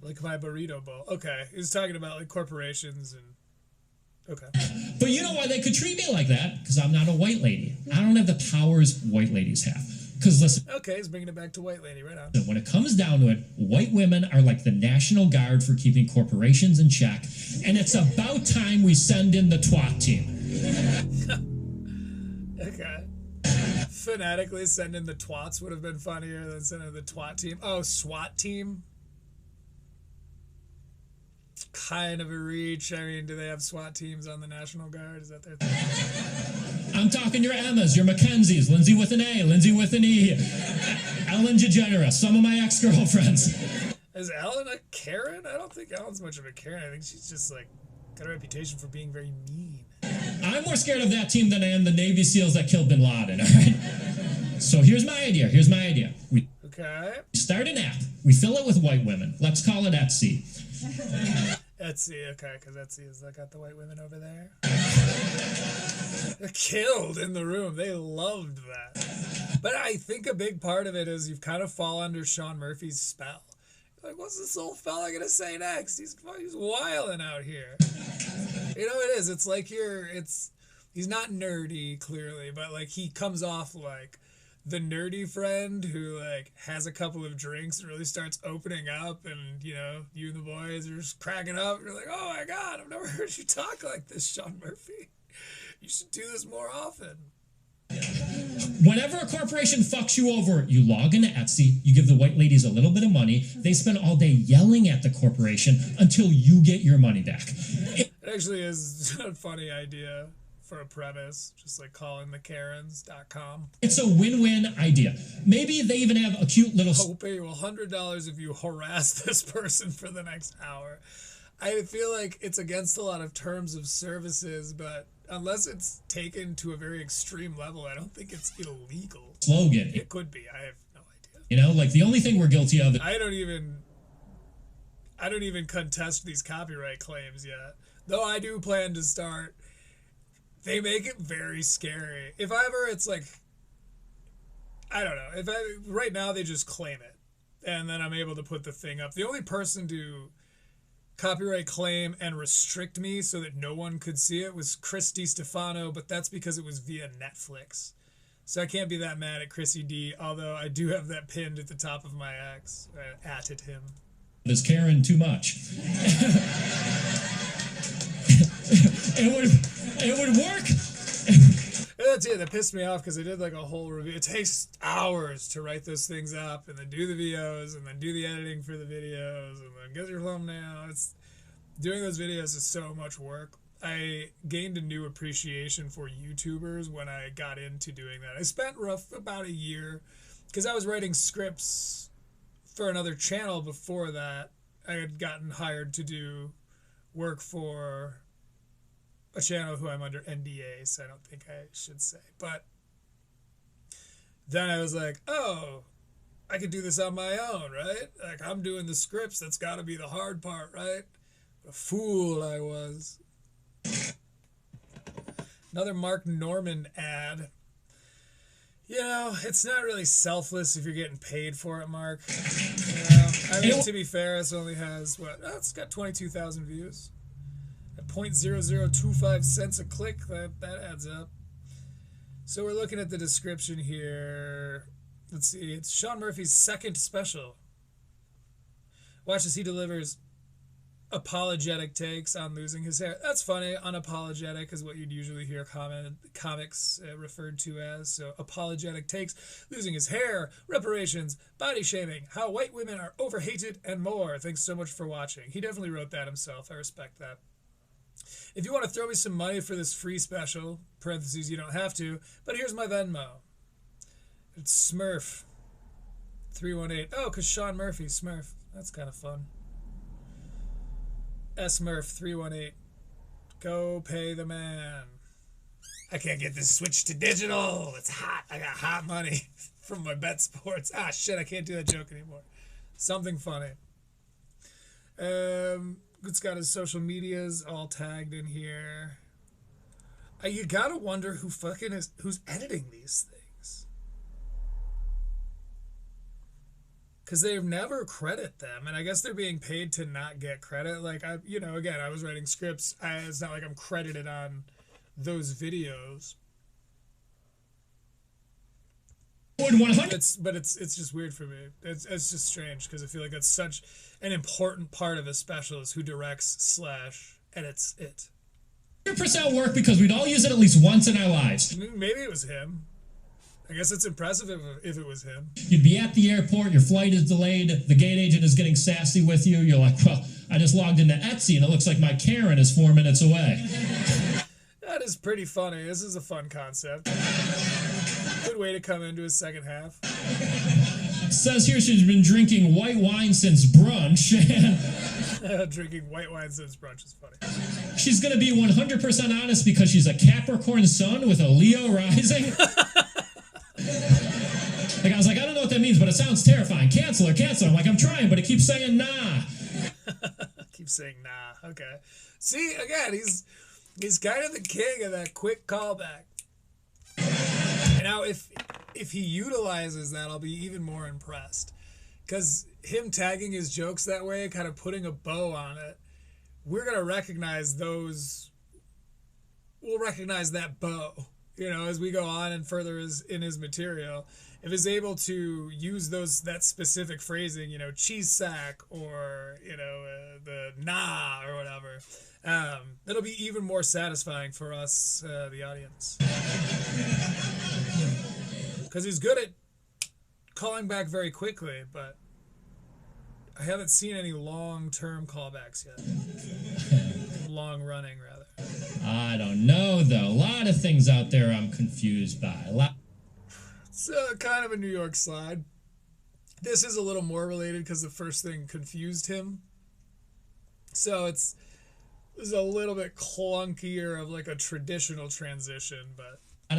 S1: Lick my burrito bowl. Okay, he was talking about like corporations and... Okay.
S8: But you know why they could treat me like that? Because I'm not a white lady. I don't have the powers white ladies have. Because listen,
S1: okay, he's bringing it back to white lady right on.
S8: when it comes down to it, white women are like the National Guard for keeping corporations in check, and it's about time we send in the twat team.
S1: Okay. Phonetically send in the twats would have been funnier than sending the twat team. Oh, SWAT team? Kind of a reach. I mean, do they have SWAT teams on the National Guard? Is that their thing?
S8: I'm talking your Emmas, your Mackenzies, Lindsay with an A, Lindsay with an E, Ellen DeGeneres, some of my ex-girlfriends.
S1: Is Ellen a Karen? I don't think Ellen's much of a Karen. I think she's just like got a reputation for being very mean.
S8: I'm more scared of that team than I am the Navy SEALs that killed Bin Laden, all right? So here's my idea. We start an app. We fill it with white women. Let's call it Etsy.
S1: Etsy, okay, because Etsy has got the white women over there. They're killed in the room. They loved that. But I think a big part of it is you've kind of fall under Shaun Murphy's spell. You're like, what's this old fella gonna say next? He's wilding out here. You know it is. It's like he's not nerdy clearly, but like he comes off like the nerdy friend who like has a couple of drinks and really starts opening up, and you know, you and the boys are just cracking up. You're like, oh my god, I've never heard you talk like this, Shaun Murphy. You should do this more often.
S8: Whenever a corporation fucks you over, you log into Etsy, you give the white ladies a little bit of money, they spend all day yelling at the corporation until you get your money back.
S1: It actually is a funny idea for a premise, just like callingthekarens.com.
S8: It's a win-win idea. Maybe they even have a cute little...
S1: I'll pay you $100 if you harass this person for the next hour. I feel like it's against a lot of terms of services, but unless it's taken to a very extreme level, I don't think it's illegal.
S8: Slogan.
S1: It could be. I have no idea.
S8: You know, like the only thing we're guilty of...
S1: I don't even contest these copyright claims yet. Though I do plan to start... They make it very scary. If ever it's like... I don't know. Right now they just claim it. And then I'm able to put the thing up. The only person to copyright claim and restrict me so that no one could see it was Chris DiStefano, but that's because it was via Netflix. So I can't be that mad at Chrissy D, although I do have that pinned at the top of my X. I atted him.
S8: Is Karen too much? it would work.
S1: That's it. That pissed me off because I did like a whole review. It takes hours to write those things up and then do the videos and then do the editing for the videos and then get your thumbnail. Doing those videos is so much work. I gained a new appreciation for YouTubers when I got into doing that. I spent about a year because I was writing scripts for another channel before that. I had gotten hired to do work for a channel who I'm under NDA, so I don't think I should say. But then I was like, oh, I could do this on my own, right? Like, I'm doing the scripts. That's got to be the hard part, right? What a fool I was. Another Mark Norman ad. You know, it's not really selfless if you're getting paid for it, Mark. You know, I mean, to be fair, it only has, what? Oh, it's got 22,000 views. At 0.0025 cents a click, that adds up. So we're looking at the description here. Let's see. It's Shaun Murphy's second special. Watch as he delivers apologetic takes on losing his hair. That's funny. Unapologetic is what you'd usually hear comics referred to as. So apologetic takes, losing his hair, reparations, body shaming, how white women are overhated, and more. Thanks so much for watching. He definitely wrote that himself. I respect that. If you want to throw me some money for this free special, parentheses, you don't have to, but here's my Venmo. It's Smurf 318. Oh, because Shaun Murphy, Smurf. That's kind of fun. Smurf 318. Go pay the man. I can't get this switched to digital. It's hot. I got hot money from my bet sports. Ah, shit, I can't do that joke anymore. Something funny. It's got his social medias all tagged in here. You gotta wonder who's editing these things. Because they never credit them, and I guess they're being paid to not get credit. Like, again, I was writing scripts. It's not like I'm credited on those videos. But it's just weird for me. It's just strange because I feel like that's such an important part of a special is who directs / edits it.
S8: 100% work because we'd all use it at least once in our lives.
S1: Maybe it was him. I guess it's impressive if it was him.
S8: You'd be at the airport, your flight is delayed, the gate agent is getting sassy with you. You're like, well, I just logged into Etsy and it looks like my Karen is 4 minutes away.
S1: That is pretty funny. This is a fun concept. Good way to come into his second half.
S8: Says here she's been drinking white wine since brunch.
S1: Drinking white wine since brunch is funny.
S8: She's going to be 100% honest because she's a Capricorn sun with a Leo rising. Like, I was like, I don't know what that means, but it sounds terrifying. Cancel her, cancel her. I'm like, I'm trying, but it keeps saying nah.
S1: Keeps saying nah. Okay. See, again, he's kind of the king of that quick callback. Now, if he utilizes that, I'll be even more impressed. Because him tagging his jokes that way, kind of putting a bow on it, we're going to recognize those. We'll recognize that bow, as we go on and further in his material. If he's able to use that specific phrasing, cheese sack or, the nah or whatever, it'll be even more satisfying for us, the audience. Because he's good at calling back very quickly, but I haven't seen any long-term callbacks yet. Long-running, rather.
S8: I don't know, though. A lot of things out there I'm confused by.
S1: It's kind of a New York slide. This is a little more related because the first thing confused him. So it's a little bit clunkier of like a traditional transition, but...
S8: A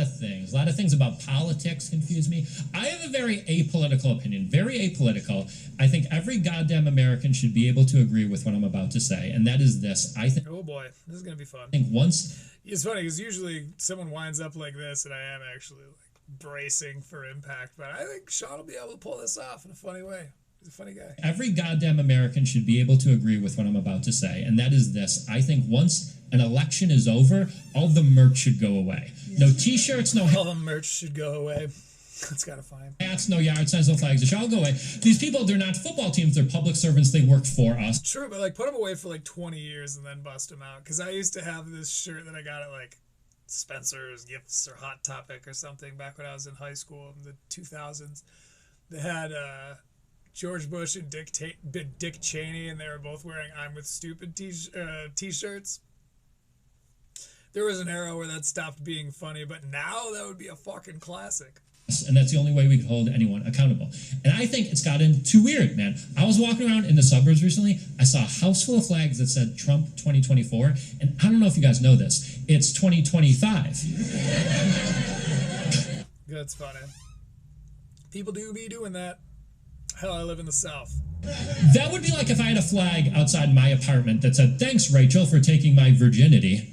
S8: lot of things about politics confuse me. I have a very apolitical opinion, very apolitical. I think every goddamn American should be able to agree with what I'm about to say, and that is this.
S1: Oh boy, this is gonna be fun.
S8: I think once
S1: it's funny because usually someone winds up like this, and I am actually like bracing for impact, but I think Shaun will be able to pull this off in a funny way. He's a funny guy.
S8: Every goddamn American should be able to agree with what I'm about to say, and that is this. I think once an election is over, all the merch should go away. No t-shirts, no...
S1: All the merch should go away. That's kind of funny.
S8: Hats, no yard signs, no flags. It should all go away. These people, they're not football teams. They're public servants. They work for us.
S1: True, but like put them away for like 20 years and then bust them out. Because I used to have this shirt that I got at like Spencer's Gifts or Hot Topic or something back when I was in high school in the 2000s. They had... George Bush and Dick Cheney, and they were both wearing "I'm with Stupid" t-shirts. There was an era where that stopped being funny, but now that would be a fucking classic.
S8: And that's the only way we can hold anyone accountable. And I think it's gotten too weird, man. I was walking around in the suburbs recently. I saw a house full of flags that said Trump 2024, and I don't know if you guys know this. It's 2025.
S1: That's funny. People do be doing that. Hell, I live in the South.
S8: That would be like if I had a flag outside my apartment that said, "Thanks, Rachel, for taking my virginity."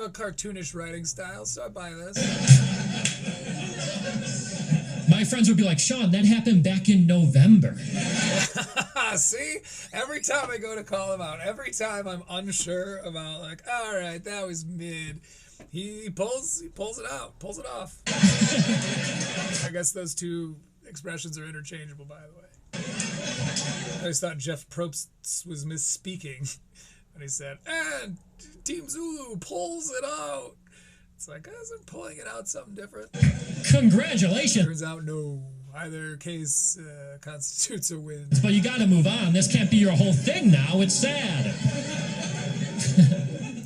S1: a cartoonish writing style, so I buy this.
S8: My friends would be like, Shaun, that happened back in November.
S1: See? Every time I go to call him out, every time I'm unsure about, like, all right, that was mid, he pulls it out, pulls it off. I guess those two expressions are interchangeable, by the way. I always thought Jeff Probst was misspeaking when he said, and Team Zulu pulls it out. It's like, isn't pulling it out something different?
S8: Congratulations.
S1: Turns out, no. Either case constitutes a win.
S8: But you gotta move on. This can't be your whole thing now. It's sad.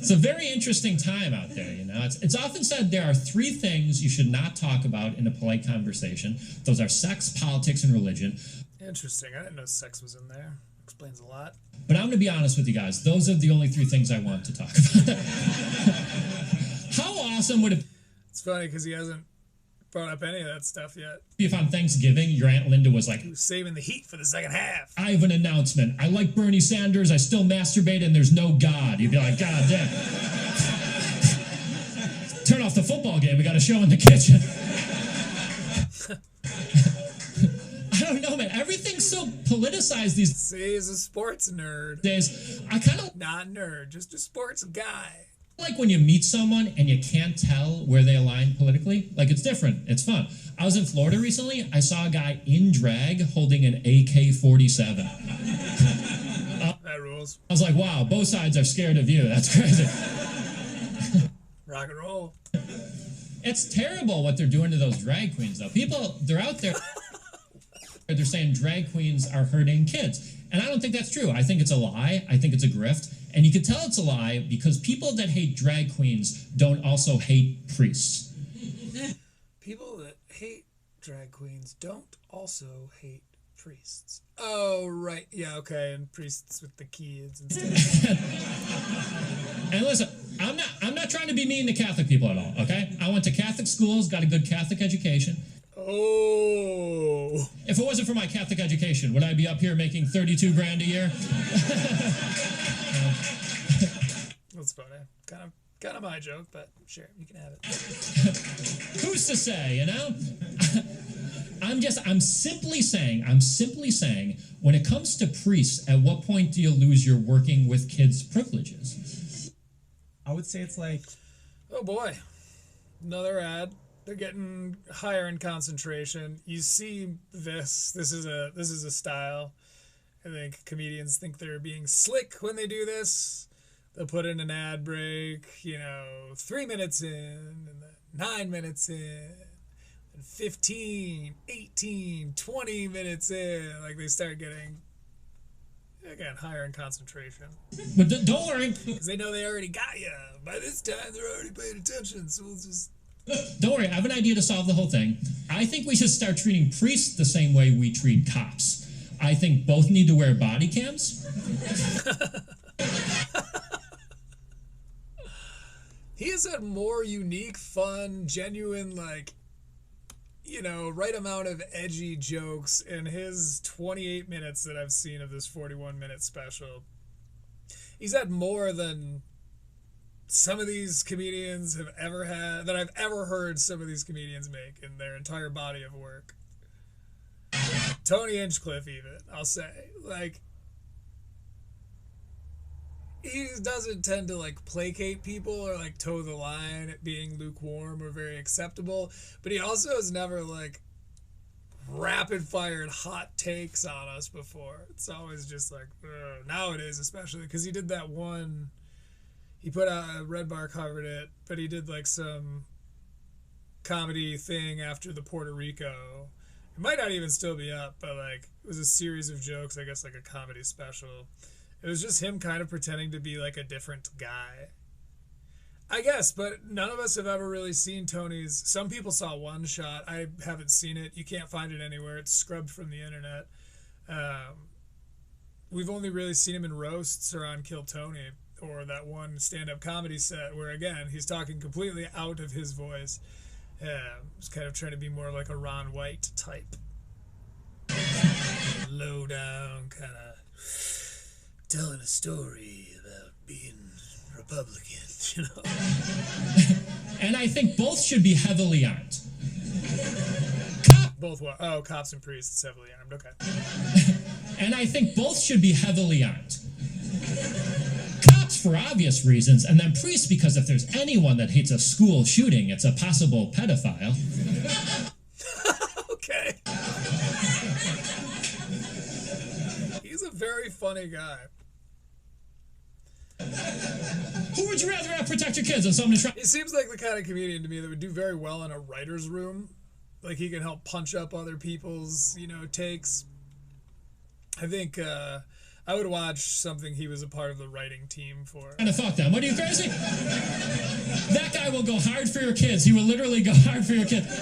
S8: It's a very interesting time out there, you know. It's often said there are 3 things you should not talk about in a polite conversation. Those are sex, politics, and religion.
S1: Interesting. I didn't know sex was in there. Explains a lot.
S8: But I'm going to be honest with you guys. Those are the only 3 things I want to talk about. How awesome would it
S1: It's funny because he hasn't brought up any of that stuff yet.
S8: be if on Thanksgiving your Aunt Linda was like,
S1: He was saving the heat for the second half.
S8: I have an announcement. I like Bernie Sanders. I still masturbate and there's no God. You'd be like, God damn. Turn off the football game. We got a show in the kitchen. I don't know, man. Everything's so politicized these
S1: See, he's a sports nerd.
S8: days. I kind of
S1: Not nerd, just a sports guy.
S8: like when you meet someone and you can't tell where they align politically. Like, it's different. It's fun. I was in Florida recently. I saw a guy in drag holding an AK-47.
S1: That rules.
S8: I was like, wow, both sides are scared of you. That's crazy.
S1: Rock and roll.
S8: It's terrible what they're doing to those drag queens, though. People, they're out there. They're saying drag queens are hurting kids. And I don't think that's true. I think it's a lie. I think it's a grift. And you can tell it's a lie because people that hate drag queens don't also hate priests.
S1: People that hate drag queens don't also hate priests. Oh, right. Yeah, okay. And priests with the kids and stuff.
S8: And listen, I'm not trying to be mean to Catholic people at all, okay? I went to Catholic schools, got a good Catholic education.
S1: Oh.
S8: If it wasn't for my Catholic education, would I be up here making 32 grand a year?
S1: That's funny. Kind of my joke, but sure, you can have it.
S8: Who's to say, you know? I'm simply saying, when it comes to priests, at what point do you lose your working with kids privileges?
S2: I would say it's like,
S1: Oh boy. Another ad. They're getting higher in concentration. You see this. This is a style. I think comedians think they're being slick when they do this. They'll put in an ad break, 3 minutes in, and then 9 minutes in, and 15, 18, 20 minutes in. Like, they start getting, again, higher in concentration.
S8: But don't worry.
S1: Because they know they already got you. By this time, they're already paying attention, so we'll just...
S8: Don't worry, I have an idea to solve the whole thing. I think we should start treating priests the same way we treat cops. I think both need to wear body cams.
S1: He has had more unique, fun, genuine, right amount of edgy jokes in his 28 minutes that I've seen of this 41-minute special. He's had more than some of these comedians have ever had, that I've ever heard some of these comedians make in their entire body of work. Tony Hinchcliffe, even, I'll say. He doesn't tend to placate people or toe the line at being lukewarm or very acceptable, but he also has never rapid fired hot takes on us before. It's always just nowadays, especially because he did that one. He put out Red Bar covered it, but he did some comedy thing after the Puerto Rico. It might not even still be up, but it was a series of jokes, I guess a comedy special. It was just him kind of pretending to be a different guy, I guess, but none of us have ever really seen Tony's. Some people saw one shot. I haven't seen it. You can't find it anywhere. It's scrubbed from the internet. We've only really seen him in roasts or on Kill Tony or that one stand-up comedy set where, again, he's talking completely out of his voice. He's kind of trying to be more like a Ron White type. Low down, kind of telling a story about being Republican. You know?
S8: And I think both should be heavily armed.
S1: Both what? Oh, cops and priests heavily armed. Okay.
S8: And I think both should be heavily armed. Cops for obvious reasons, and then priests because if there's anyone that hates a school shooting, it's a possible pedophile.
S1: Okay. He's a very funny guy.
S8: Who would you rather have protect your kids than someone who's trying?
S1: He seems like the kind of comedian to me that would do very well in a writer's room. Like he can help punch up other people's, takes. I think I would watch something he was a part of the writing team for.
S8: To fuck them. What are you, crazy? That guy will go hard for your kids. He will literally go hard for your kids.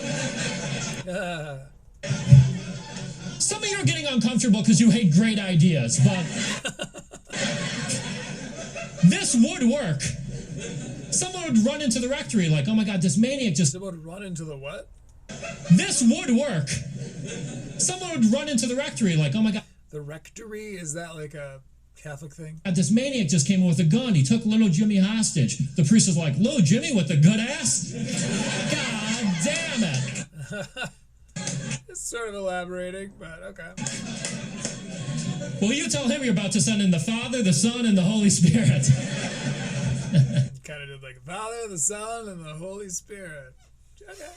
S8: Some of you are getting uncomfortable because you hate great ideas, but this would work. Someone would run into the rectory like, oh my god, this maniac just...
S1: Someone would run into the what?
S8: This would work. Someone would run into the rectory like, oh my god.
S1: The rectory? Is that like a Catholic thing?
S8: This maniac just came in with a gun. He took little Jimmy hostage. The priest is like, little Jimmy with the good ass? God damn it.
S1: It's sort of elaborating, but okay.
S8: Well, you tell him you're about to send in the Father, the Son, and the Holy Spirit.
S1: Kind of did like Father, the Son, and the Holy Spirit. Okay.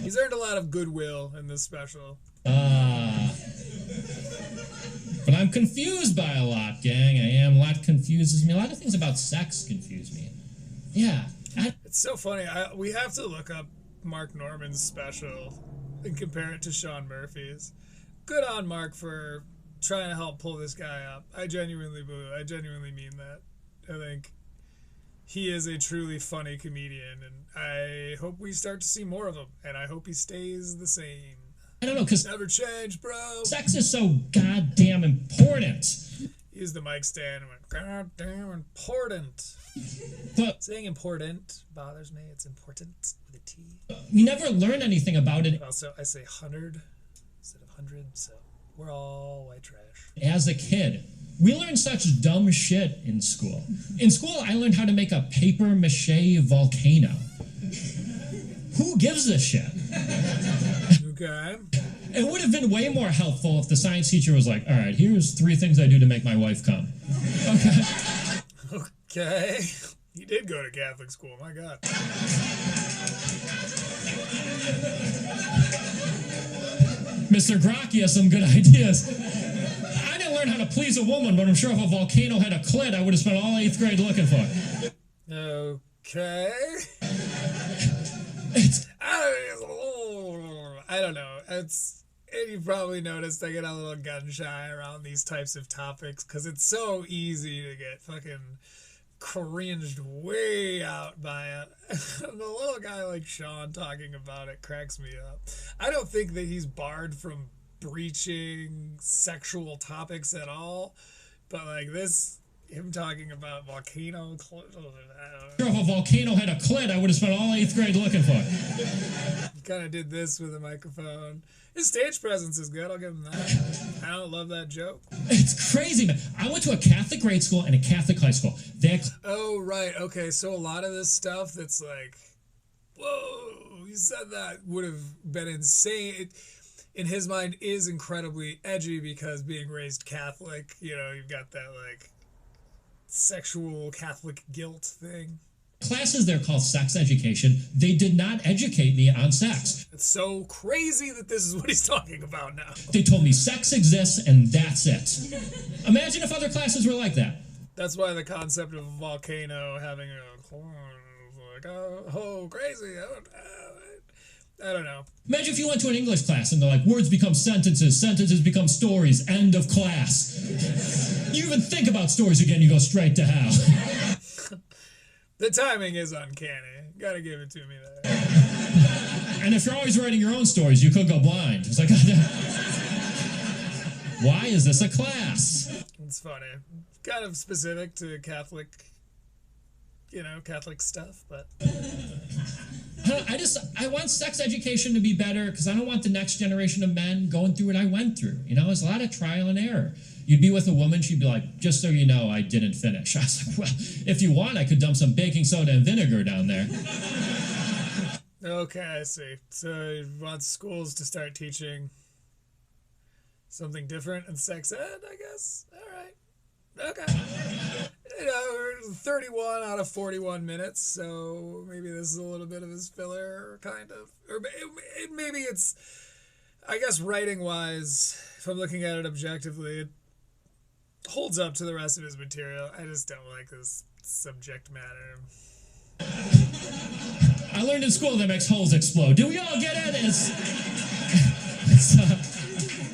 S1: He's earned a lot of goodwill in this special.
S8: But I'm confused by a lot, gang. I am. A lot confuses me. A lot of things about sex confuse me. Yeah.
S1: It's so funny. We have to look up Mark Norman's special and compare it to Shaun Murphy's. Good on Mark for trying to help pull this guy up. I genuinely mean that. I think he is a truly funny comedian, and I hope we start to see more of him, and I hope he stays the same.
S8: I don't know, because
S1: never change, bro.
S8: Sex is so goddamn important.
S1: Used the mic stand and went, goddamn important.
S8: But
S1: saying important bothers me. It's important with a T.
S8: We never learn anything about it.
S1: Also, I say 100 instead of 100, so we're all white trash.
S8: As a kid, we learned such dumb shit in school. In school, I learned how to make a paper mache volcano. Who gives a shit?
S1: Okay.
S8: It would have been way more helpful if the science teacher was like, all right, here's 3 things I do to make my wife come. Okay.
S1: Okay. You did go to Catholic school, my God.
S8: Mr. Grocki has some good ideas. I didn't learn how to please a woman, but I'm sure if a volcano had a clit, I would have spent all 8th grade looking for it.
S1: Okay. I don't know. And you probably noticed I get a little gun shy around these types of topics because it's so easy to get fucking cringed way out by it. The little guy like Shaun talking about it cracks me up. I don't think that he's barred from breaching sexual topics at all, but like this, him talking about volcano.
S8: If a volcano had a clit, I would have spent all 8th grade looking for it.
S1: He kind of did this with a microphone. His stage presence is good, I'll give him that. I don't love that joke.
S8: It's crazy, man. I went to a Catholic grade school and a Catholic high school.
S1: Oh, right. Okay, so a lot of this stuff that's like, whoa, you said that would have been insane. It, in his mind, is incredibly edgy because being raised Catholic, you've got that like sexual Catholic guilt thing.
S8: Classes there called sex education. They did not educate me on sex.
S1: It's so crazy that this is what he's talking about now.
S8: They told me sex exists and that's it. Imagine if other classes were like that.
S1: That's why the concept of a volcano having a like, oh crazy. I don't know.
S8: Imagine if you went to an English class and they're like, words become sentences, sentences become stories, end of class. You even think about stories again, you go straight to hell.
S1: The timing is uncanny. Gotta give it to me there.
S8: And if you're always writing your own stories, you could go blind. It's like, why is this a class?
S1: It's funny. Kind of specific to Catholic, Catholic stuff, but
S8: I want sex education to be better because I don't want the next generation of men going through what I went through. You know, it's a lot of trial and error. You'd be with a woman, she'd be like, just so you know, I didn't finish. I was like, well, if you want, I could dump some baking soda and vinegar down there.
S1: Okay, I see. So he wants schools to start teaching something different in sex ed, I guess. All right. Okay. You know, we're 31 out of 41 minutes, so maybe this is a little bit of his filler, kind of. Or maybe it's, I guess, writing-wise, if I'm looking at it objectively, it holds up to the rest of his material. I just don't like this subject matter.
S8: I learned in school that makes holes explode. Do we all get it?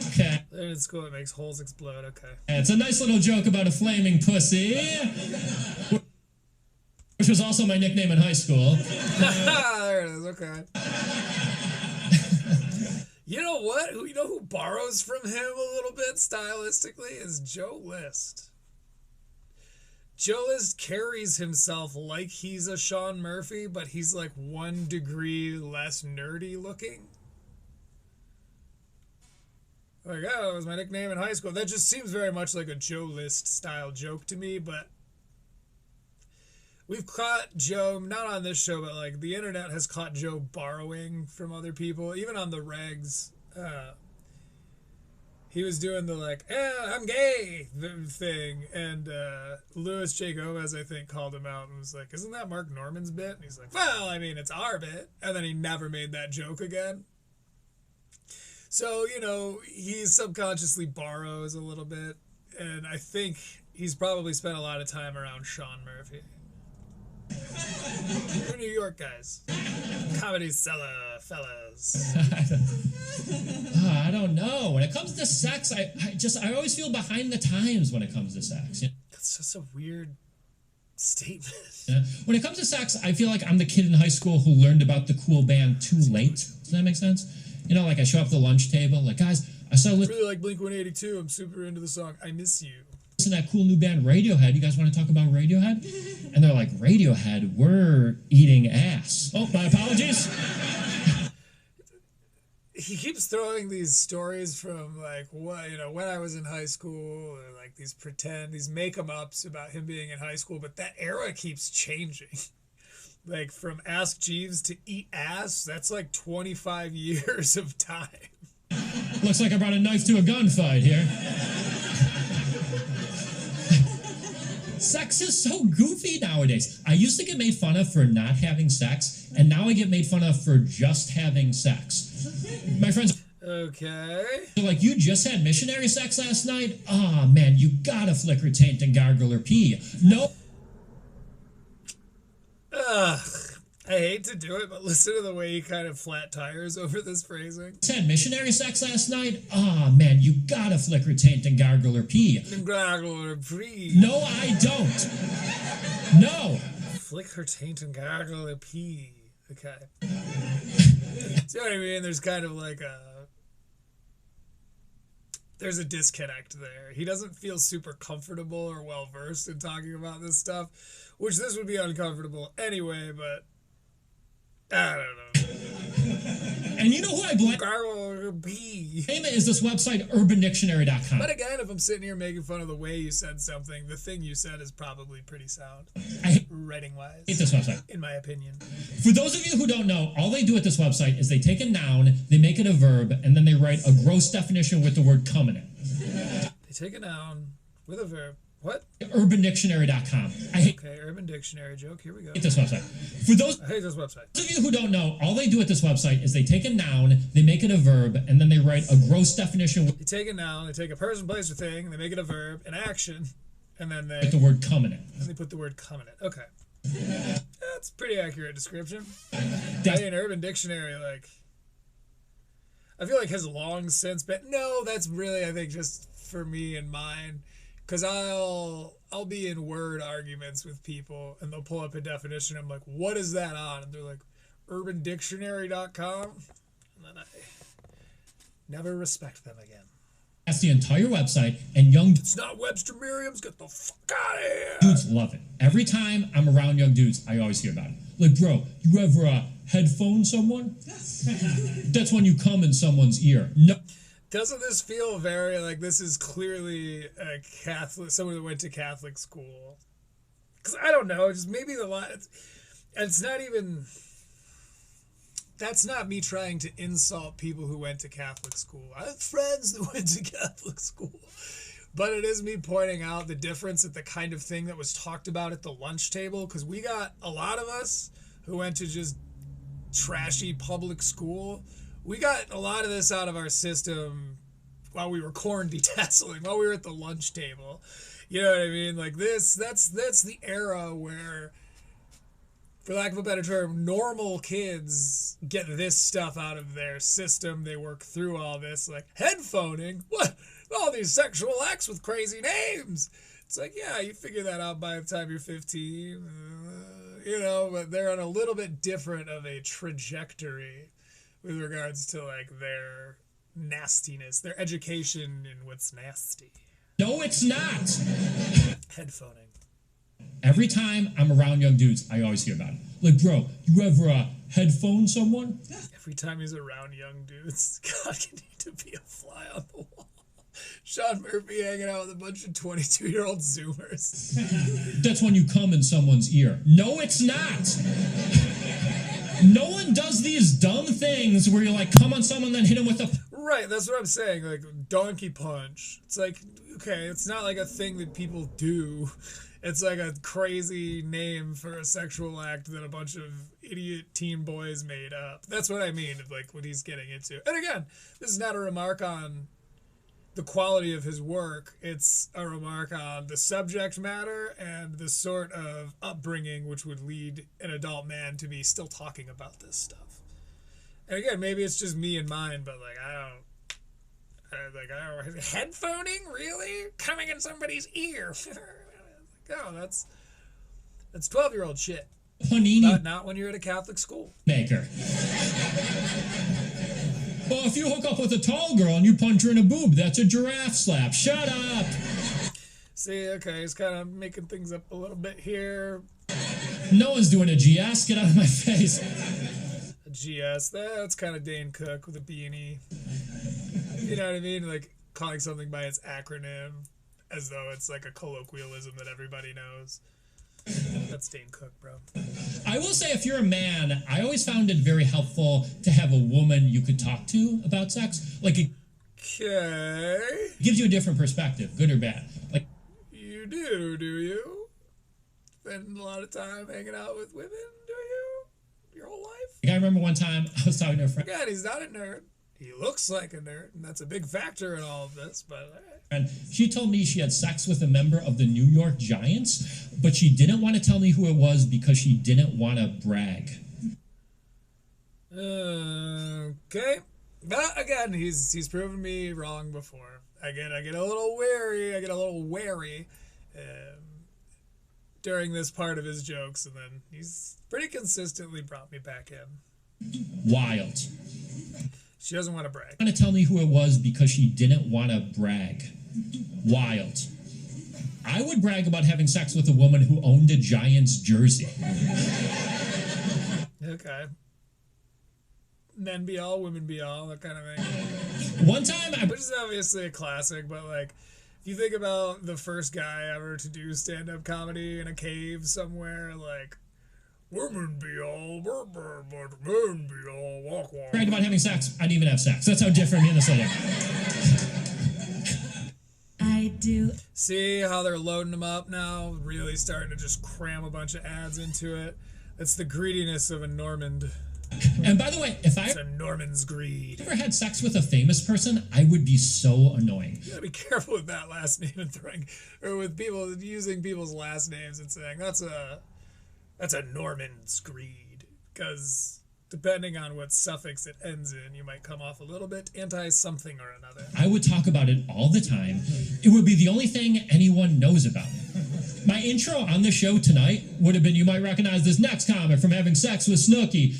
S8: Okay.
S1: Learned in school it makes holes explode. Okay.
S8: It's a nice little joke about a flaming pussy, which was also my nickname in high school.
S1: There it is. Okay. You know what? You know who borrows from him a little bit stylistically is Joe List. Joe List carries himself like he's a Shaun Murphy, but he's like 1 degree less nerdy looking. Like, oh, it was my nickname in high school. That just seems very much like a Joe List style joke to me, but we've caught Joe, not on this show, but like the internet has caught Joe borrowing from other people, even on the regs. He was doing the like, I'm gay thing, and Louis J. Gomez, I think, called him out and was like, isn't that Mark Norman's bit? And he's like, well, I mean, it's our bit. And then he never made that joke again. So, you know, he subconsciously borrows a little bit, and I think he's probably spent a lot of time around Shaun Murphy. We're New York guys. Comedy seller fellas.
S8: I don't know. When it comes to sex, I always feel behind the times when it comes to sex.
S1: That's just a weird statement.
S8: Yeah. When it comes to sex, I feel like I'm the kid in high school who learned about the cool band too late. Does that make sense? You know, like I show up at the lunch table, like, guys, I
S1: really like Blink-182. I'm super into the song I Miss You.
S8: Listen to that cool new band Radiohead. You guys want to talk about Radiohead? And they're like, Radiohead, we're eating ass. Oh, my apologies.
S1: He keeps throwing these stories from like what, you know, when I was in high school, or like these make-em-ups about him being in high school, but that era keeps changing. Like from Ask Jeeves to Eat Ass, that's like 25 years of time.
S8: Looks like I brought a knife to a gunfight here. Sex is so goofy nowadays. I used to get made fun of for not having sex, and now I get made fun of for just having sex. My friends
S1: Okay.
S8: are like, you just had missionary sex last night? Aw, man, you gotta flick her taint and gargle her pee. No.
S1: Ugh. I hate to do it, but listen to the way he kind of flat tires over this phrasing.
S8: Had missionary sex last night? Aw, man, you gotta flick her taint and gargle her pee.
S1: Gargle her pee.
S8: No, I don't. No.
S1: Flick her taint and gargle her pee. Okay. See what I mean? There's kind of like there's a disconnect there. He doesn't feel super comfortable or well versed in talking about this stuff, which this would be uncomfortable anyway, but I don't know.
S8: And you know who I blame?
S1: Gargle pee.
S8: Is this website, urbandictionary.com.
S1: But again, if I'm sitting here making fun of the way you said something, the thing you said is probably pretty sound. Writing-wise.
S8: Hate this website.
S1: In my opinion.
S8: For those of you who don't know, all they do at this website is they take a noun, they make it a verb, and then they write a gross definition with the word come in it.
S1: They take a noun with a verb. What?
S8: urbandictionary.com.
S1: Okay, Urban Dictionary joke. Here we go.
S8: Hate this website. For those
S1: I hate this website.
S8: of you who don't know, all they do at this website is they take a noun, they make it a verb, and then they write a gross definition with
S1: They take a noun, they take a person, place, or thing, they make it a verb, an action, and then
S8: the word come in it.
S1: put the word come in it. Okay. That's a pretty accurate description. Urban Dictionary, like, I feel like has long since been, no, that's really, I think, just for me and mine. Because I'll be in word arguments with people, and they'll pull up a definition. I'm like, what is that on? And they're like, urbandictionary.com. And then I never respect them again.
S8: That's the entire website, and young
S1: It's not Webster Merriam's. Get the fuck out of here.
S8: dudes love it. Every time I'm around young dudes, I always hear about it. Like, bro, you ever headphone someone? That's when you come in someone's ear. No.
S1: Doesn't this feel very like this is clearly a Catholic, someone that went to Catholic school? Because I don't know, just maybe the line. It's not even. That's not me trying to insult people who went to Catholic school. I have friends that went to Catholic school. But it is me pointing out the difference at the kind of thing that was talked about at the lunch table. Because we got a lot of us who went to just trashy public school. We got a lot of this out of our system while we were corn detasseling, while we were at the lunch table. You know what I mean? Like this, that's the era where, for lack of a better term, normal kids get this stuff out of their system. They work through all this, like headphoning. What? All these sexual acts with crazy names. It's like, yeah, you figure that out by the time you're 15. You know, but they're on a little bit different of a trajectory with regards to like their nastiness, their education in what's nasty.
S8: No, it's not.
S1: Headphoning.
S8: Every time I'm around young dudes, I always hear about it. Like, bro, you ever headphone someone?
S1: Every time he's around young dudes, God, you need to be a fly on the wall. Shaun Murphy hanging out with a bunch of 22-year-old Zoomers.
S8: That's when you come in someone's ear. No, it's not. No one does these dumb things where you like come on someone then hit him with a...
S1: Right, that's what I'm saying. Like, donkey punch. It's like, okay, it's not like a thing that people do. It's like a crazy name for a sexual act that a bunch of idiot teen boys made up. That's what I mean, like, what he's getting into. And again, this is not a remark on the quality of his work. It's a remark on the subject matter and the sort of upbringing which would lead an adult man to be still talking about this stuff. And again, maybe it's just me and mine, but like I don't headphoning, really? Coming in somebody's ear. No, that's 12-year-old shit.
S8: Panini
S1: Not when you're at a Catholic school.
S8: maker. Well, if you hook up with a tall girl and you punch her in a boob, that's a giraffe slap. Shut up.
S1: See, okay, he's kind of making things up a little bit here.
S8: No one's doing a GS. Get out of my face.
S1: A GS, that's kind of Dane Cook with a beanie. You know what I mean? Like calling something by its acronym as though it's like a colloquialism that everybody knows. That's Dane Cook, bro.
S8: I will say, if you're a man, I always found it very helpful to have a woman you could talk to about sex. Like, it
S1: Okay.
S8: gives you a different perspective, good or bad. Like,
S1: You do you? Spend a lot of time hanging out with women, do you? Your whole life?
S8: I remember one time I was talking to a friend.
S1: Again, he's not a nerd. He looks like a nerd, and that's a big factor in all of this, but all right.
S8: And she told me she had sex with a member of the New York Giants, but she didn't want to tell me who it was because she didn't want to brag.
S1: Okay. But again, he's proven me wrong before. I get a little wary during this part of his jokes, and then he's pretty consistently brought me back in.
S8: Wild.
S1: She doesn't want to brag.
S8: Want to tell me who it was because she didn't want to brag. Wild. I would brag about having sex with a woman who owned a Giants jersey.
S1: Okay. Men be all, women be all, that kind of thing.
S8: One time I...
S1: Which is obviously a classic, but like, if you think about the first guy ever to do stand-up comedy in a cave somewhere, like, women be all, but men be all, walk.
S8: bragged about having sex. I didn't even have sex. That's how different me and this lady.
S9: I do.
S1: See how they're loading them up now? Really starting to just cram a bunch of ads into it. That's the greediness of a Normand.
S8: And by the way, if I
S1: It's a Norman's greed.
S8: ever had sex with a famous person, I would be so annoying.
S1: You gotta be careful with that last name and throwing, or with people using people's last names and saying that's a Norman's greed, because depending on what suffix it ends in, you might come off a little bit anti-something or another.
S8: I would talk about it all the time. It would be the only thing anyone knows about me. My intro on the show tonight would have been, you might recognize this next comic from having sex with Snooki.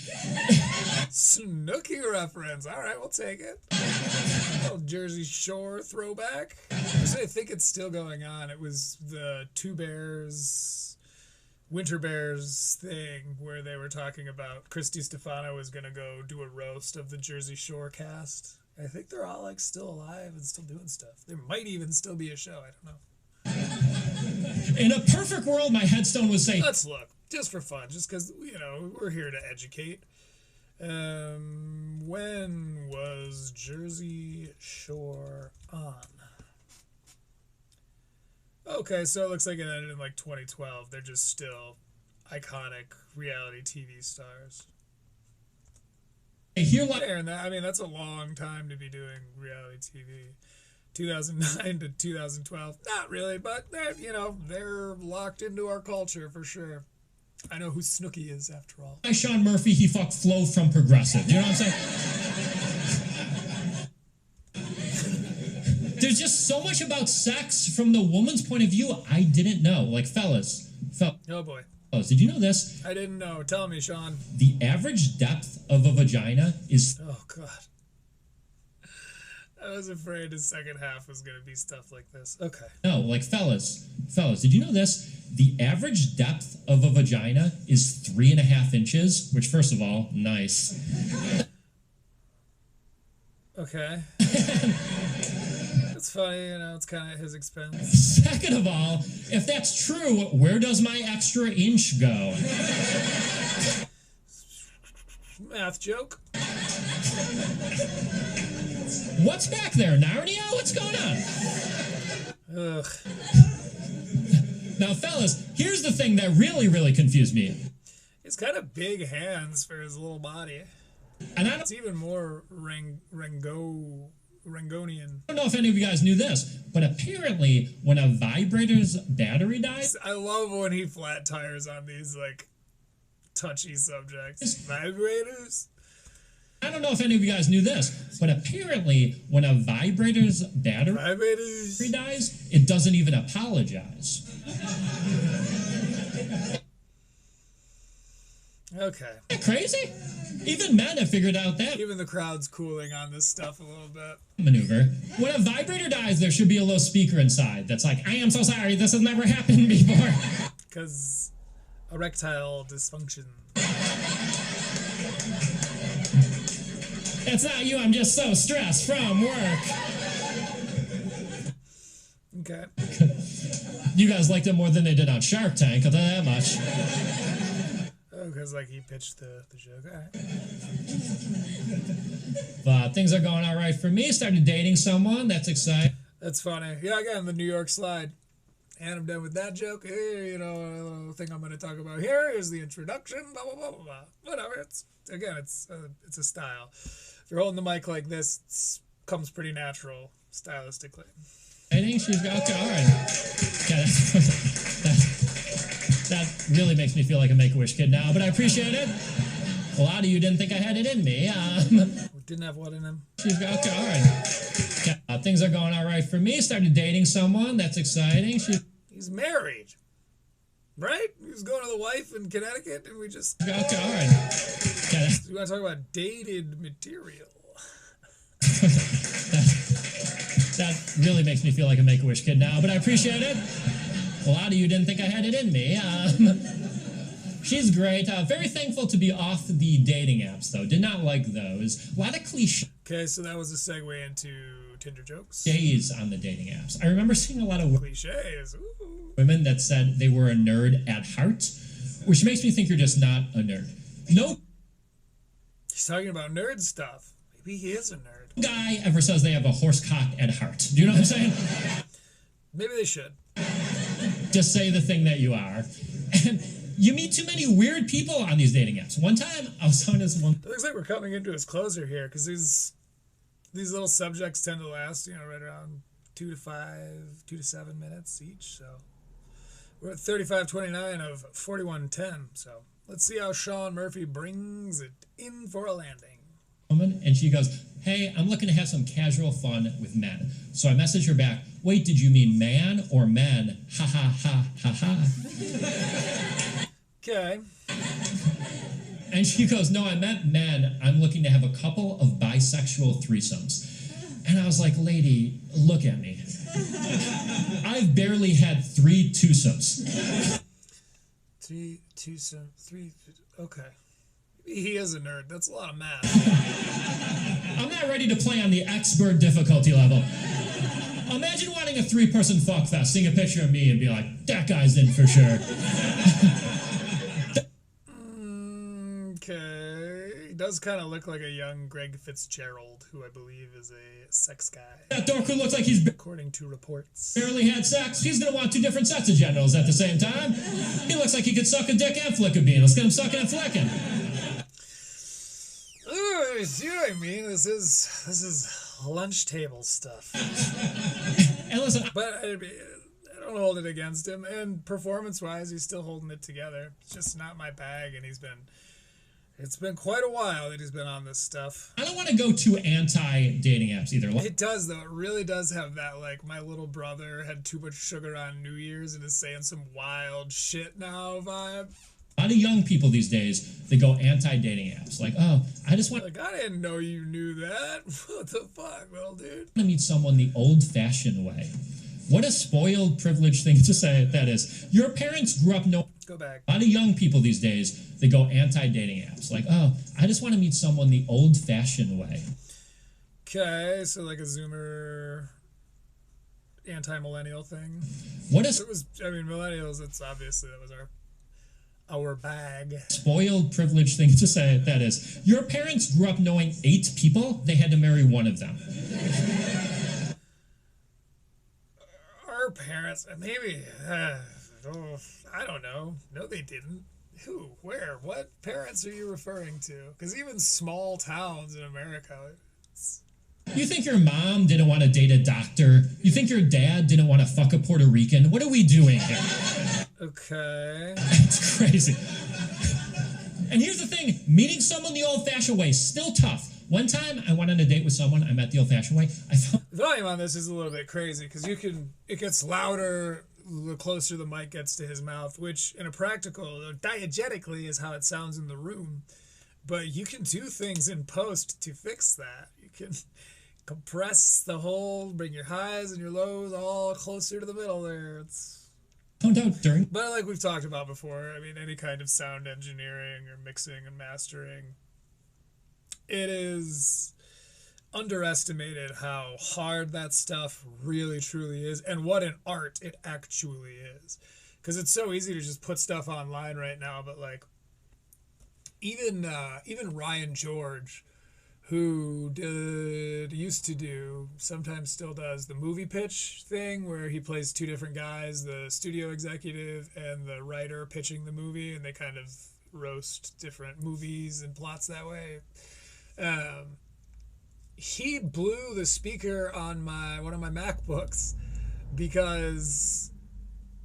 S1: Snooki reference. All right, we'll take it. Little Jersey Shore throwback. Actually, I think it's still going on. It was the Two Bears Winter Bears thing where they were talking about Christy Stefano was going to go do a roast of the Jersey Shore cast. I think they're all like still alive and still doing stuff. There might even still be a show. I don't know.
S8: In a perfect world, my headstone would say,
S1: Let's look, just for fun, just because, you know, we're here to educate. When was Jersey Shore on? Okay, so it looks like it ended in like 2012. They're just still iconic reality TV stars.
S8: here like
S1: Fair, and that, I mean, that's a long time to be doing reality TV. 2009 to 2012. Not really, but they're, you know, they're locked into our culture for sure. I know who Snooki is after all.
S8: Shaun Murphy, he fucked Flo from Progressive. You know what I'm saying? There's just so much about sex from the woman's point of view I didn't know. Like, fellas,
S1: Oh boy,
S8: did you know this?
S1: I didn't know. Tell me, Shaun.
S8: The average depth of a vagina is
S1: Oh god. I was afraid the second half was going to be stuff like this. Okay.
S8: no, like fellas, did you know this? The average depth of a vagina is 3.5 inches, which first of all, nice.
S1: Okay. It's funny, you know, it's kind of at his expense.
S8: Second of all, if that's true, where does my extra inch go?
S1: Math joke.
S8: What's back there, Narnia? What's going on?
S1: Ugh.
S8: Now, fellas, here's the thing that really confused me.
S1: He's kind of big hands for his little body.
S8: And I
S1: It's even more Rangonian.
S8: don't know if any of you guys knew this, but apparently when a vibrator's battery dies,
S1: I love when he flat tires on these, like, touchy subjects. Vibrators?
S8: I don't know if any of you guys knew this, but apparently when a vibrator's battery
S1: Vibrators?
S8: dies, it doesn't even apologize.
S1: Okay.
S8: Isn't that crazy? Even men have figured out that
S1: Even the crowd's cooling on this stuff a little bit.
S8: maneuver. When a vibrator dies, there should be a little speaker inside that's like, I am so sorry, this has never happened before.
S1: Because erectile dysfunction.
S8: It's not you, I'm just so stressed from work.
S1: Okay.
S8: You guys liked it more than they did on Shark Tank, I'll tell you that much.
S1: Oh, because, like, he pitched the joke. All right.
S8: But things are going all right for me. Started dating someone, that's exciting.
S1: That's funny. Yeah, I got him the New York slide. And I'm done with that joke. Here, you know, a little thing I'm going to talk about here is the introduction, blah, blah, blah, blah, blah. Whatever. It's a style. If you're holding the mic like this, it comes pretty natural stylistically.
S8: Dating, she's got, okay, all right. Yeah, that really makes me feel like a Make-A-Wish kid now, but I appreciate it. A lot of you didn't think I had it in me.
S1: Didn't have what in him?
S8: She's got, okay, all right. Things are going all right for me. Started dating someone, that's exciting.
S1: He's married. Right? He was going to the wife in Connecticut, and we just...
S8: Okay, all right. Yeah,
S1: We want to talk about dated material.
S8: that really makes me feel like a Make-A-Wish kid now, but I appreciate it. A lot of you didn't think I had it in me. She's great. Very thankful to be off the dating apps, though. Did not like those. A lot of cliches
S1: Okay, so that was a segue into Tinder jokes.
S8: on the dating apps. I remember seeing a lot of
S1: Cliches. Ooh.
S8: women that said they were a nerd at heart, which makes me think you're just not a nerd. No
S1: He's talking about nerd stuff. Maybe he is a nerd.
S8: guy ever says they have a horse cock at heart. Do you know what I'm saying?
S1: Maybe they should.
S8: Just say the thing that you are. And you meet too many weird people on these dating apps. One time, I was on this one.
S1: It looks like we're coming into his closer here, because these little subjects tend to last, you know, right around 2 to 7 minutes each. So we're at 35:29 of 41:10. So let's see how Shaun Murphy brings it in for a landing.
S8: Woman, and she goes, hey, I'm looking to have some casual fun with men. So I message her back, wait, did you mean man or men? Ha ha ha ha ha.
S1: Okay.
S8: And she goes, no, I meant men. I'm looking to have a couple of bisexual threesomes. And I was like, lady, look at me. I've barely had 3 twosomes.
S1: 3. Okay. He is a nerd. That's a lot of math.
S8: I'm not ready to play on the expert difficulty level. Imagine wanting a 3-person fuck fest, seeing a picture of me and be like, that guy's in for sure.
S1: Okay. He does kind of look like a young Greg Fitzgerald, who I believe is a sex guy.
S8: That dork who looks like he's
S1: According to reports.
S8: barely had sex, he's gonna want 2 different sets of genitals at the same time. He looks like he could suck a dick and flick a bean. Let's get him sucking and flicking.
S1: Ooh, see what I mean? This is lunch table stuff.
S8: And listen,
S1: But I don't hold it against him. And performance-wise, he's still holding it together. It's just not my bag, and it's been quite a while that he's been on this stuff.
S8: I don't want to go too anti-dating apps either.
S1: It does, though. It really does have that, like, my little brother had too much sugar on New Year's and is saying some wild shit now vibe.
S8: A lot of young people these days, they go anti-dating apps. Like, oh, I just want
S1: Like, I didn't know you knew that. What the fuck, little dude?
S8: to meet someone the old-fashioned way. What a spoiled, privileged thing to say that is. Your parents grew up knowing.
S1: Go back.
S8: A lot of young people these days, they go anti-dating apps. Like, oh, I just want to meet someone the old-fashioned way.
S1: Okay, so like a Zoomer anti-millennial thing.
S8: What a
S1: Millennials, it's obviously that was our bag.
S8: spoiled, privileged thing to say that is. Your parents grew up knowing 8 people. They had to marry one of them.
S1: Our parents, maybe, I don't know. No, they didn't. Who? Where? What parents are you referring to? Because even small towns in America.
S8: You think your mom didn't want to date a doctor? You think your dad didn't want to fuck a Puerto Rican? What are we doing here?
S1: Okay.
S8: It's crazy. And here's the thing, meeting someone the old-fashioned way is still tough. One time, I went on a date with someone I met the old-fashioned way. I found
S1: The volume on this is a little bit crazy because it gets louder the closer the mic gets to his mouth, which in a practical, diegetically is how it sounds in the room. But you can do things in post to fix that. You can compress the whole, bring your highs and your lows all closer to the middle there.
S8: out during.
S1: But like we've talked about before, I mean, any kind of sound engineering or mixing and mastering, it is underestimated how hard that stuff really truly is and what an art it actually is. Because it's so easy to just put stuff online right now, but like even Ryan George, who used to do, sometimes still does, the movie pitch thing where he plays 2 different guys, the studio executive and the writer pitching the movie, and they kind of roast different movies and plots that way. He blew the speaker on one of my MacBooks because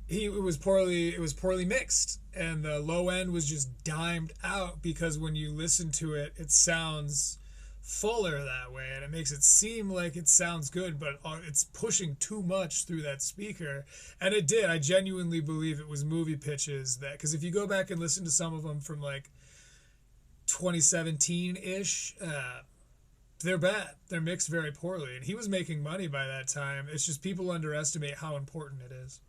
S1: it was poorly mixed, and the low end was just dimed out because when you listen to it, it sounds fuller that way, and it makes it seem like it sounds good, but it's pushing too much through that speaker. And it did. I genuinely believe it was movie pitches that, because if you go back and listen to some of them from like 2017-ish, they're bad. They're mixed very poorly, and he was making money by that time. It's just people underestimate how important it is.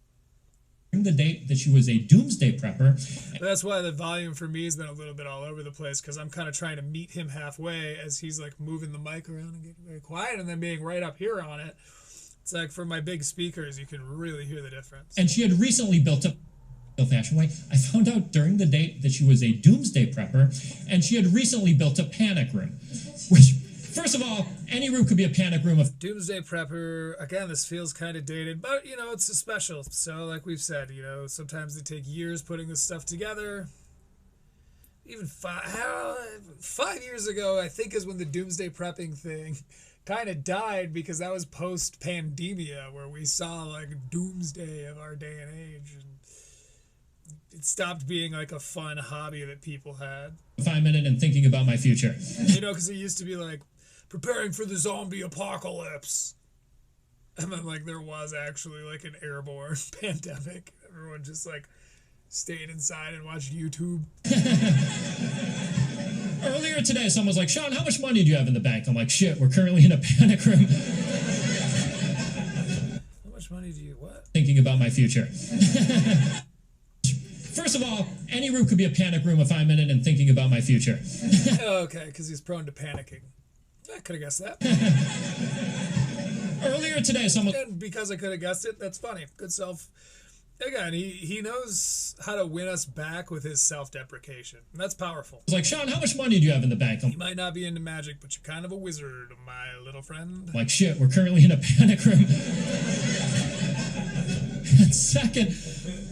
S8: The date that she was a doomsday prepper.
S1: That's why the volume for me has been a little bit all over the place, because I'm kind of trying to meet him halfway as he's like moving the mic around and getting very quiet and then being right up here on it. It's like for my big speakers, you can really hear the difference.
S8: And she had recently built up old-fashioned way. I found out during the date that she was a doomsday prepper, and she had recently built a panic room, which, first of all, any room could be a panic room of
S1: Doomsday Prepper, again, this feels kind of dated, but, it's a special. So, like we've said, sometimes they take years putting this stuff together. Even 5 years ago, I think, is when the Doomsday Prepping thing kind of died, because that was post-pandemia, where we saw, like, doomsday of our day and age, and it stopped being, like, a fun hobby that people had.
S8: 5 minutes and thinking about my future.
S1: Because it used to be, like, preparing for the zombie apocalypse. And then, like, there was actually, like, an airborne pandemic. Everyone just, like, stayed inside and watched YouTube.
S8: Earlier today, someone was like, Shaun, how much money do you have in the bank? I'm like, shit, we're currently in a panic room.
S1: How much money do you, what?
S8: Thinking about my future. First First of all, any room could be a panic room if I'm in it and thinking about my future.
S1: Okay, because he's prone to panicking. I could have guessed that.
S8: Earlier today, someone...
S1: And because I could have guessed it, that's funny. Good self... Again, he knows how to win us back with his self-deprecation. And that's powerful.
S8: was like, Shaun, how much money do you have in the bank? I'm
S1: You might not be into magic, but you're kind of a wizard, my little friend.
S8: like, shit, we're currently in a panic room. And second,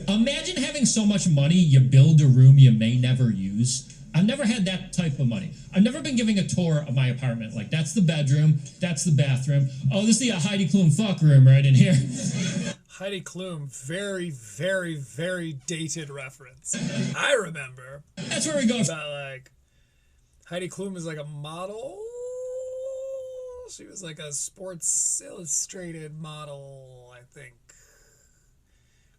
S8: imagine having so much money you build a room you may never use. I've never had that type of money. I've never been giving a tour of my apartment. Like, that's the bedroom, that's the bathroom. Oh, this is the Heidi Klum fuck room right in here.
S1: Heidi Klum, very, very, very dated reference. I remember.
S8: That's where we go.
S1: About, like, Heidi Klum is like a model. She was like a Sports Illustrated model, I think.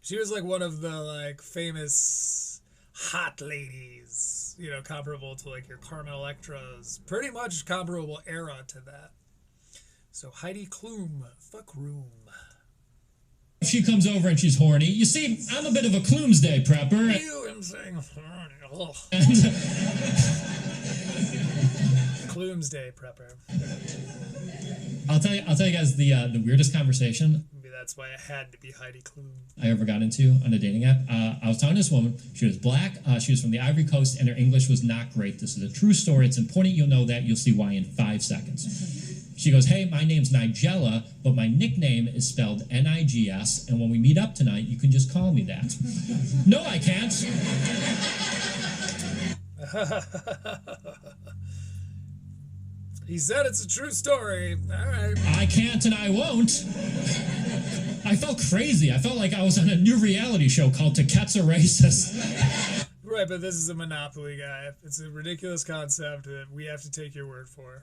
S1: She was like one of the, like, famous hot ladies, you know, comparable to, like, your Carmen Electras. Pretty much comparable era to that. So Heidi Klum, fuck room.
S8: She comes over and she's horny. You see, I'm a bit of a Klumsday prepper.
S1: You am saying horny.
S8: And
S1: Klumsday prepper.
S8: I'll tell you guys the weirdest conversation
S1: Maybe that's why it had to be Heidi Klum.
S8: I ever got into on a dating app. I was talking to this woman. She was black. She was from the Ivory Coast, and her English was not great. This is a true story. It's important you'll know that. You'll see why in 5 seconds. She goes, hey, my name's Nigella, but my nickname is spelled Nigs, and when we meet up tonight, you can just call me that. No, I can't.
S1: He said it's a true story. All right.
S8: I can't and I won't. I felt crazy. I felt like I was on a new reality show called To Catch a Racist.
S1: Right, but this is a Monopoly guy. It's a ridiculous concept that we have to take your word for.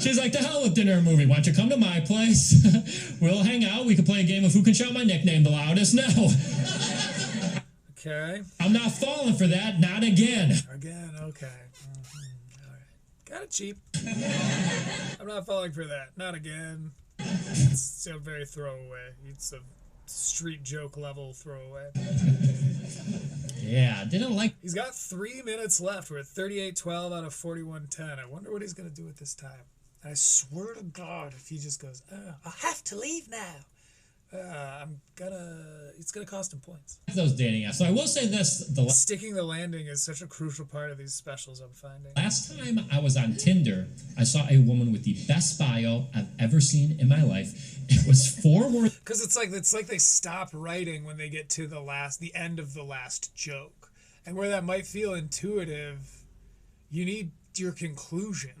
S8: She's like, to hell with dinner and movie. Why don't you come to my place? We'll hang out. We can play a game of who can shout my nickname the loudest. No.
S1: Okay.
S8: I'm not falling for that. Not again.
S1: Again, okay. All right. Got it cheap. I'm not falling for that. Not again. It's so very throwaway. It's a street joke level throwaway.
S8: Yeah, didn't like...
S1: He's got 3 minutes left. We're at 38-12 out of 41-10. I wonder what he's going to do at this time. And I swear to God, if he just goes, I have to leave now. It's gonna cost him points.
S8: those dating apps. So I will say this,
S1: Sticking the landing is such a crucial part of these specials I'm finding.
S8: last time I was on Tinder, I saw a woman with the best bio I've ever seen in my life. It was 4 words.
S1: Because it's like they stop writing when they get to the end of the last joke. And where that might feel intuitive, you need your conclusion.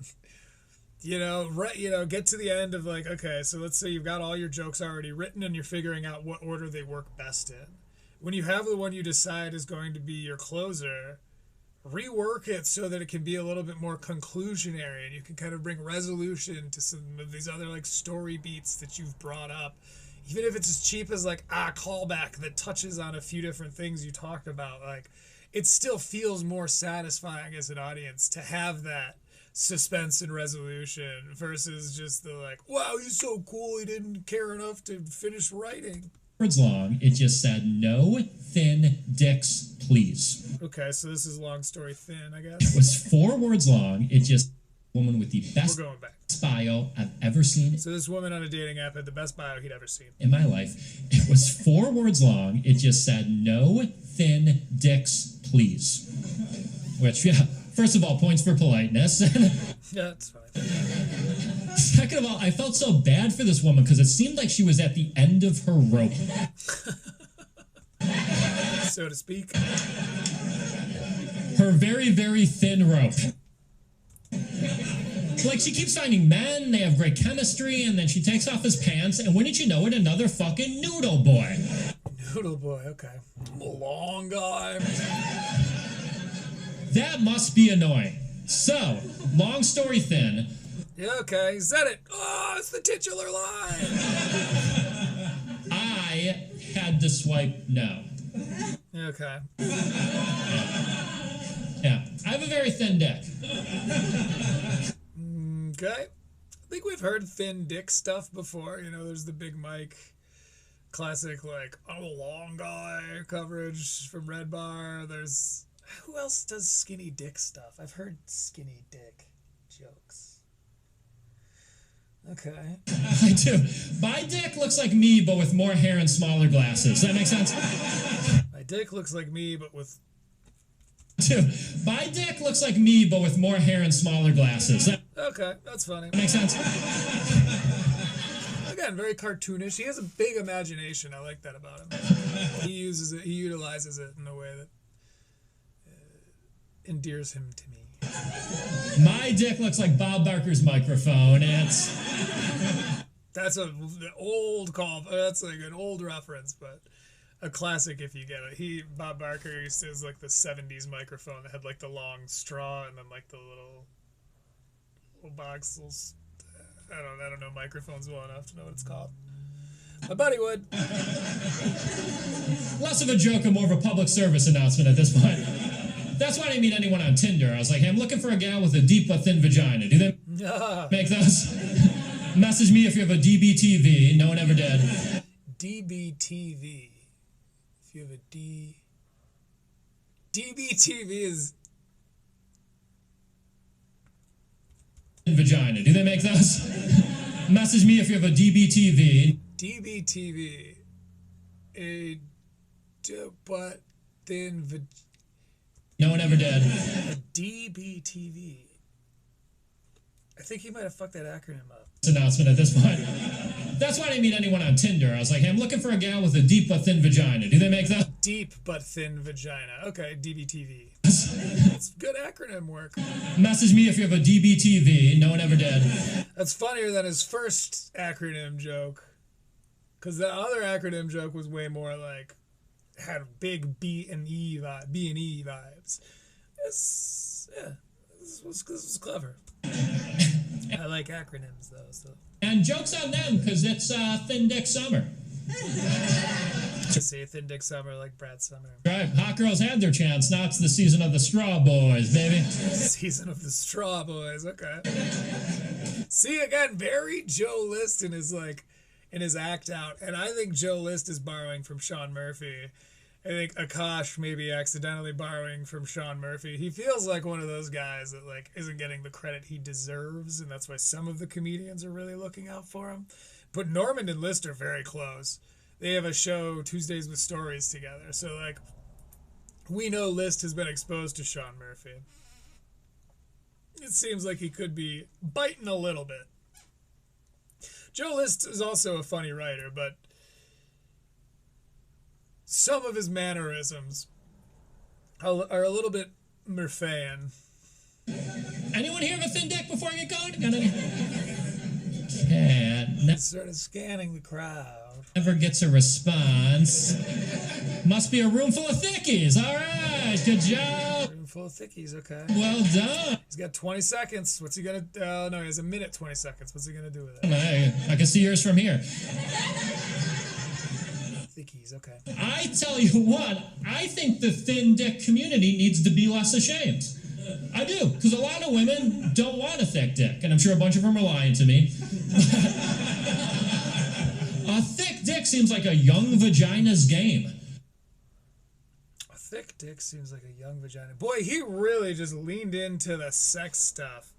S1: Get to the end of like, okay, so let's say you've got all your jokes already written and you're figuring out what order they work best in. When you have the one you decide is going to be your closer, rework it so that it can be a little bit more conclusionary and you can kind of bring resolution to some of these other like story beats that you've brought up. Even if it's as cheap as like a callback that touches on a few different things you talked about, like it still feels more satisfying as an audience to have that suspense and resolution versus just the like, wow, he's so cool he didn't care enough to finish writing.
S8: Words long. It just said, no thin dicks, please.
S1: Okay, so this is long story thin, I
S8: It
S1: guess.
S8: was 4 words long. It just, woman with the best
S1: We're going back.
S8: bio I've ever seen
S1: So this woman on a dating app had the best bio he'd ever seen.
S8: in my life. It was 4 words long. It just said, no thin dicks, please. Which, yeah, first of all, points for politeness.
S1: Yeah, that's fine.
S8: Second of all, I felt so bad for this woman because it seemed like she was at the end of her rope.
S1: So to speak.
S8: Her very, very thin rope. Like, she keeps finding men, they have great chemistry, and then she takes off his pants, and wouldn't you know it, another fucking noodle boy.
S1: Noodle boy, okay. Long guy.
S8: That must be annoying. So, long story thin.
S1: Yeah, okay, he said it. Oh, it's the titular line.
S8: I had to swipe no.
S1: Okay.
S8: Yeah, I have a very thin dick.
S1: Okay. I think we've heard thin dick stuff before. You know, there's the Big Mike classic, like, I'm a long guy coverage from Red Bar. There's, who else does skinny dick stuff? I've heard skinny dick jokes. Okay.
S8: I do. My dick looks like me, but with more hair and smaller glasses. Does that make sense?
S1: My dick looks like me, but with...
S8: My dick looks like me, but with more hair and smaller glasses.
S1: Okay, that's funny.
S8: Makes sense?
S1: Again, very cartoonish. He has a big imagination. I like that about him. He uses it. He utilizes it in a way that endears him to me.
S8: My dick looks like Bob Barker's microphone.
S1: That's an old call. That's like an old reference, but a classic if you get it. Bob Barker used to use like the 70s microphone that had like the long straw and then like the little box. I don't know microphones well enough to know what it's called. My buddy would.
S8: Less of a joke and more of a public service announcement at this point. That's why I didn't meet anyone on Tinder. I was like, hey, I'm looking for a gal with a deep but thin vagina. Do they make those? Message me if you have a DBTV. No one ever did.
S1: DBTV. If you have a DBTV is...
S8: Vagina. Do they make those? Message me if you have a DBTV.
S1: DBTV. A but thin vagina.
S8: No one ever did.
S1: A DBTV. I think he might have fucked that acronym up.
S8: Announcement at this point. That's why I didn't meet anyone on Tinder. I was like, hey, I'm looking for a gal with a deep but thin vagina. Do they make those?
S1: Deep but thin vagina. Okay, DBTV. That's good acronym work.
S8: Message me if you have a DBTV. No one ever did.
S1: That's funnier than his first acronym joke. Because the other acronym joke was way more like, had big B&E vibes. This was clever. I like acronyms though. So.
S8: And joke's on them because it's Thin Dick Summer.
S1: Just say Thin Dick Summer like Brad Summer.
S8: Right, hot girls had their chance. Now it's the season of the Straw Boys, baby.
S1: Season of the Straw Boys. Okay. See again, very Joe List in his act out, and I think Joe List is borrowing from Shaun Murphy. I think Akash may be accidentally borrowing from Shaun Murphy. He feels like one of those guys that like isn't getting the credit he deserves, and that's why some of the comedians are really looking out for him. But Norman and List are very close. They have a show, Tuesdays with Stories, together. So like, we know List has been exposed to Shaun Murphy. It seems like he could be biting a little bit. Joe List is also a funny writer, but some of his mannerisms are a little bit Murphian.
S8: Anyone here have a thin dick before I get going?
S1: Sort of scanning the crowd.
S8: Never gets a response. Must be a room full of thickies. All right, good job.
S1: Room full of thickies, okay.
S8: Well done.
S1: He's got 20 seconds. What's he gonna... no, he has a minute, 20 seconds. What's he gonna do with it?
S8: I can see yours from here.
S1: Thickies, okay.
S8: I tell you what, I think the thin dick community needs to be less ashamed. I do, because a lot of women don't want a thick dick, and I'm sure a bunch of them are lying to me. A thick dick seems like a young vagina's game.
S1: A thick dick seems like a young vagina. Boy, he really just leaned into the sex stuff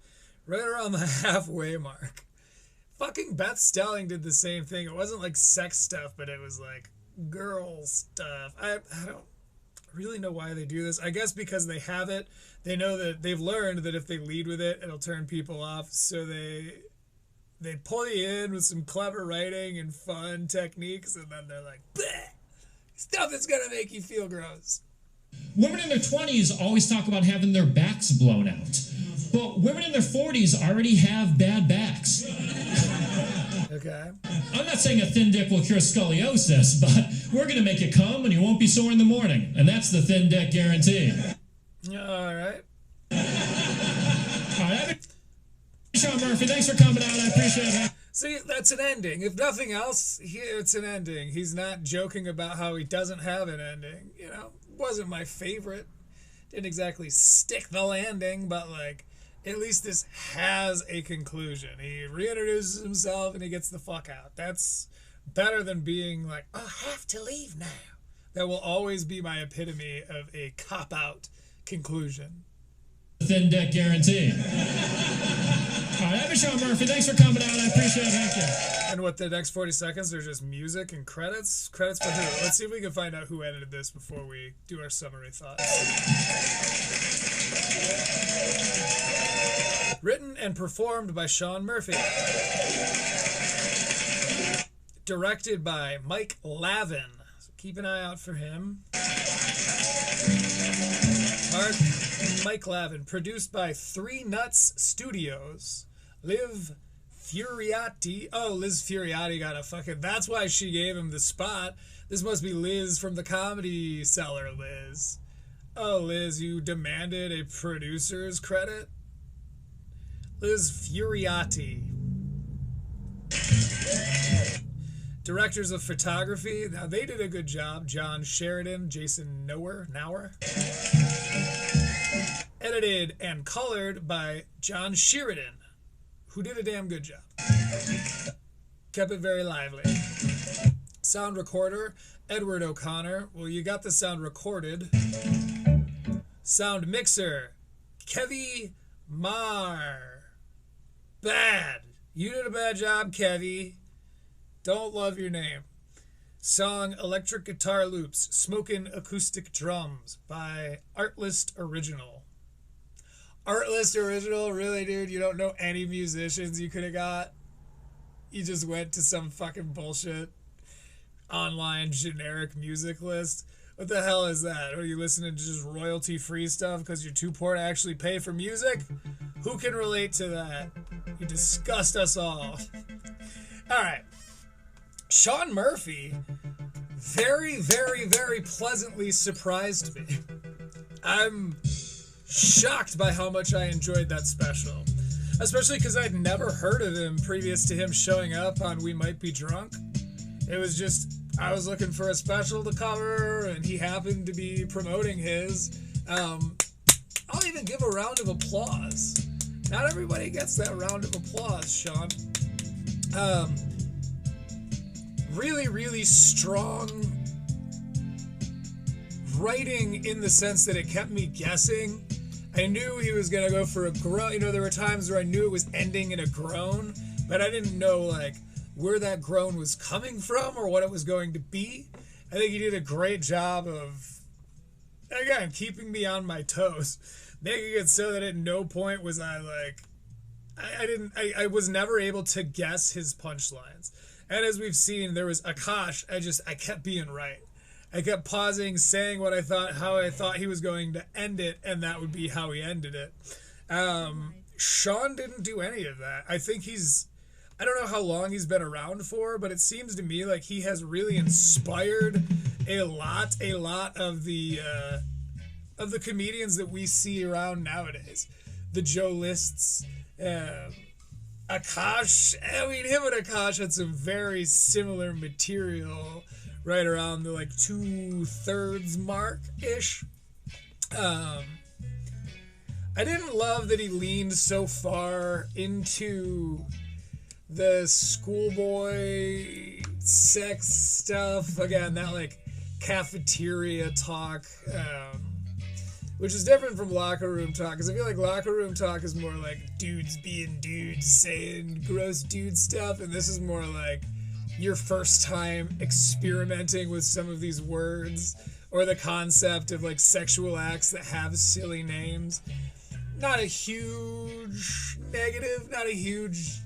S1: right around the halfway mark. Fucking Beth Stelling did the same thing. It wasn't like sex stuff, but it was like girl stuff. I don't really know why they do this. I guess because they have it. They know that they've learned that if they lead with it, it'll turn people off. So they pull you in with some clever writing and fun techniques, and then they're like, bleh, stuff that's gonna make you feel gross.
S8: Women in their 20s always talk about having their backs blown out. But women in their 40s already have bad backs.
S1: Okay.
S8: I'm not saying a thin dick will cure scoliosis, but we're going to make it come and you won't be sore in the morning. And that's the thin dick guarantee.
S1: All right.
S8: All right. Shaun Murphy, thanks for coming out. I appreciate it.
S1: See, that's an ending. If nothing else, it's an ending. He's not joking about how he doesn't have an ending. You know, wasn't my favorite. Didn't exactly stick the landing, but like, at least this has a conclusion. He reintroduces himself and he gets the fuck out. That's better than being like, I have to leave now. That will always be my epitome of a cop-out conclusion.
S8: Thin deck guarantee. All right, I've been Shaun Murphy. Thanks for coming out. I appreciate it. Thank you.
S1: And what, the next 40 seconds, they're just music and credits? Credits for who? Let's see if we can find out who edited this before we do our summary thoughts. Written and performed by Shaun Murphy. Directed by Mike Lavin. So keep an eye out for him. Mike Lavin. Produced by Three Nuts Studios. Liz Furiati. Oh, Liz Furiati got a fucking... That's why she gave him the spot. This must be Liz from the Comedy Cellar, Liz. Oh, Liz, you demanded a producer's credit? Liz Furiati. Directors of photography. Now, they did a good job. John Sheridan, Jason Nower. Edited and colored by John Sheridan, who did a damn good job. Kept it very lively. Sound recorder, Edward O'Connor. Well, you got the sound recorded. Sound mixer, Kevy Marr. Bad. You did a bad job, Kevy. Don't love your name. Song Electric Guitar Loops, Smokin' Acoustic Drums by Artlist Original. Artlist Original? Really, dude? You don't know any musicians you could have got? You just went to some fucking bullshit online generic music list? What the hell is that? Are you listening to just royalty-free stuff because you're too poor to actually pay for music? Who can relate to that? You disgust us all. All right. Shaun Murphy very, very, very pleasantly surprised me. I'm shocked by how much I enjoyed that special. Especially because I'd never heard of him previous to him showing up on We Might Be Drunk. It was just, I was looking for a special to cover, and he happened to be promoting his. I'll even give a round of applause. Not everybody gets that round of applause, Shaun. Really, really strong writing in the sense that it kept me guessing. I knew he was going to go for a groan. You know, there were times where I knew it was ending in a groan, but I didn't know, like, where that groan was coming from or what it was going to be. I think he did a great job of, again, keeping me on my toes, making it so that at no point was I, like, I was never able to guess his punchlines. And as we've seen, there was Akash. I kept being right. I kept pausing, saying what I thought, how I thought he was going to end it, and that would be how he ended it. Shaun didn't do any of that. I think I don't know how long he's been around for, but it seems to me like he has really inspired a lot of the comedians that we see around nowadays. The Joe Lists, Akash. I mean, him and Akash had some very similar material right around the, like, 2/3 mark-ish. I didn't love that he leaned so far into the schoolboy sex stuff. Again, that, like, cafeteria talk, which is different from locker room talk, because I feel like locker room talk is more like dudes being dudes, saying gross dude stuff, and this is more like your first time experimenting with some of these words, or the concept of, like, sexual acts that have silly names. Not a huge negative, not a huge,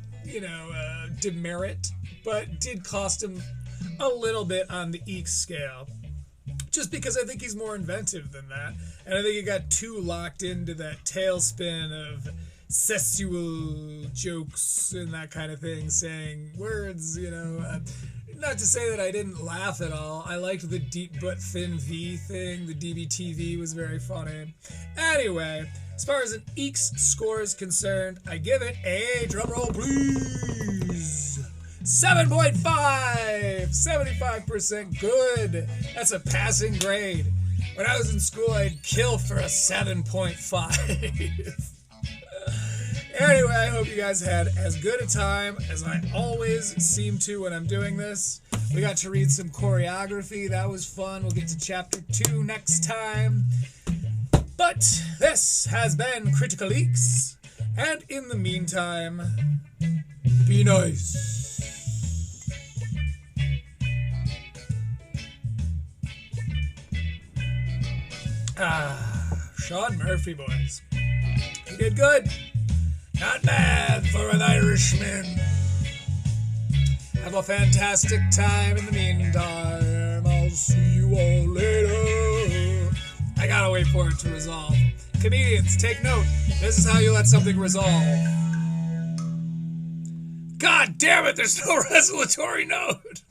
S1: demerit, but did cost him a little bit on the EEC scale. Just because I think he's more inventive than that. And I think he got too locked into that tailspin of sexual jokes and that kind of thing, saying words, Not to say that I didn't laugh at all. I liked the deep but thin V thing. The DBTV was very funny. Anyway, as far as an EEC score is concerned, I give it a, drumroll please, 7.5! 75% good. That's a passing grade. When I was in school, I'd kill for a 7.5. Anyway, I hope you guys had as good a time as I always seem to when I'm doing this. We got to read some choreography. That was fun. We'll get to chapter 2 next time. But this has been Critical Leaks. And in the meantime, be nice. Shaun Murphy, boys. He did good. Not bad for an Irishman. Have a fantastic time in the meantime. I'll see you all later. I gotta wait for it to resolve. Comedians, take note. This is how you let something resolve. God damn it, there's no resolutory note.